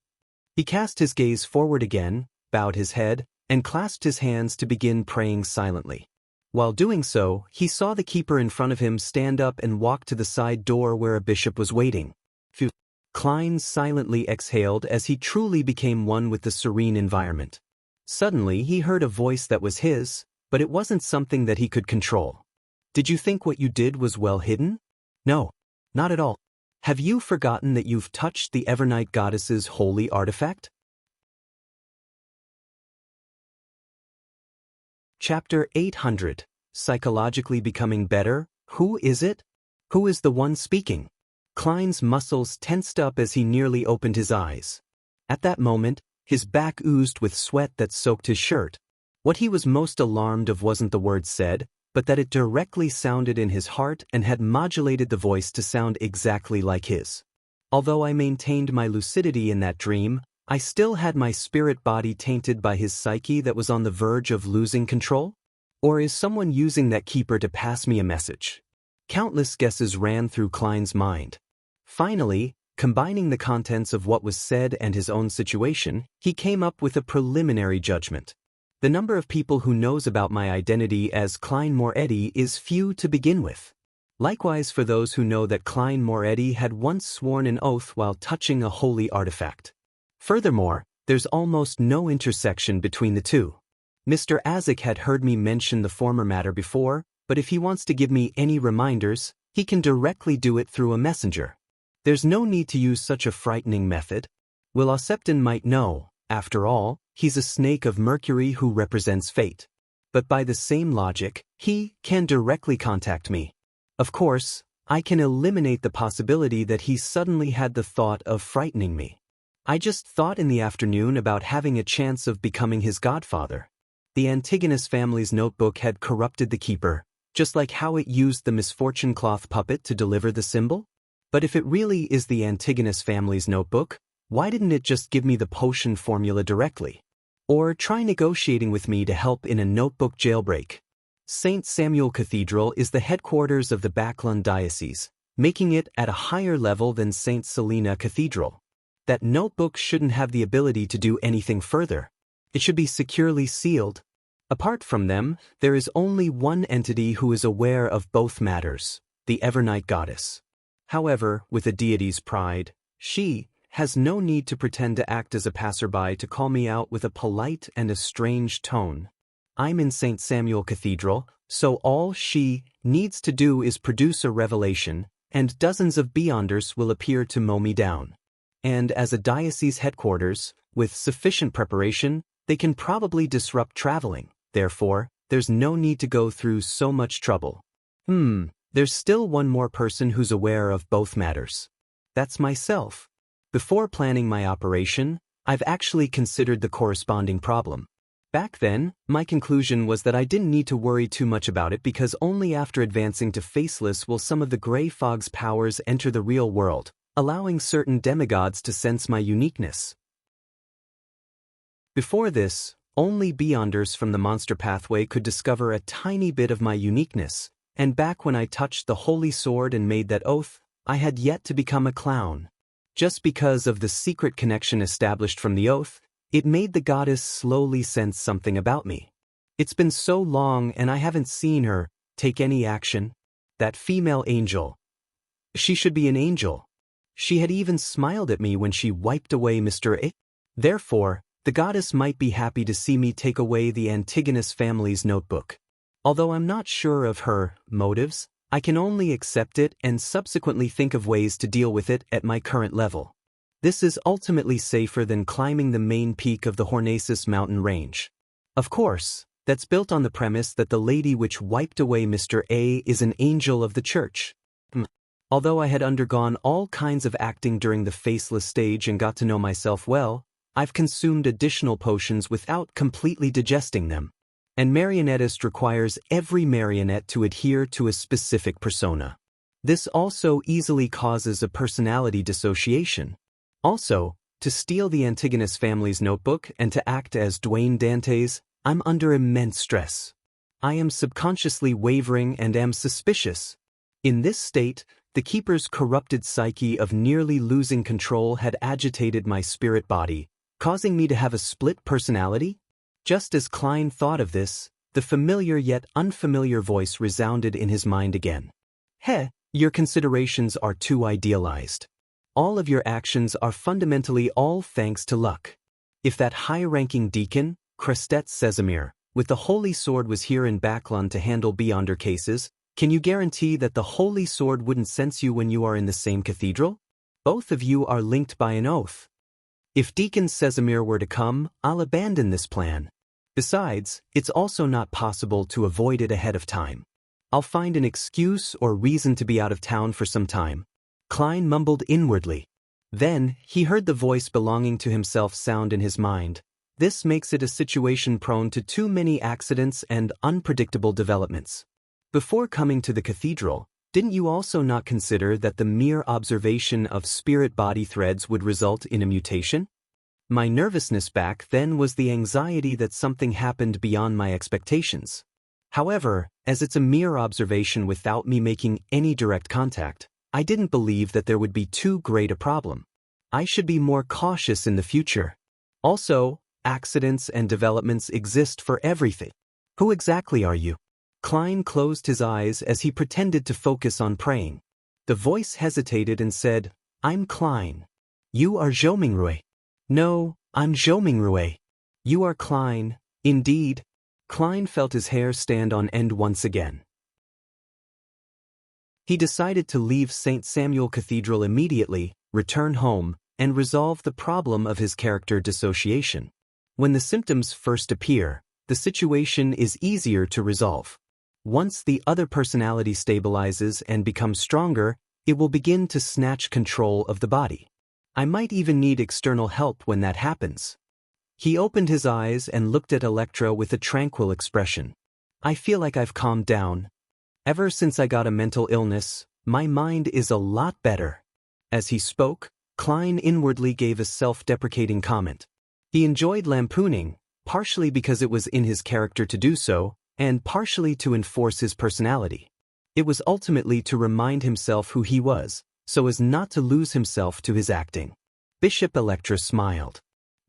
He cast his gaze forward again, bowed his head, and clasped his hands to begin praying silently. While doing so, he saw the keeper in front of him stand up and walk to the side door where a bishop was waiting. Phew. Klein silently exhaled as he truly became one with the serene environment. Suddenly he heard a voice that was his, but it wasn't something that he could control. "Did you think what you did was well hidden?" "No, not at all. Have you forgotten that you've touched the Evernight goddess's holy artifact?" Chapter 800. Psychologically Becoming Better. Who is it? Who is the one speaking? Klein's muscles tensed up as he nearly opened his eyes. At that moment, his back oozed with sweat that soaked his shirt. What he was most alarmed of wasn't the words said, but that it directly sounded in his heart and had modulated the voice to sound exactly like his. Although I maintained my lucidity in that dream, I still had my spirit body tainted by his psyche that was on the verge of losing control? Or is someone using that keeper to pass me a message? Countless guesses ran through Klein's mind. Finally, combining the contents of what was said and his own situation, he came up with a preliminary judgment. The number of people who knows about my identity as Klein Moretti is few to begin with. Likewise for those who know that Klein Moretti had once sworn an oath while touching a holy artifact. Furthermore, there's almost no intersection between the two. Mr. Azik had heard me mention the former matter before, but if he wants to give me any reminders, he can directly do it through a messenger. There's no need to use such a frightening method. Will Septon might know, after all, he's a snake of Mercury who represents fate. But by the same logic, he can directly contact me. Of course, I can eliminate the possibility that he suddenly had the thought of frightening me. I just thought in the afternoon about having a chance of becoming his godfather. The Antigonus family's notebook had corrupted the keeper, just like how it used the misfortune cloth puppet to deliver the symbol. But if it really is the Antigonus family's notebook, why didn't it just give me the potion formula directly? Or try negotiating with me to help in a notebook jailbreak? St. Samuel Cathedral is the headquarters of the Backlund Diocese, making it at a higher level than St. Selena Cathedral. That notebook shouldn't have the ability to do anything further. It should be securely sealed. Apart from them, there is only one entity who is aware of both matters, the Evernight goddess. However, with a deity's pride, she has no need to pretend to act as a passerby to call me out with a polite and estranged tone. I'm in St. Samuel Cathedral, so all she needs to do is produce a revelation, and dozens of beyonders will appear to mow me down. And as a diocese headquarters, with sufficient preparation, they can probably disrupt traveling. Therefore, there's no need to go through so much trouble. There's still one more person who's aware of both matters. That's myself. Before planning my operation, I've actually considered the corresponding problem. Back then, my conclusion was that I didn't need to worry too much about it because only after advancing to Faceless will some of the Grey Fog's powers enter the real world, allowing certain demigods to sense my uniqueness. Before this, only Beyonders from the monster pathway could discover a tiny bit of my uniqueness, and back when I touched the holy sword and made that oath, I had yet to become a clown. Just because of the secret connection established from the oath, it made the goddess slowly sense something about me. It's been so long and I haven't seen her take any action. That female angel. She should be an angel. She had even smiled at me when she wiped away Mr. A. Therefore, the goddess might be happy to see me take away the Antigonus family's notebook. Although I'm not sure of her motives, I can only accept it and subsequently think of ways to deal with it at my current level. This is ultimately safer than climbing the main peak of the Hornacis mountain range. Of course, that's built on the premise that the lady which wiped away Mr. A is an angel of the church. Although I had undergone all kinds of acting during the faceless stage and got to know myself well, I've consumed additional potions without completely digesting them. And marionettist requires every marionette to adhere to a specific persona. This also easily causes a personality dissociation. Also, to steal the Antigonus family's notebook and to act as Dwayne Dantes, I'm under immense stress. I am subconsciously wavering and am suspicious. In this state, the keeper's corrupted psyche of nearly losing control had agitated my spirit body, causing me to have a split personality? Just as Klein thought of this, the familiar yet unfamiliar voice resounded in his mind again. Your considerations are too idealized. All of your actions are fundamentally all thanks to luck. If that high-ranking deacon, Crestet Sesamir, with the Holy Sword was here in Backlund to handle Beyonder cases, can you guarantee that the Holy Sword wouldn't sense you when you are in the same cathedral? Both of you are linked by an oath. If Deacon Sesamir were to come, I'll abandon this plan. Besides, it's also not possible to avoid it ahead of time. I'll find an excuse or reason to be out of town for some time. Klein mumbled inwardly. Then, he heard the voice belonging to himself sound in his mind. This makes it a situation prone to too many accidents and unpredictable developments. Before coming to the cathedral, didn't you also not consider that the mere observation of spirit-body threads would result in a mutation? My nervousness back then was the anxiety that something happened beyond my expectations. However, as it's a mere observation without me making any direct contact, I didn't believe that there would be too great a problem. I should be more cautious in the future. Also, accidents and developments exist for everything. Who exactly are you? Klein closed his eyes as he pretended to focus on praying. The voice hesitated and said, I'm Klein. You are Zhomingruei. No, I'm Zhomingruei. You are Klein, indeed. Klein felt his hair stand on end once again. He decided to leave St. Samuel Cathedral immediately, return home, and resolve the problem of his character dissociation. When the symptoms first appear, the situation is easier to resolve. Once the other personality stabilizes and becomes stronger, it will begin to snatch control of the body. I might even need external help when that happens. He opened his eyes and looked at Electra with a tranquil expression. I feel like I've calmed down. Ever since I got a mental illness, my mind is a lot better. As he spoke, Klein inwardly gave a self-deprecating comment. He enjoyed lampooning, partially because it was in his character to do so, and partially to enforce his personality. It was ultimately to remind himself who he was, so as not to lose himself to his acting. Bishop Electra smiled.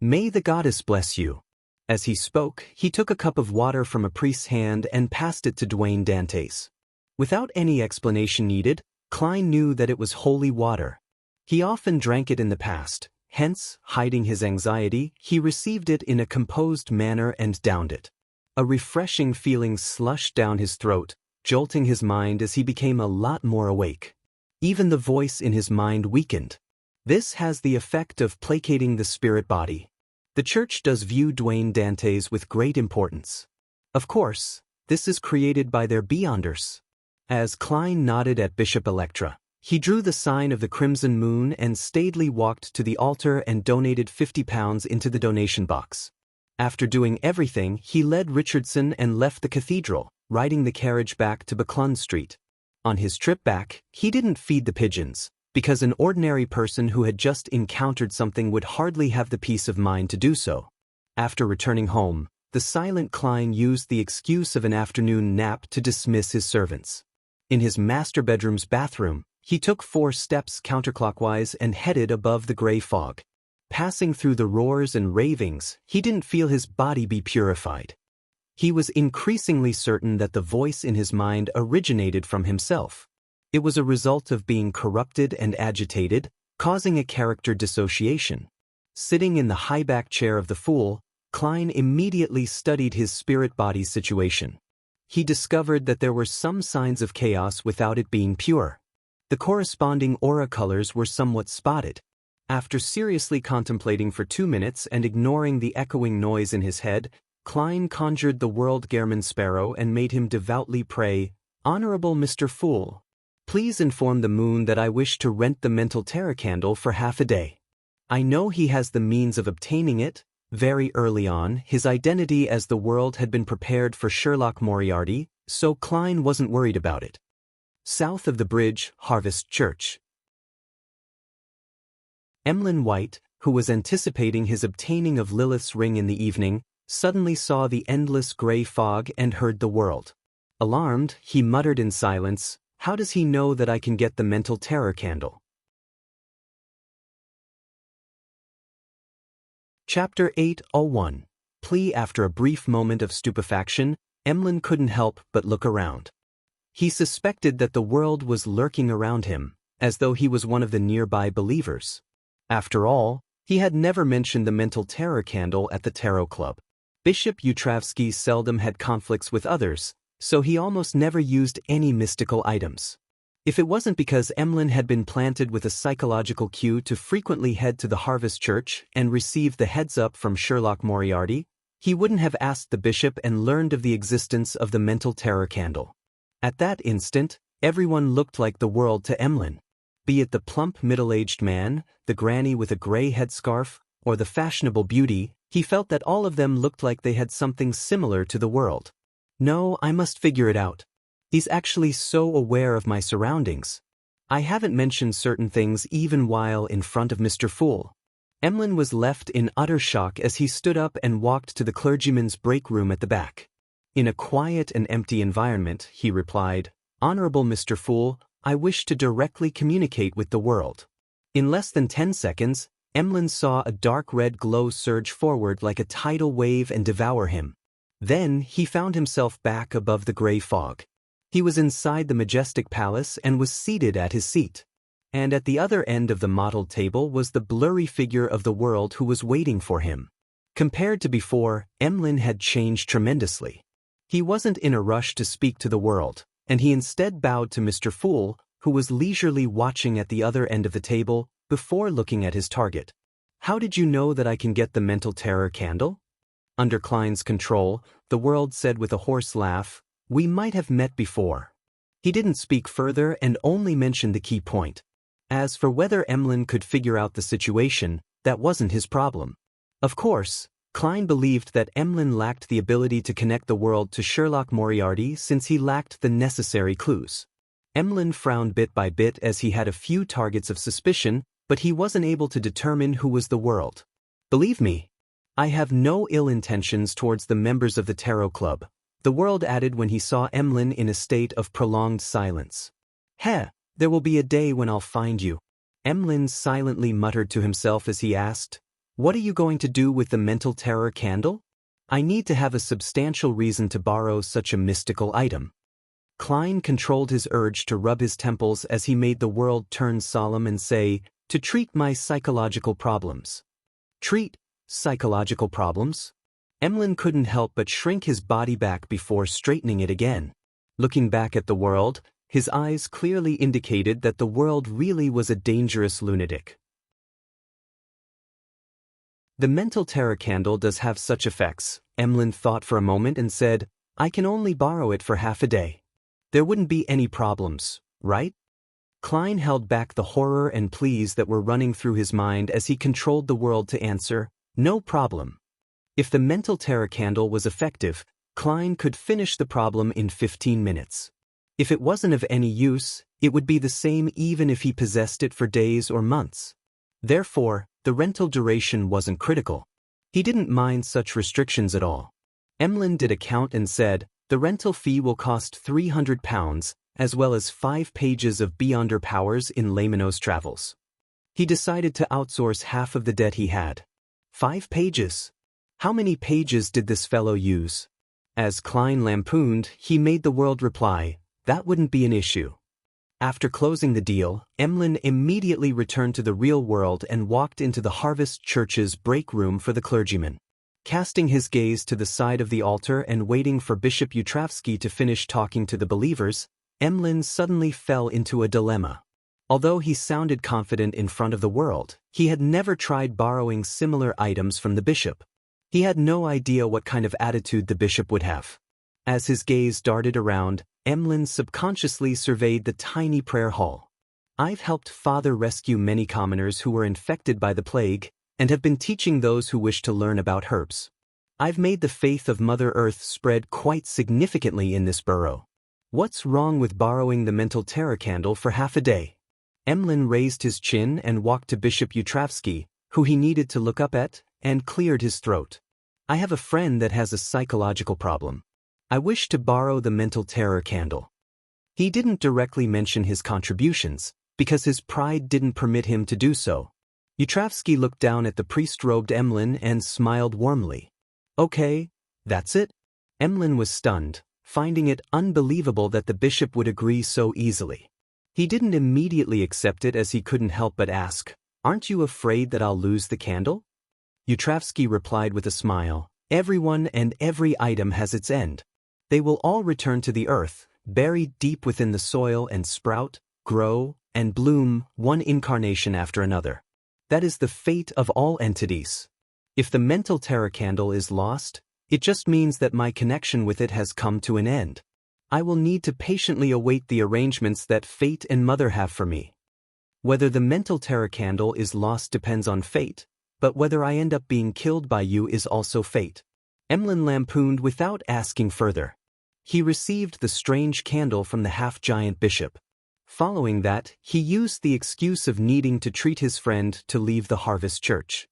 May the goddess bless you. As he spoke, he took a cup of water from a priest's hand and passed it to Dwayne Dantes. Without any explanation needed, Klein knew that it was holy water. He often drank it in the past, hence, hiding his anxiety, he received it in a composed manner and downed it. A refreshing feeling slushed down his throat, jolting his mind as he became a lot more awake. Even the voice in his mind weakened. This has the effect of placating the spirit body. The church does view Dwayne Dantes with great importance. Of course, this is created by their Beyonders. As Klein nodded at Bishop Electra, he drew the sign of the Crimson Moon and staidly walked to the altar and donated £50 into the donation box. After doing everything, he led Richardson and left the cathedral, riding the carriage back to Backlund Street. On his trip back, he didn't feed the pigeons, because an ordinary person who had just encountered something would hardly have the peace of mind to do so. After returning home, the silent Klein used the excuse of an afternoon nap to dismiss his servants. In his master bedroom's bathroom, he took 4 steps counterclockwise and headed above the gray fog. Passing through the roars and ravings, he didn't feel his body be purified. He was increasingly certain that the voice in his mind originated from himself. It was a result of being corrupted and agitated, causing a character dissociation. Sitting in the high-back chair of the fool, Klein immediately studied his spirit-body situation. He discovered that there were some signs of chaos without it being pure. The corresponding aura colors were somewhat spotted. After seriously contemplating for 2 minutes and ignoring the echoing noise in his head, Klein conjured the world Gehrman Sparrow and made him devoutly pray, "Honorable Mr. Fool, please inform the moon that I wish to rent the mental terror candle for half a day." I know he has the means of obtaining it. Very early on, his identity as the world had been prepared for Sherlock Moriarty, so Klein wasn't worried about it. South of the bridge, Harvest Church. Emlyn White, who was anticipating his obtaining of Lilith's ring in the evening, suddenly saw the endless gray fog and heard the world. Alarmed, he muttered in silence, "How does he know that I can get the mental terror candle?" Chapter 801. Plea. After a brief moment of stupefaction, Emlyn couldn't help but look around. He suspected that the world was lurking around him, as though he was one of the nearby believers. After all, he had never mentioned the mental terror candle at the Tarot Club. Bishop Utravsky seldom had conflicts with others, so he almost never used any mystical items. If it wasn't because Emlyn had been planted with a psychological cue to frequently head to the Harvest Church and receive the heads-up from Sherlock Moriarty, he wouldn't have asked the bishop and learned of the existence of the mental terror candle. At that instant, everyone looked like the world to Emlyn. Be it the plump middle-aged man, the granny with a gray headscarf, or the fashionable beauty, he felt that all of them looked like they had something similar to the world. No, I must figure it out. He's actually so aware of my surroundings. I haven't mentioned certain things even while in front of Mr. Fool. Emlyn was left in utter shock as he stood up and walked to the clergyman's break room at the back. In a quiet and empty environment, he replied, "Honorable Mr. Fool, I wish to directly communicate with the world." In less than 10 seconds, Emlyn saw a dark red glow surge forward like a tidal wave and devour him. Then he found himself back above the gray fog. He was inside the majestic palace and was seated at his seat. And at the other end of the mottled table was the blurry figure of the world who was waiting for him. Compared to before, Emlyn had changed tremendously. He wasn't in a rush to speak to the world, and he instead bowed to Mr. Fool, who was leisurely watching at the other end of the table, before looking at his target. "How did you know that I can get the mental terror candle?" Under Klein's control, the world said with a hoarse laugh, "We might have met before." He didn't speak further and only mentioned the key point. As for whether Emlyn could figure out the situation, that wasn't his problem. Of course, Klein believed that Emlyn lacked the ability to connect the world to Sherlock Moriarty since he lacked the necessary clues. Emlyn frowned bit by bit as he had a few targets of suspicion, but he wasn't able to determine who was the world. "Believe me, I have no ill intentions towards the members of the Tarot Club," the world added when he saw Emlyn in a state of prolonged silence. "Heh, there will be a day when I'll find you." Emlyn silently muttered to himself as he asked, "What are you going to do with the mental terror candle? I need to have a substantial reason to borrow such a mystical item." Klein controlled his urge to rub his temples as he made the world turn solemn and say, "To treat my psychological problems." Treat psychological problems? Emlyn couldn't help but shrink his body back before straightening it again. Looking back at the world, his eyes clearly indicated that the world really was a dangerous lunatic. "The mental terror candle does have such effects," Emlyn thought for a moment and said, "I can only borrow it for half a day. There wouldn't be any problems, right?" Klein held back the horror and pleas that were running through his mind as he controlled the world to answer, "No problem." If the mental terror candle was effective, Klein could finish the problem in 15 minutes. If it wasn't of any use, it would be the same even if he possessed it for days or months. Therefore, the rental duration wasn't critical. He didn't mind such restrictions at all. Emlyn did a count and said, "The rental fee will cost £300, as well as 5 pages of Beyonder Powers in Laymanos Travels." He decided to outsource half of the debt he had. 5 pages. How many pages did this fellow use? As Klein lampooned, he made the world reply, "That wouldn't be an issue." After closing the deal, Emlyn immediately returned to the real world and walked into the Harvest Church's break room for the clergyman. Casting his gaze to the side of the altar and waiting for Bishop Utravsky to finish talking to the believers, Emlyn suddenly fell into a dilemma. Although he sounded confident in front of the world, he had never tried borrowing similar items from the bishop. He had no idea what kind of attitude the bishop would have. As his gaze darted around, Emlyn subconsciously surveyed the tiny prayer hall. "I've helped Father rescue many commoners who were infected by the plague, and have been teaching those who wish to learn about herbs. I've made the faith of Mother Earth spread quite significantly in this borough. What's wrong with borrowing the mental terror candle for half a day?" Emlyn raised his chin and walked to Bishop Utravsky, who he needed to look up at, and cleared his throat. "I have a friend that has a psychological problem. I wish to borrow the mental terror candle." He didn't directly mention his contributions, because his pride didn't permit him to do so. Utravsky looked down at the priest-robed Emlyn and smiled warmly. "Okay, that's it?" Emlyn was stunned, finding it unbelievable that the bishop would agree so easily. He didn't immediately accept it as he couldn't help but ask, "Aren't you afraid that I'll lose the candle?" Utravsky replied with a smile, "Everyone and every item has its end. They will all return to the earth, buried deep within the soil and sprout, grow, and bloom, one incarnation after another. That is the fate of all entities. If the mental terror candle is lost, it just means that my connection with it has come to an end. I will need to patiently await the arrangements that fate and Mother have for me. Whether the mental terror candle is lost depends on fate, but whether I end up being killed by you is also fate." Emlyn lampooned without asking further. He received the strange candle from the half-giant bishop. Following that, he used the excuse of needing to treat his friend to leave the Harvest Church.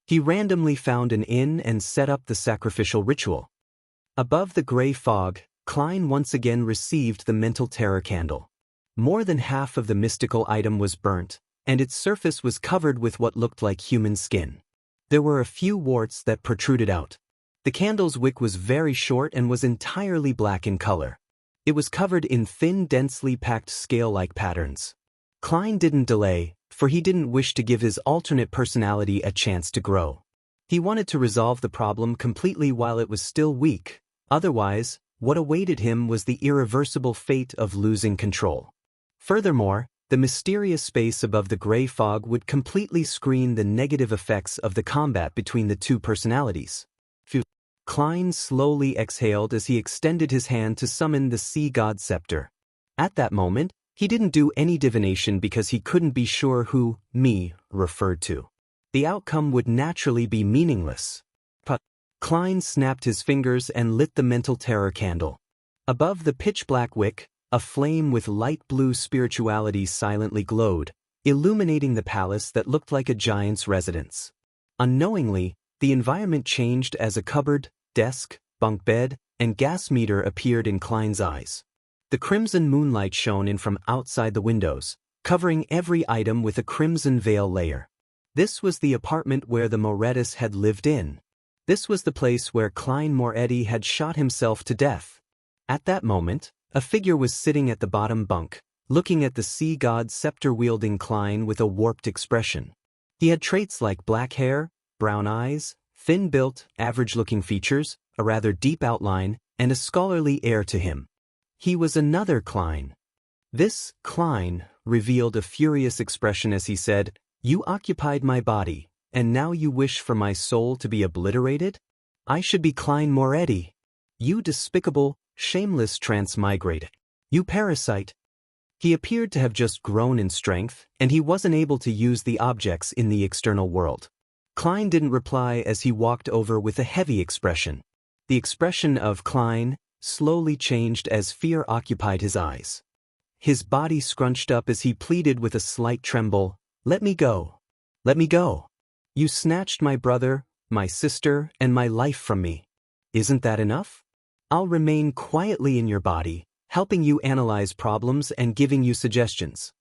He randomly found an inn and set up the sacrificial ritual. Above the gray fog, Klein once again received the mental terror candle. More than half of the mystical item was burnt, and its surface was covered with what looked like human skin. There were a few warts that protruded out. The candle's wick was very short and was entirely black in color. It was covered in thin, densely packed scale-like patterns. Klein didn't delay, for he didn't wish to give his alternate personality a chance to grow. He wanted to resolve the problem completely while it was still weak. Otherwise, what awaited him was the irreversible fate of losing control. Furthermore, the mysterious space above the gray fog would completely screen the negative effects of the combat between the two personalities. Klein slowly exhaled as he extended his hand to summon the sea god scepter. At that moment, he didn't do any divination because he couldn't be sure who "me" referred to. The outcome would naturally be meaningless. But Klein snapped his fingers and lit the mental terror candle. Above the pitch-black wick, a flame with light blue spirituality silently glowed, illuminating the palace that looked like a giant's residence. Unknowingly, the environment changed as a cupboard, desk, bunk bed, and gas meter appeared in Klein's eyes. The crimson moonlight shone in from outside the windows, covering every item with a crimson veil layer. This was the apartment where the Morettis had lived in. This was the place where Klein Moretti had shot himself to death. At that moment, a figure was sitting at the bottom bunk, looking at the sea god scepter-wielding Klein with a warped expression. He had traits like black hair, brown eyes, thin-built, average-looking features, a rather deep outline, and a scholarly air to him. He was another Klein. This Klein revealed a furious expression as he said, "You occupied my body, and now you wish for my soul to be obliterated? I should be Klein Moretti. You despicable, shameless transmigrated. You parasite." He appeared to have just grown in strength, and he wasn't able to use the objects in the external world. Klein didn't reply as he walked over with a heavy expression. The expression of Klein slowly changed as fear occupied his eyes. His body scrunched up as he pleaded with a slight tremble, "Let me go. Let me go. You snatched my brother, my sister, and my life from me. Isn't that enough? I'll remain quietly in your body, helping you analyze problems and giving you suggestions.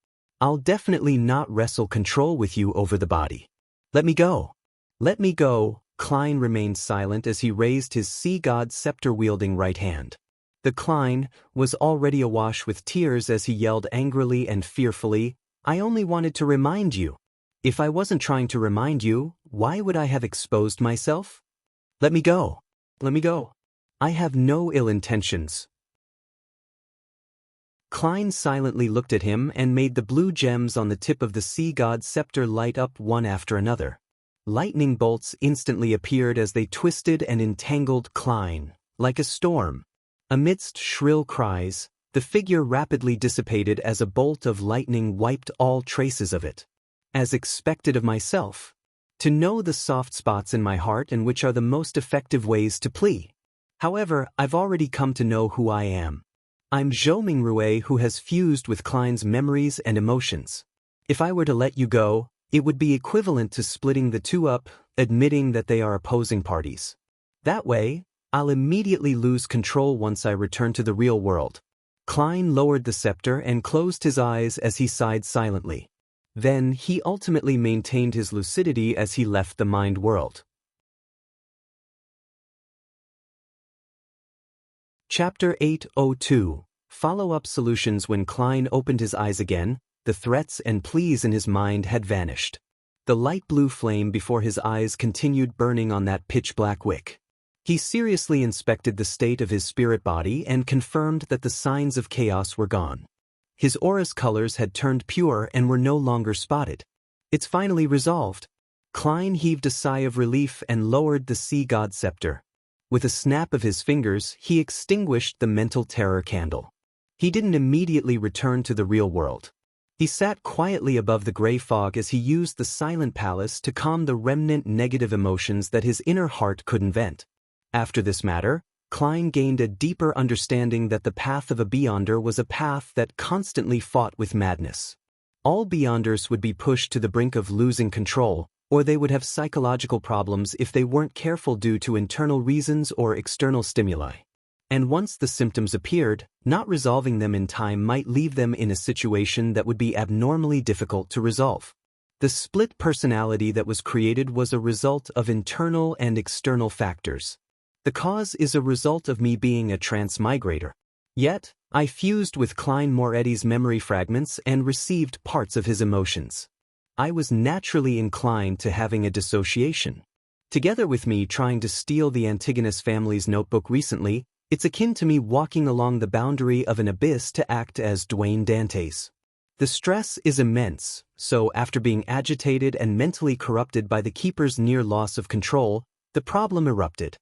I'll definitely not wrestle control with you over the body. Let me go. Let me go, Klein remained silent as he raised his sea god scepter-wielding right hand. The Klein was already awash with tears as he yelled angrily and fearfully, "I only wanted to remind you. If I wasn't trying to remind you, why would I have exposed myself? Let me go. Let me go. I have no ill intentions." Klein silently looked at him and made the blue gems on the tip of the sea god's scepter light up one after another. Lightning bolts instantly appeared as they twisted and entangled Klein, like a storm. Amidst shrill cries, the figure rapidly dissipated as a bolt of lightning wiped all traces of it. As expected of myself. To know the soft spots in my heart and which are the most effective ways to plea. However, I've already come to know who I am. I'm Zhou Mingrue, who has fused with Klein's memories and emotions. If I were to let you go, it would be equivalent to splitting the two up, admitting that they are opposing parties. That way, I'll immediately lose control once I return to the real world. Klein lowered the scepter and closed his eyes as he sighed silently. Then he ultimately maintained his lucidity as he left the mind world. Chapter 802. Follow-up solutions. When Klein opened his eyes again, the threats and pleas in his mind had vanished. The light blue flame before his eyes continued burning on that pitch-black wick. He seriously inspected the state of his spirit body and confirmed that the signs of chaos were gone. His aura's colors had turned pure and were no longer spotted. It's finally resolved. Klein heaved a sigh of relief and lowered the sea god scepter. With a snap of his fingers, he extinguished the mental terror candle. He didn't immediately return to the real world. He sat quietly above the gray fog as he used the silent palace to calm the remnant negative emotions that his inner heart couldn't vent. After this matter, Klein gained a deeper understanding that the path of a Beyonder was a path that constantly fought with madness. All Beyonders would be pushed to the brink of losing control, or they would have psychological problems if they weren't careful due to internal reasons or external stimuli. And once the symptoms appeared, not resolving them in time might leave them in a situation that would be abnormally difficult to resolve. The split personality that was created was a result of internal and external factors. The cause is a result of me being a transmigrator. Yet, I fused with Klein Moretti's memory fragments and received parts of his emotions. I was naturally inclined to having a dissociation. Together with me trying to steal the Antigonus family's notebook recently, it's akin to me walking along the boundary of an abyss to act as Dwayne Dantes. The stress is immense, so after being agitated and mentally corrupted by the keeper's near loss of control, the problem erupted.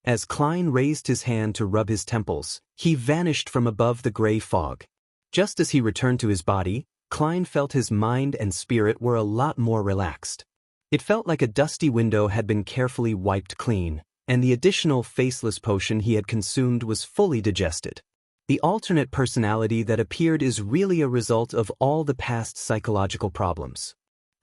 As Klein raised his hand to rub his temples, he vanished from above the gray fog. Just as he returned to his body, Klein felt his mind and spirit were a lot more relaxed. It felt like a dusty window had been carefully wiped clean, and the additional faceless potion he had consumed was fully digested. The alternate personality that appeared is really a result of all the past psychological problems.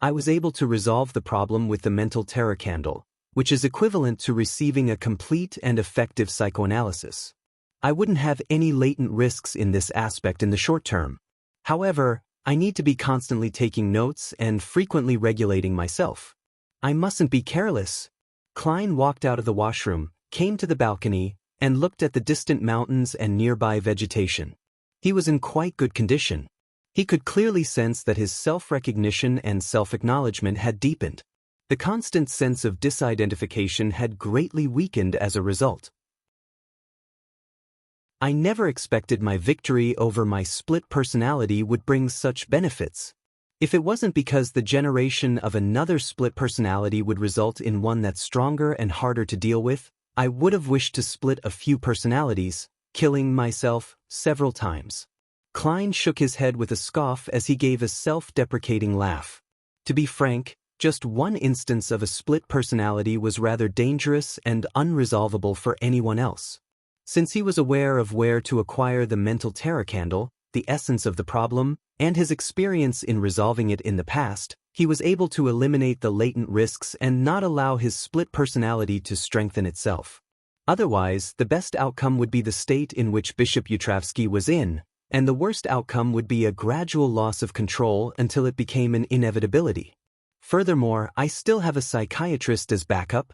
I was able to resolve the problem with the mental terror candle, which is equivalent to receiving a complete and effective psychoanalysis. I wouldn't have any latent risks in this aspect in the short term. However, I need to be constantly taking notes and frequently regulating myself. I mustn't be careless. Klein walked out of the washroom, came to the balcony, and looked at the distant mountains and nearby vegetation. He was in quite good condition. He could clearly sense that his self-recognition and self-acknowledgement had deepened. The constant sense of disidentification had greatly weakened as a result. I never expected my victory over my split personality would bring such benefits. If it wasn't because the generation of another split personality would result in one that's stronger and harder to deal with, I would have wished to split a few personalities, killing myself several times. Klein shook his head with a scoff as he gave a self-deprecating laugh. To be frank, just one instance of a split personality was rather dangerous and unresolvable for anyone else. Since he was aware of where to acquire the mental terror candle, the essence of the problem, and his experience in resolving it in the past, he was able to eliminate the latent risks and not allow his split personality to strengthen itself. Otherwise, the best outcome would be the state in which Bishop Yutravsky was in, and the worst outcome would be a gradual loss of control until it became an inevitability. Furthermore, I still have a psychiatrist as backup.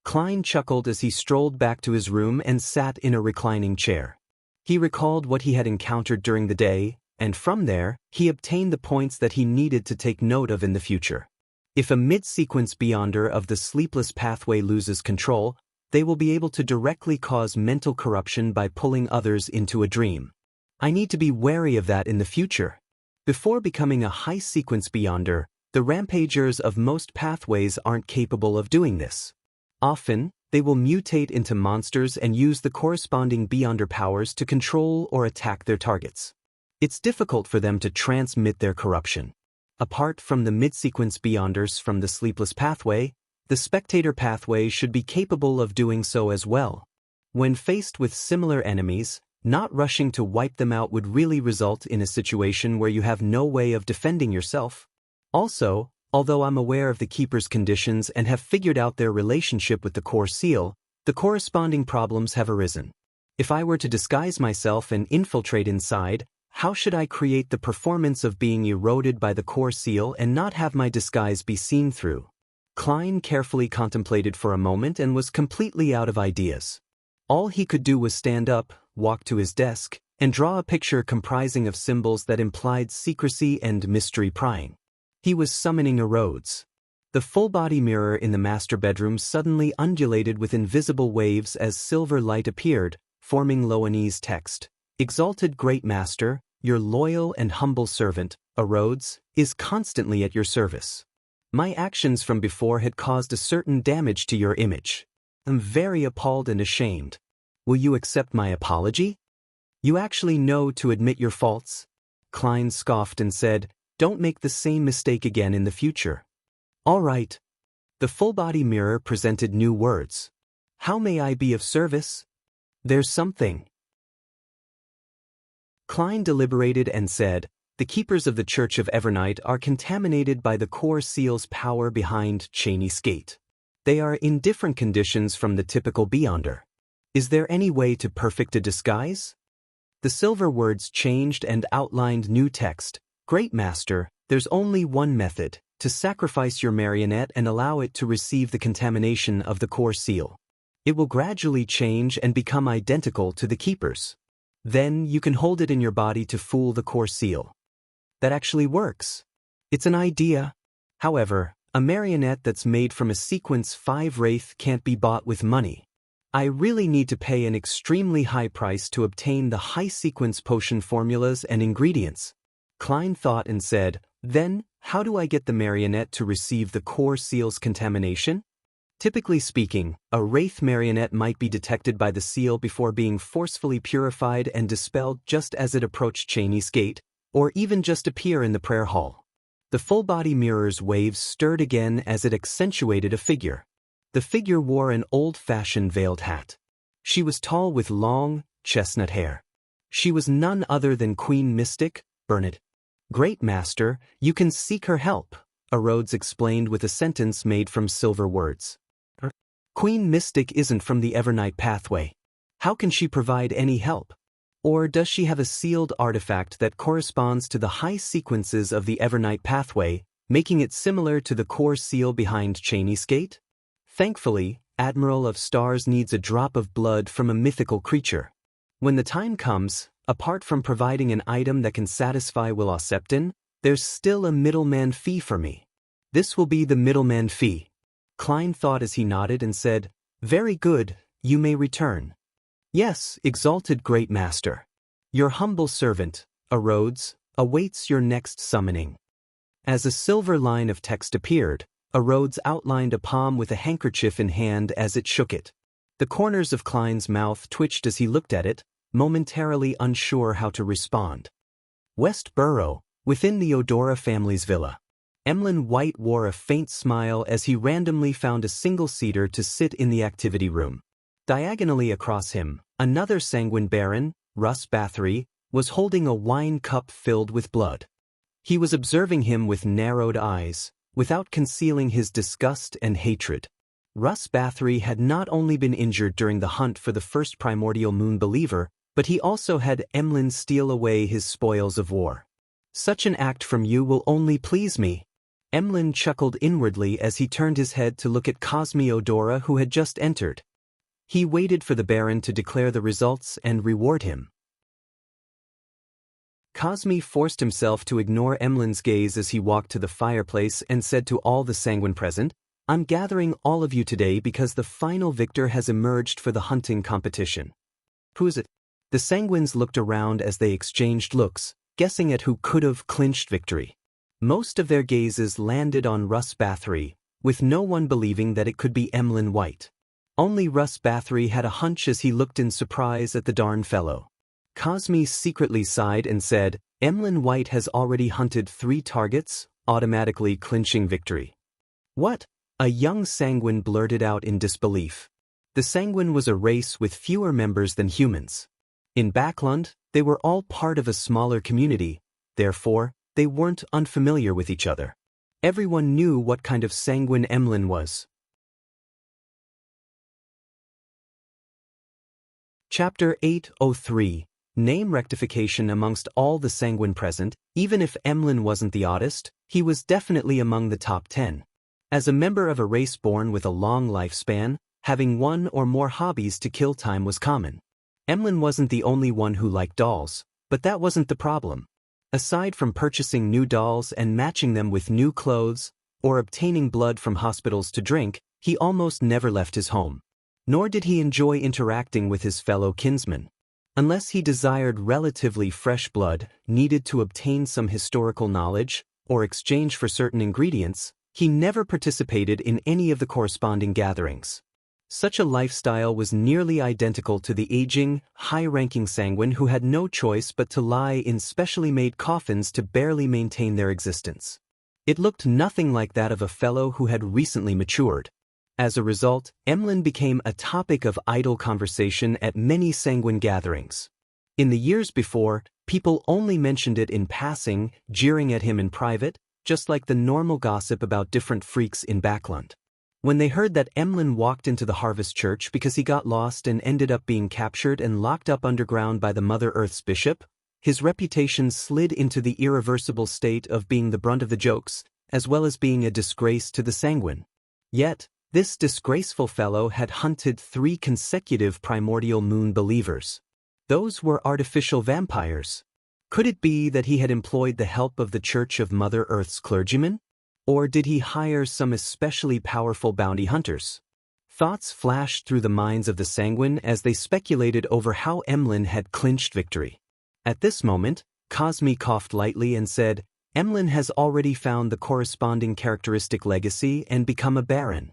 Klein chuckled as he strolled back to his room and sat in a reclining chair. He recalled what he had encountered during the day, and from there, he obtained the points that he needed to take note of in the future. If a mid-sequence beyonder of the sleepless pathway loses control, they will be able to directly cause mental corruption by pulling others into a dream. I need to be wary of that in the future. Before becoming a high-sequence beyonder, the rampagers of most pathways aren't capable of doing this. Often, they will mutate into monsters and use the corresponding beyonder powers to control or attack their targets. It's difficult for them to transmit their corruption. Apart from the mid-sequence beyonders from the sleepless pathway, the spectator pathway should be capable of doing so as well. When faced with similar enemies, not rushing to wipe them out would really result in a situation where you have no way of defending yourself. Also, although I'm aware of the Keeper's conditions and have figured out their relationship with the core seal, the corresponding problems have arisen. If I were to disguise myself and infiltrate inside, how should I create the performance of being eroded by the core seal and not have my disguise be seen through? Klein carefully contemplated for a moment and was completely out of ideas. All he could do was stand up, walk to his desk, and draw a picture comprising of symbols that implied secrecy and mystery prying. He was summoning erodes. The full-body mirror in the master bedroom suddenly undulated with invisible waves as silver light appeared, forming Loanese text. Exalted Great Master, your loyal and humble servant, Erodes, is constantly at your service. My actions from before had caused a certain damage to your image. I'm very appalled and ashamed. Will you accept my apology? You actually know to admit your faults? Klein scoffed and said, don't make the same mistake again in the future. All right. The full-body mirror presented new words. How may I be of service? There's something. Klein deliberated and said, the keepers of the Church of Evernight are contaminated by the core seal's power behind Cheney's Gate. They are in different conditions from the typical beyonder. Is there any way to perfect a disguise? The silver words changed and outlined new text. Great Master, there's only one method, to sacrifice your marionette and allow it to receive the contamination of the core seal. It will gradually change and become identical to the keepers. Then you can hold it in your body to fool the core seal. That actually works. It's an idea. However, a marionette that's made from a sequence 5 wraith can't be bought with money. I really need to pay an extremely high price to obtain the high sequence potion formulas and ingredients. Klein thought and said, then, how do I get the marionette to receive the core seal's contamination? Typically speaking, a wraith marionette might be detected by the seal before being forcefully purified and dispelled just as it approached Cheney's Gate, or even just appear in the prayer hall. The full-body mirror's waves stirred again as it accentuated a figure. The figure wore an old-fashioned veiled hat. She was tall with long, chestnut hair. She was none other than Queen Mystic, Bernard. Great Master, you can seek her help, Erodes explained with a sentence made from silver words. Queen Mystic isn't from the Evernight pathway. How can she provide any help? Or does she have a sealed artifact that corresponds to the high sequences of the Evernight pathway, making it similar to the core seal behind Cheney's Gate? Thankfully, Admiral of Stars needs a drop of blood from a mythical creature. When the time comes, apart from providing an item that can satisfy Will Septon, there's still a middleman fee for me. This will be the middleman fee. Klein thought as he nodded and said, very good, you may return. Yes, exalted Great Master. Your humble servant, Erodes, awaits your next summoning. As a silver line of text appeared, Erodes outlined a palm with a handkerchief in hand as it shook it. The corners of Klein's mouth twitched as he looked at it, momentarily unsure how to respond. West Borough, within the Odora family's villa. Emlyn White wore a faint smile as he randomly found a single-seater to sit in the activity room. Diagonally across him, another sanguine baron, Russ Bathory, was holding a wine cup filled with blood. He was observing him with narrowed eyes, without concealing his disgust and hatred. Russ Bathory had not only been injured during the hunt for the first primordial moon believer, but he also had Emlyn steal away his spoils of war. Such an act from you will only please me. Emlyn chuckled inwardly as he turned his head to look at Cosmiodora, who had just entered. He waited for the Baron to declare the results and reward him. Cosmi forced himself to ignore Emlyn's gaze as he walked to the fireplace and said to all the sanguine present, "I'm gathering all of you today because the final victor has emerged for the hunting competition." "Who is it?" The sanguines looked around as they exchanged looks, guessing at who could have clinched victory. Most of their gazes landed on Russ Bathory, with no one believing that it could be Emlyn White. Only Russ Bathory had a hunch as he looked in surprise at the darn fellow. Cosmi secretly sighed and said, "Emlyn White has already hunted 3 targets, automatically clinching victory." "What?" a young sanguine blurted out in disbelief. The sanguine was a race with fewer members than humans. In Backlund, they were all part of a smaller community, therefore, they weren't unfamiliar with each other. Everyone knew what kind of sanguine Emlyn was. Chapter 803. Name rectification. Amongst all the sanguine present, even if Emlyn wasn't the oddest, he was definitely among the top 10. As a member of a race born with a long lifespan, having one or more hobbies to kill time was common. Emlyn wasn't the only one who liked dolls, but that wasn't the problem. Aside from purchasing new dolls and matching them with new clothes, or obtaining blood from hospitals to drink, he almost never left his home. Nor did he enjoy interacting with his fellow kinsmen. Unless he desired relatively fresh blood, needed to obtain some historical knowledge, or exchange for certain ingredients, he never participated in any of the corresponding gatherings. Such a lifestyle was nearly identical to the aging, high-ranking sanguine who had no choice but to lie in specially made coffins to barely maintain their existence. It looked nothing like that of a fellow who had recently matured. As a result, Emlyn became a topic of idle conversation at many sanguine gatherings. In the years before, people only mentioned it in passing, jeering at him in private, just like the normal gossip about different freaks in Backlund. When they heard that Emlyn walked into the Harvest Church because he got lost and ended up being captured and locked up underground by the Mother Earth's bishop, his reputation slid into the irreversible state of being the brunt of the jokes, as well as being a disgrace to the sanguine. Yet, this disgraceful fellow had hunted 3 consecutive primordial moon believers. Those were artificial vampires. Could it be that he had employed the help of the Church of Mother Earth's clergymen? Or did he hire some especially powerful bounty hunters? Thoughts flashed through the minds of the sanguine as they speculated over how Emlyn had clinched victory. At this moment, Cosmi coughed lightly and said, "Emlyn has already found the corresponding characteristic legacy and become a baron."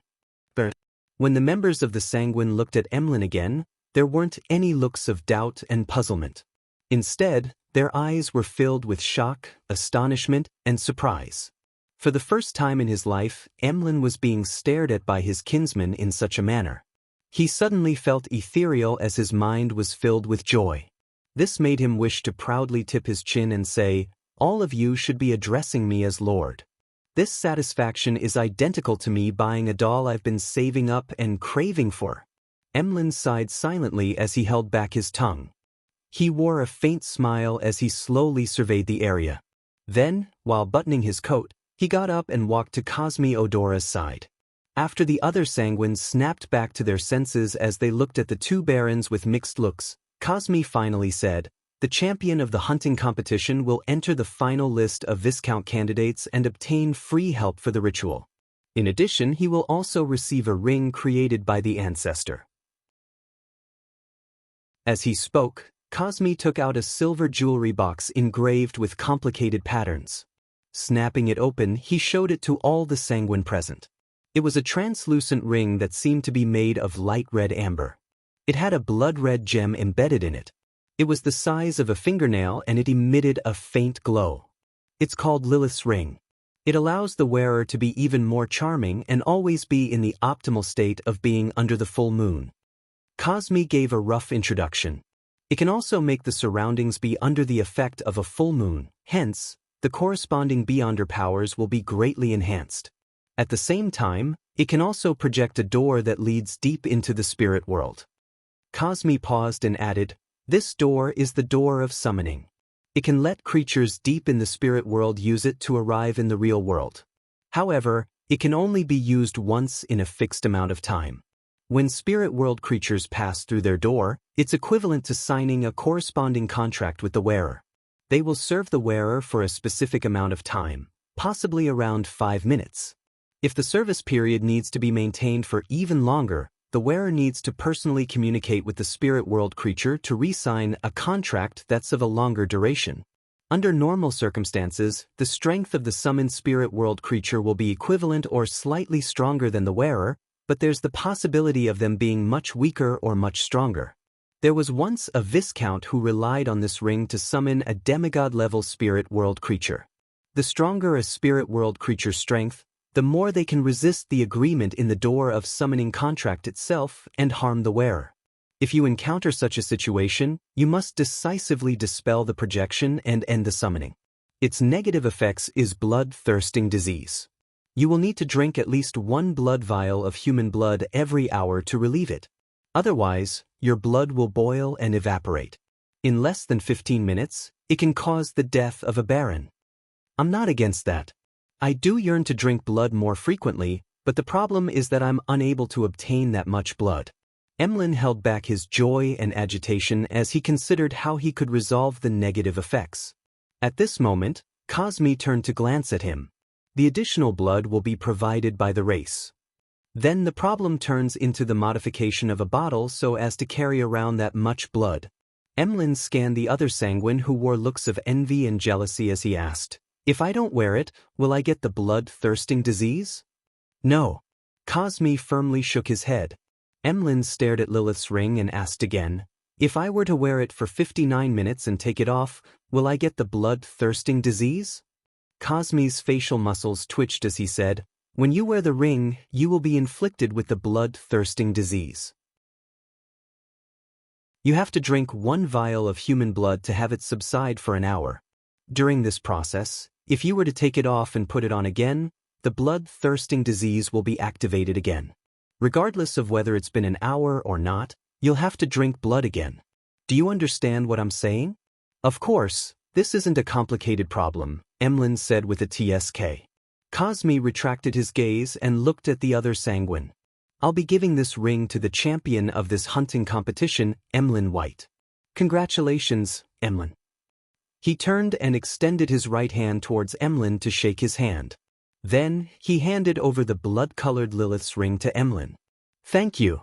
But when the members of the sanguine looked at Emlyn again, there weren't any looks of doubt and puzzlement. Instead, their eyes were filled with shock, astonishment, and surprise. For the first time in his life, Emlyn was being stared at by his kinsmen in such a manner. He suddenly felt ethereal as his mind was filled with joy. This made him wish to proudly tip his chin and say, "All of you should be addressing me as Lord." This satisfaction is identical to me buying a doll I've been saving up and craving for. Emlyn sighed silently as he held back his tongue. He wore a faint smile as he slowly surveyed the area. Then, while buttoning his coat, he got up and walked to Cosmiodora's side. After the other sanguines snapped back to their senses as they looked at the 2 barons with mixed looks, Cosmi finally said, "The champion of the hunting competition will enter the final list of Viscount candidates and obtain free help for the ritual. In addition, he will also receive a ring created by the ancestor." As he spoke, Cosmi took out a silver jewelry box engraved with complicated patterns. Snapping it open, he showed it to all the sanguine present. It was a translucent ring that seemed to be made of light red amber. It had a blood-red gem embedded in it. It was the size of a fingernail and it emitted a faint glow. It's called Lilith's ring. It allows the wearer to be even more charming and always be in the optimal state of being under the full moon. Cosmi gave a rough introduction. It can also make the surroundings be under the effect of a full moon, hence, the corresponding beyonder powers will be greatly enhanced. At the same time, it can also project a door that leads deep into the spirit world. Cosmi paused and added, "This door is the door of summoning. It can let creatures deep in the spirit world use it to arrive in the real world. However, it can only be used once in a fixed amount of time. When spirit world creatures pass through their door, it's equivalent to signing a corresponding contract with the wearer. They will serve the wearer for a specific amount of time, possibly around 5 minutes. If the service period needs to be maintained for even longer, the wearer needs to personally communicate with the spirit world creature to re-sign a contract that's of a longer duration. Under normal circumstances, the strength of the summoned spirit world creature will be equivalent or slightly stronger than the wearer, but there's the possibility of them being much weaker or much stronger. There was once a Viscount who relied on this ring to summon a demigod-level spirit world creature. The stronger a spirit world creature's strength, the more they can resist the agreement in the door of summoning contract itself and harm the wearer. If you encounter such a situation, you must decisively dispel the projection and end the summoning. Its negative effects is blood-thirsting disease. You will need to drink at least 1 blood vial of human blood every hour to relieve it. Otherwise, your blood will boil and evaporate. In less than 15 minutes, it can cause the death of a baron. I'm not against that. I do yearn to drink blood more frequently, but the problem is that I'm unable to obtain that much blood. Emlyn held back his joy and agitation as he considered how he could resolve the negative effects. At this moment, Cosme turned to glance at him. The additional blood will be provided by the race. Then the problem turns into the modification of a bottle so as to carry around that much blood. Emlyn scanned the other sanguine who wore looks of envy and jealousy as he asked, "If I don't wear it, will I get the blood-thirsting disease?" "No." Cosme firmly shook his head. Emlyn stared at Lilith's ring and asked again, "If I were to wear it for 59 minutes and take it off, will I get the blood-thirsting disease?" Cosme's facial muscles twitched as he said, "When you wear the ring, you will be inflicted with the blood-thirsting disease. You have to drink 1 vial of human blood to have it subside for an hour. During this process, if you were to take it off and put it on again, the blood-thirsting disease will be activated again. Regardless of whether it's been an hour or not, you'll have to drink blood again. Do you understand what I'm saying?" "Of course, this isn't a complicated problem," Emlyn said with a TSK. Cosme retracted his gaze and looked at the other sanguine. "I'll be giving this ring to the champion of this hunting competition, Emlyn White. Congratulations, Emlyn." He turned and extended his right hand towards Emlyn to shake his hand. Then, he handed over the blood-colored Lilith's ring to Emlyn. "Thank you."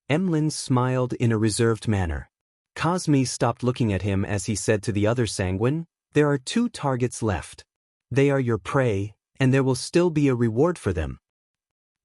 Emlyn smiled in a reserved manner. Cosme stopped looking at him as he said to the other sanguine, "There are 2 targets left. They are your prey, and there will still be a reward for them."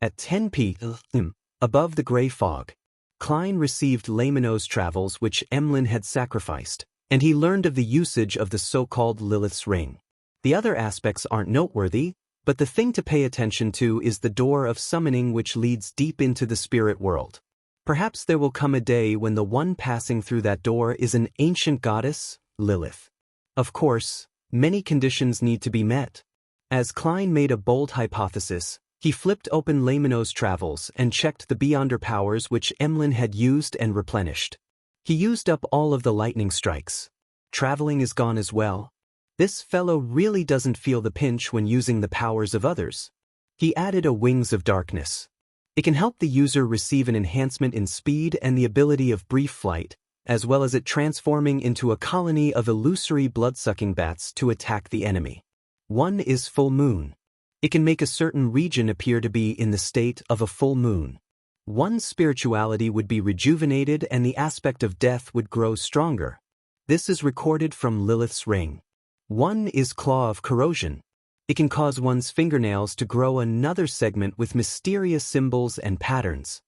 At 10 p.m., above the gray fog, Klein received Lamino's travels which Emlyn had sacrificed, and he learned of the usage of the so-called Lilith's ring. The other aspects aren't noteworthy, but the thing to pay attention to is the door of summoning which leads deep into the spirit world. Perhaps there will come a day when the one passing through that door is an ancient goddess, Lilith. Of course, many conditions need to be met. As Klein made a bold hypothesis, he flipped open Lamino's travels and checked the Beyonder powers which Emlyn had used and replenished. He used up all of the lightning strikes. Traveling is gone as well. This fellow really doesn't feel the pinch when using the powers of others. He added a Wings of Darkness. It can help the user receive an enhancement in speed and the ability of brief flight, as well as it transforming into a colony of illusory blood-sucking bats to attack the enemy. 1 is Full Moon. It can make a certain region appear to be in the state of a full moon. 1's spirituality would be rejuvenated and the aspect of death would grow stronger. This is recorded from Lilith's ring. 1 is Claw of Corrosion. It can cause one's fingernails to grow another segment with mysterious symbols and patterns.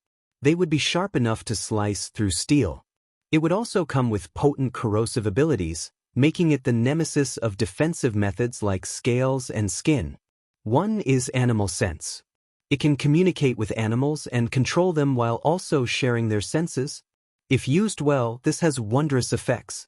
They would be sharp enough to slice through steel. It would also come with potent corrosive abilities, making it the nemesis of defensive methods like scales and skin. 1 is Animal Sense. It can communicate with animals and control them while also sharing their senses. If used well, this has wondrous effects.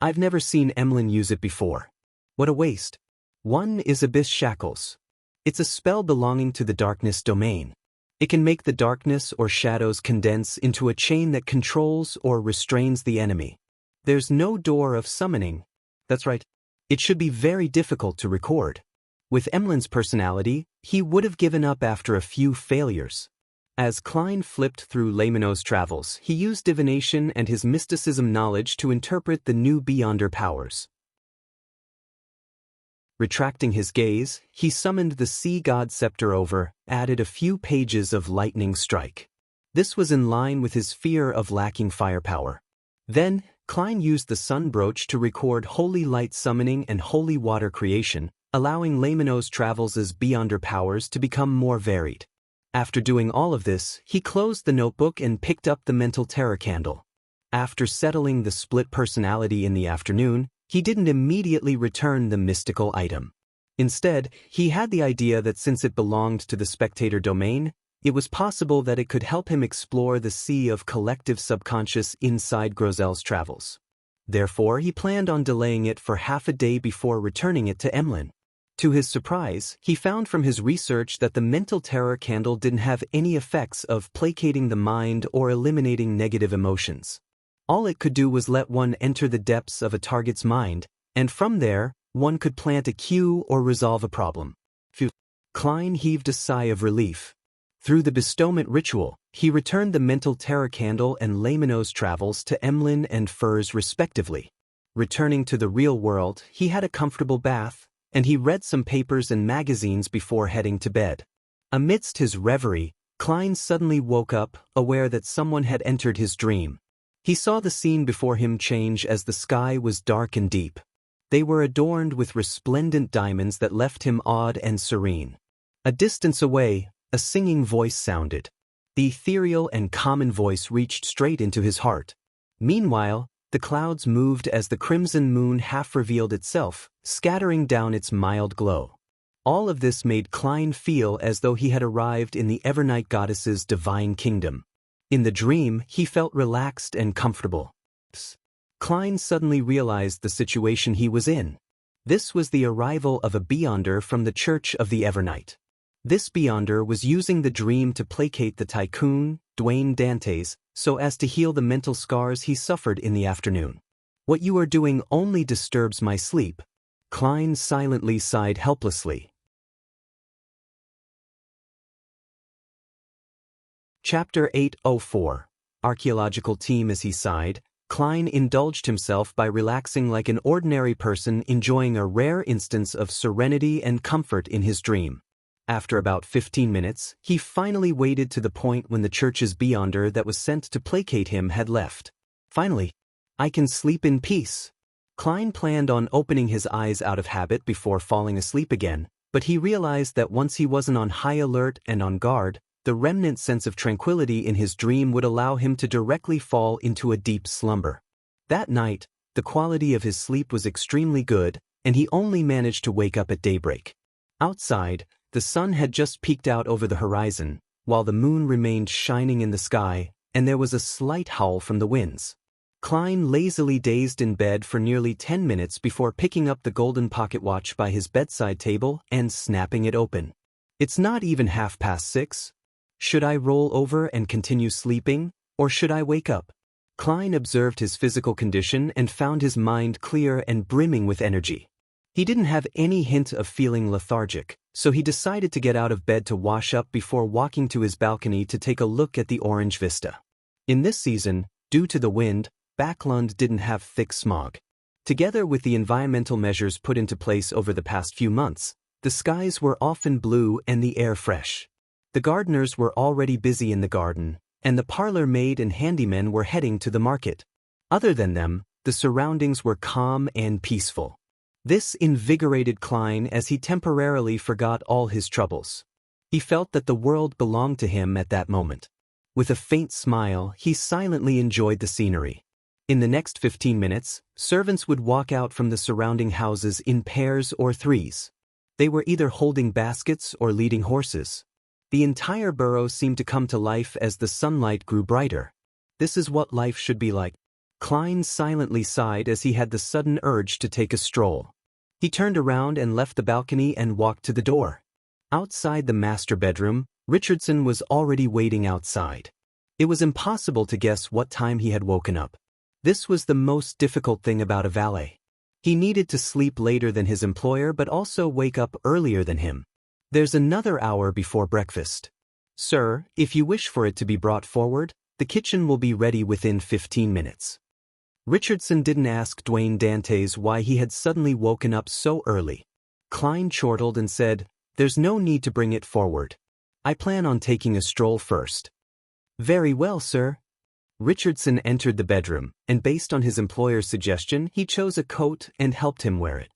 I've never seen Emlyn use it before. What a waste. 1 is Abyss Shackles. It's a spell belonging to the darkness domain. It can make the darkness or shadows condense into a chain that controls or restrains the enemy. There's no door of summoning. That's right. It should be very difficult to record. With Emlyn's personality, he would have given up after a few failures. As Klein flipped through Laymanos' travels, he used divination and his mysticism knowledge to interpret the new Beyonder powers. Retracting his gaze, he summoned the sea god scepter over, added a few pages of lightning strike. This was in line with his fear of lacking firepower. Then, Klein used the sun brooch to record holy light summoning and holy water creation, allowing Laymanos' travels as Beyonder powers to become more varied. After doing all of this, he closed the notebook and picked up the mental terror candle. After settling the split personality in the afternoon, he didn't immediately return the mystical item. Instead, he had the idea that since it belonged to the spectator domain, it was possible that it could help him explore the sea of collective subconscious inside Grozel's travels. Therefore, he planned on delaying it for half a day before returning it to Emlyn. To his surprise, he found from his research that the mental terror candle didn't have any effects of placating the mind or eliminating negative emotions. All it could do was let one enter the depths of a target's mind, and from there, one could plant a cue or resolve a problem. Phew. Klein heaved a sigh of relief. Through the bestowment ritual, he returned the mental terror candle and Laymanos' travels to Emlyn and Furs respectively. Returning to the real world, he had a comfortable bath, and he read some papers and magazines before heading to bed. Amidst his reverie, Klein suddenly woke up, aware that someone had entered his dream. He saw the scene before him change as the sky was dark and deep. They were adorned with resplendent diamonds that left him awed and serene. A distance away, a singing voice sounded. The ethereal and common voice reached straight into his heart. Meanwhile, the clouds moved as the crimson moon half revealed itself, scattering down its mild glow. All of this made Klein feel as though he had arrived in the Evernight goddess's divine kingdom. In the dream, he felt relaxed and comfortable. Klein suddenly realized the situation he was in. This was the arrival of a Beyonder from the Church of the Evernight. This Beyonder was using the dream to placate the tycoon, Dwayne Dantes, so as to heal the mental scars he suffered in the afternoon. "What you are doing only disturbs my sleep." Klein silently sighed helplessly. Chapter 804. Archaeological team. As he sighed, Klein indulged himself by relaxing like an ordinary person enjoying a rare instance of serenity and comfort in his dream. After about 15 minutes, he finally waited to the point when the church's Beyonder that was sent to placate him had left. Finally, I can sleep in peace. Klein planned on opening his eyes out of habit before falling asleep again, but he realized that once he wasn't on high alert and on guard, the remnant sense of tranquility in his dream would allow him to directly fall into a deep slumber. That night, the quality of his sleep was extremely good, and he only managed to wake up at daybreak. Outside, the sun had just peeked out over the horizon, while the moon remained shining in the sky, and there was a slight howl from the winds. Klein lazily dazed in bed for nearly 10 minutes before picking up the golden pocket watch by his bedside table and snapping it open. It's not even 6:30. Should I roll over and continue sleeping, or should I wake up? Klein observed his physical condition and found his mind clear and brimming with energy. He didn't have any hint of feeling lethargic, so he decided to get out of bed to wash up before walking to his balcony to take a look at the orange vista. In this season, due to the wind, Backlund didn't have thick smog. Together with the environmental measures put into place over the past few months, the skies were often blue and the air fresh. The gardeners were already busy in the garden, and the parlor maid and handymen were heading to the market. Other than them, the surroundings were calm and peaceful. This invigorated Klein as he temporarily forgot all his troubles. He felt that the world belonged to him at that moment. With a faint smile, he silently enjoyed the scenery. In the next 15 minutes, servants would walk out from the surrounding houses in pairs or threes. They were either holding baskets or leading horses. The entire borough seemed to come to life as the sunlight grew brighter. This is what life should be like. Klein silently sighed as he had the sudden urge to take a stroll. He turned around and left the balcony and walked to the door. Outside the master bedroom, Richardson was already waiting outside. It was impossible to guess what time he had woken up. This was the most difficult thing about a valet. He needed to sleep later than his employer but also wake up earlier than him. There's another hour before breakfast. Sir, if you wish for it to be brought forward, the kitchen will be ready within 15 minutes. Richardson didn't ask Dwayne Dantes why he had suddenly woken up so early. Klein chortled and said, "There's no need to bring it forward. I plan on taking a stroll first." "Very well, sir." Richardson entered the bedroom, and based on his employer's suggestion, he chose a coat and helped him wear it.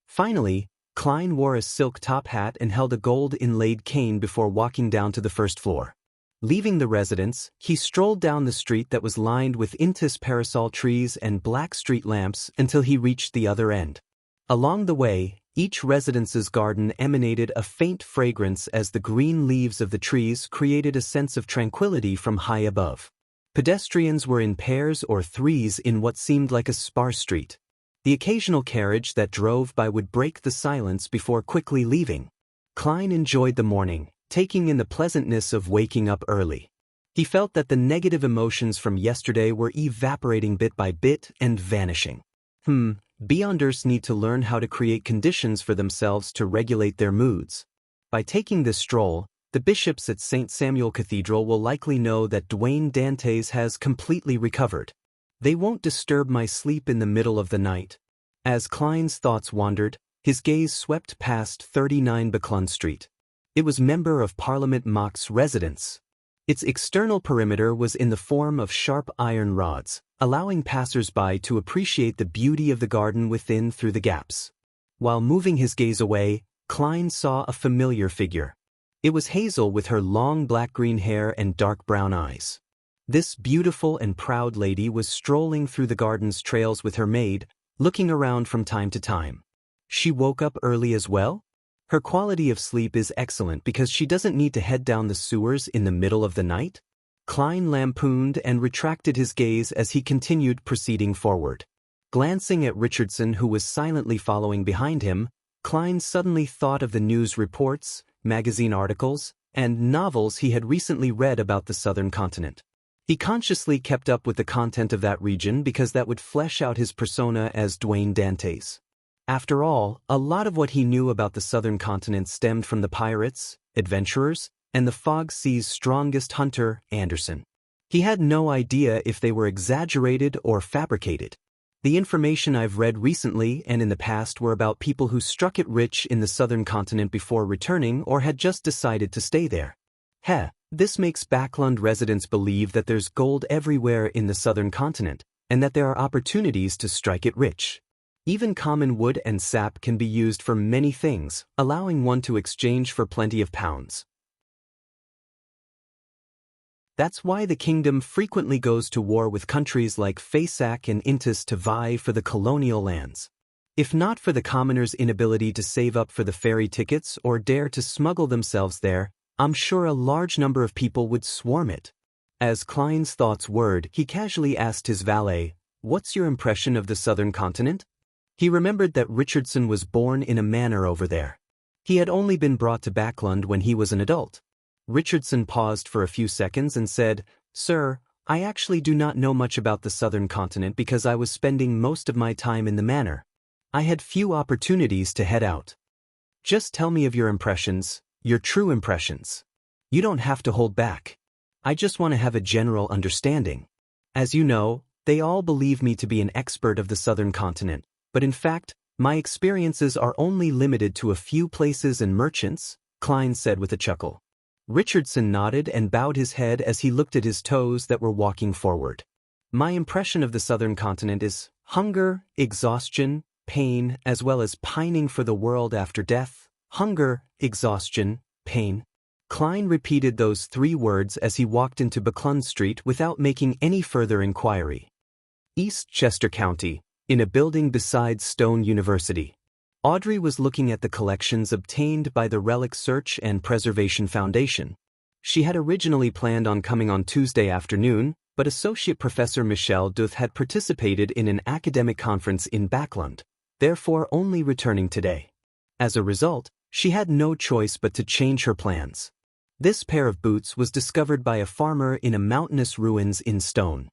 Finally, Klein wore a silk top hat and held a gold-inlaid cane before walking down to the first floor. Leaving the residence, he strolled down the street that was lined with Intis parasol trees and black street lamps until he reached the other end. Along the way, each residence's garden emanated a faint fragrance as the green leaves of the trees created a sense of tranquility from high above. Pedestrians were in pairs or threes in what seemed like a sparse street. The occasional carriage that drove by would break the silence before quickly leaving. Klein enjoyed the morning, taking in the pleasantness of waking up early. He felt that the negative emotions from yesterday were evaporating bit by bit and vanishing. Beyonders need to learn how to create conditions for themselves to regulate their moods. By taking this stroll, the bishops at St. Samuel Cathedral will likely know that Dwayne Dantes has completely recovered. They won't disturb my sleep in the middle of the night. As Klein's thoughts wandered, his gaze swept past 39 Buckland Street. It was Member of Parliament Mock's residence. Its external perimeter was in the form of sharp iron rods, allowing passers-by to appreciate the beauty of the garden within through the gaps. While moving his gaze away, Klein saw a familiar figure. It was Hazel with her long black-green hair and dark brown eyes. This beautiful and proud lady was strolling through the garden's trails with her maid, looking around from time to time. She woke up early as well? Her quality of sleep is excellent because she doesn't need to head down the sewers in the middle of the night? Klein lampooned and retracted his gaze as he continued proceeding forward. Glancing at Richardson, who was silently following behind him, Klein suddenly thought of the news reports, magazine articles, and novels he had recently read about the southern continent. He consciously kept up with the content of that region because that would flesh out his persona as Dwayne Dantes. After all, a lot of what he knew about the southern continent stemmed from the pirates, adventurers, and the Fog Sea's strongest hunter, Anderson. He had no idea if they were exaggerated or fabricated. The information I've read recently and in the past were about people who struck it rich in the southern continent before returning or had just decided to stay there. This makes Backlund residents believe that there's gold everywhere in the southern continent, and that there are opportunities to strike it rich. Even common wood and sap can be used for many things, allowing one to exchange for plenty of pounds. That's why the kingdom frequently goes to war with countries like Fasak and Intis to vie for the colonial lands. If not for the commoners' inability to save up for the ferry tickets or dare to smuggle themselves there, I'm sure a large number of people would swarm it. As Klein's thoughts whirred, he casually asked his valet, "What's your impression of the southern continent?" He remembered that Richardson was born in a manor over there. He had only been brought to Backlund when he was an adult. Richardson paused for a few seconds and said, "Sir, I actually do not know much about the southern continent because I was spending most of my time in the manor. I had few opportunities to head out." "Just tell me of your impressions, your true impressions. You don't have to hold back. I just want to have a general understanding. As you know, they all believe me to be an expert of the southern continent, but in fact, my experiences are only limited to a few places and merchants," Klein said with a chuckle. Richardson nodded and bowed his head as he looked at his toes that were walking forward. "My impression of the southern continent is hunger, exhaustion, pain, as well as pining for the world after death. Hunger, exhaustion, pain." Klein repeated those three words as he walked into Buckland Street without making any further inquiry. East Chester County, in a building beside Stone University. Audrey was looking at the collections obtained by the Relic Search and Preservation Foundation. She had originally planned on coming on Tuesday afternoon, but Associate Professor Michelle Duth had participated in an academic conference in Backlund, therefore only returning today. As a result, she had no choice but to change her plans. This pair of boots was discovered by a farmer in a mountainous ruins in Stone.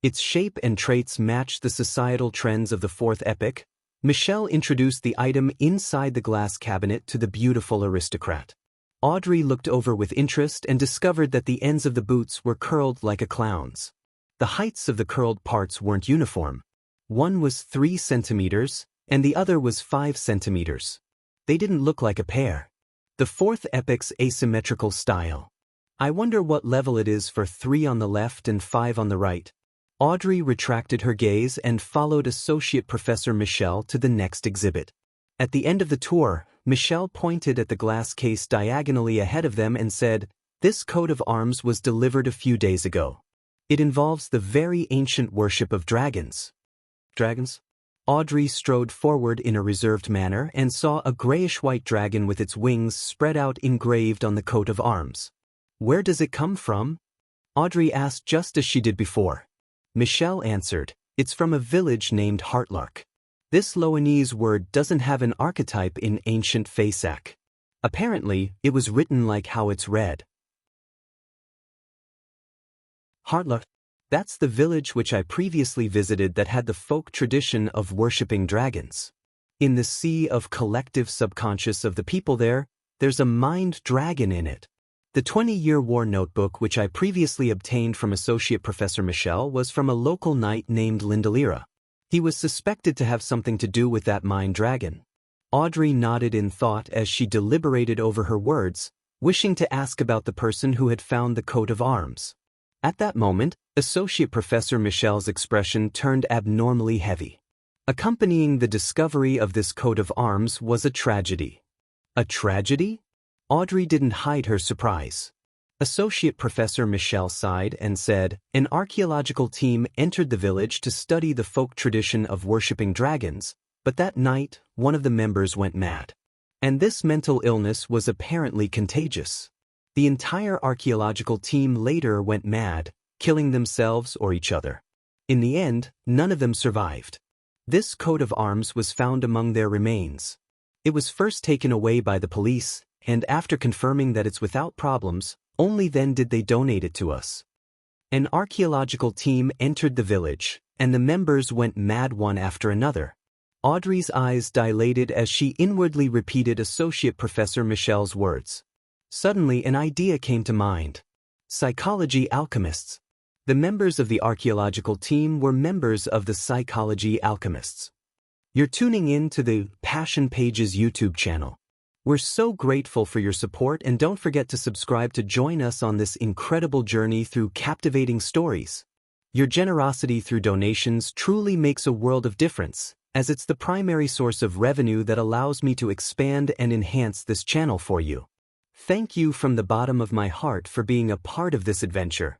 Its shape and traits matched the societal trends of the fourth epoch. Michelle introduced the item inside the glass cabinet to the beautiful aristocrat. Audrey looked over with interest and discovered that the ends of the boots were curled like a clown's. The heights of the curled parts weren't uniform. One was 3 centimeters, and the other was 5 centimeters. They didn't look like a pair. The fourth epoch's asymmetrical style. I wonder what level it is for 3 on the left and 5 on the right. Audrey retracted her gaze and followed Associate Professor Michelle to the next exhibit. At the end of the tour, Michelle pointed at the glass case diagonally ahead of them and said, "This coat of arms was delivered a few days ago. It involves the very ancient worship of dragons." Dragons? Audrey strode forward in a reserved manner and saw a grayish-white dragon with its wings spread out engraved on the coat of arms. "Where does it come from?" Audrey asked just as she did before. Michelle answered, "It's from a village named Heartlark. This Loanese word doesn't have an archetype in ancient Faesac. Apparently, it was written like how it's read." Heartlark? That's the village which I previously visited that had the folk tradition of worshipping dragons. In the sea of collective subconscious of the people there, there's a mind dragon in it. The 20-Year War notebook which I previously obtained from Associate Professor Michelle was from a local knight named Lindalira. He was suspected to have something to do with that mind dragon. Audrey nodded in thought as she deliberated over her words, wishing to ask about the person who had found the coat of arms. At that moment, Associate Professor Michelle's expression turned abnormally heavy. Accompanying the discovery of this coat of arms was a tragedy. A tragedy? Audrey didn't hide her surprise. Associate Professor Michelle sighed and said, "An archaeological team entered the village to study the folk tradition of worshipping dragons, but that night, one of the members went mad. And this mental illness was apparently contagious. The entire archaeological team later went mad, killing themselves or each other. In the end, none of them survived. This coat of arms was found among their remains. It was first taken away by the police, and after confirming that it's without problems, only then did they donate it to us." An archaeological team entered the village, and the members went mad one after another. Audrey's eyes dilated as she inwardly repeated Associate Professor Michelle's words. Suddenly an idea came to mind. Psychology alchemists. The members of the archaeological team were members of the psychology alchemists. You're tuning in to the Passion Pages YouTube channel. We're so grateful for your support, and don't forget to subscribe to join us on this incredible journey through captivating stories. Your generosity through donations truly makes a world of difference, as it's the primary source of revenue that allows me to expand and enhance this channel for you. Thank you from the bottom of my heart for being a part of this adventure.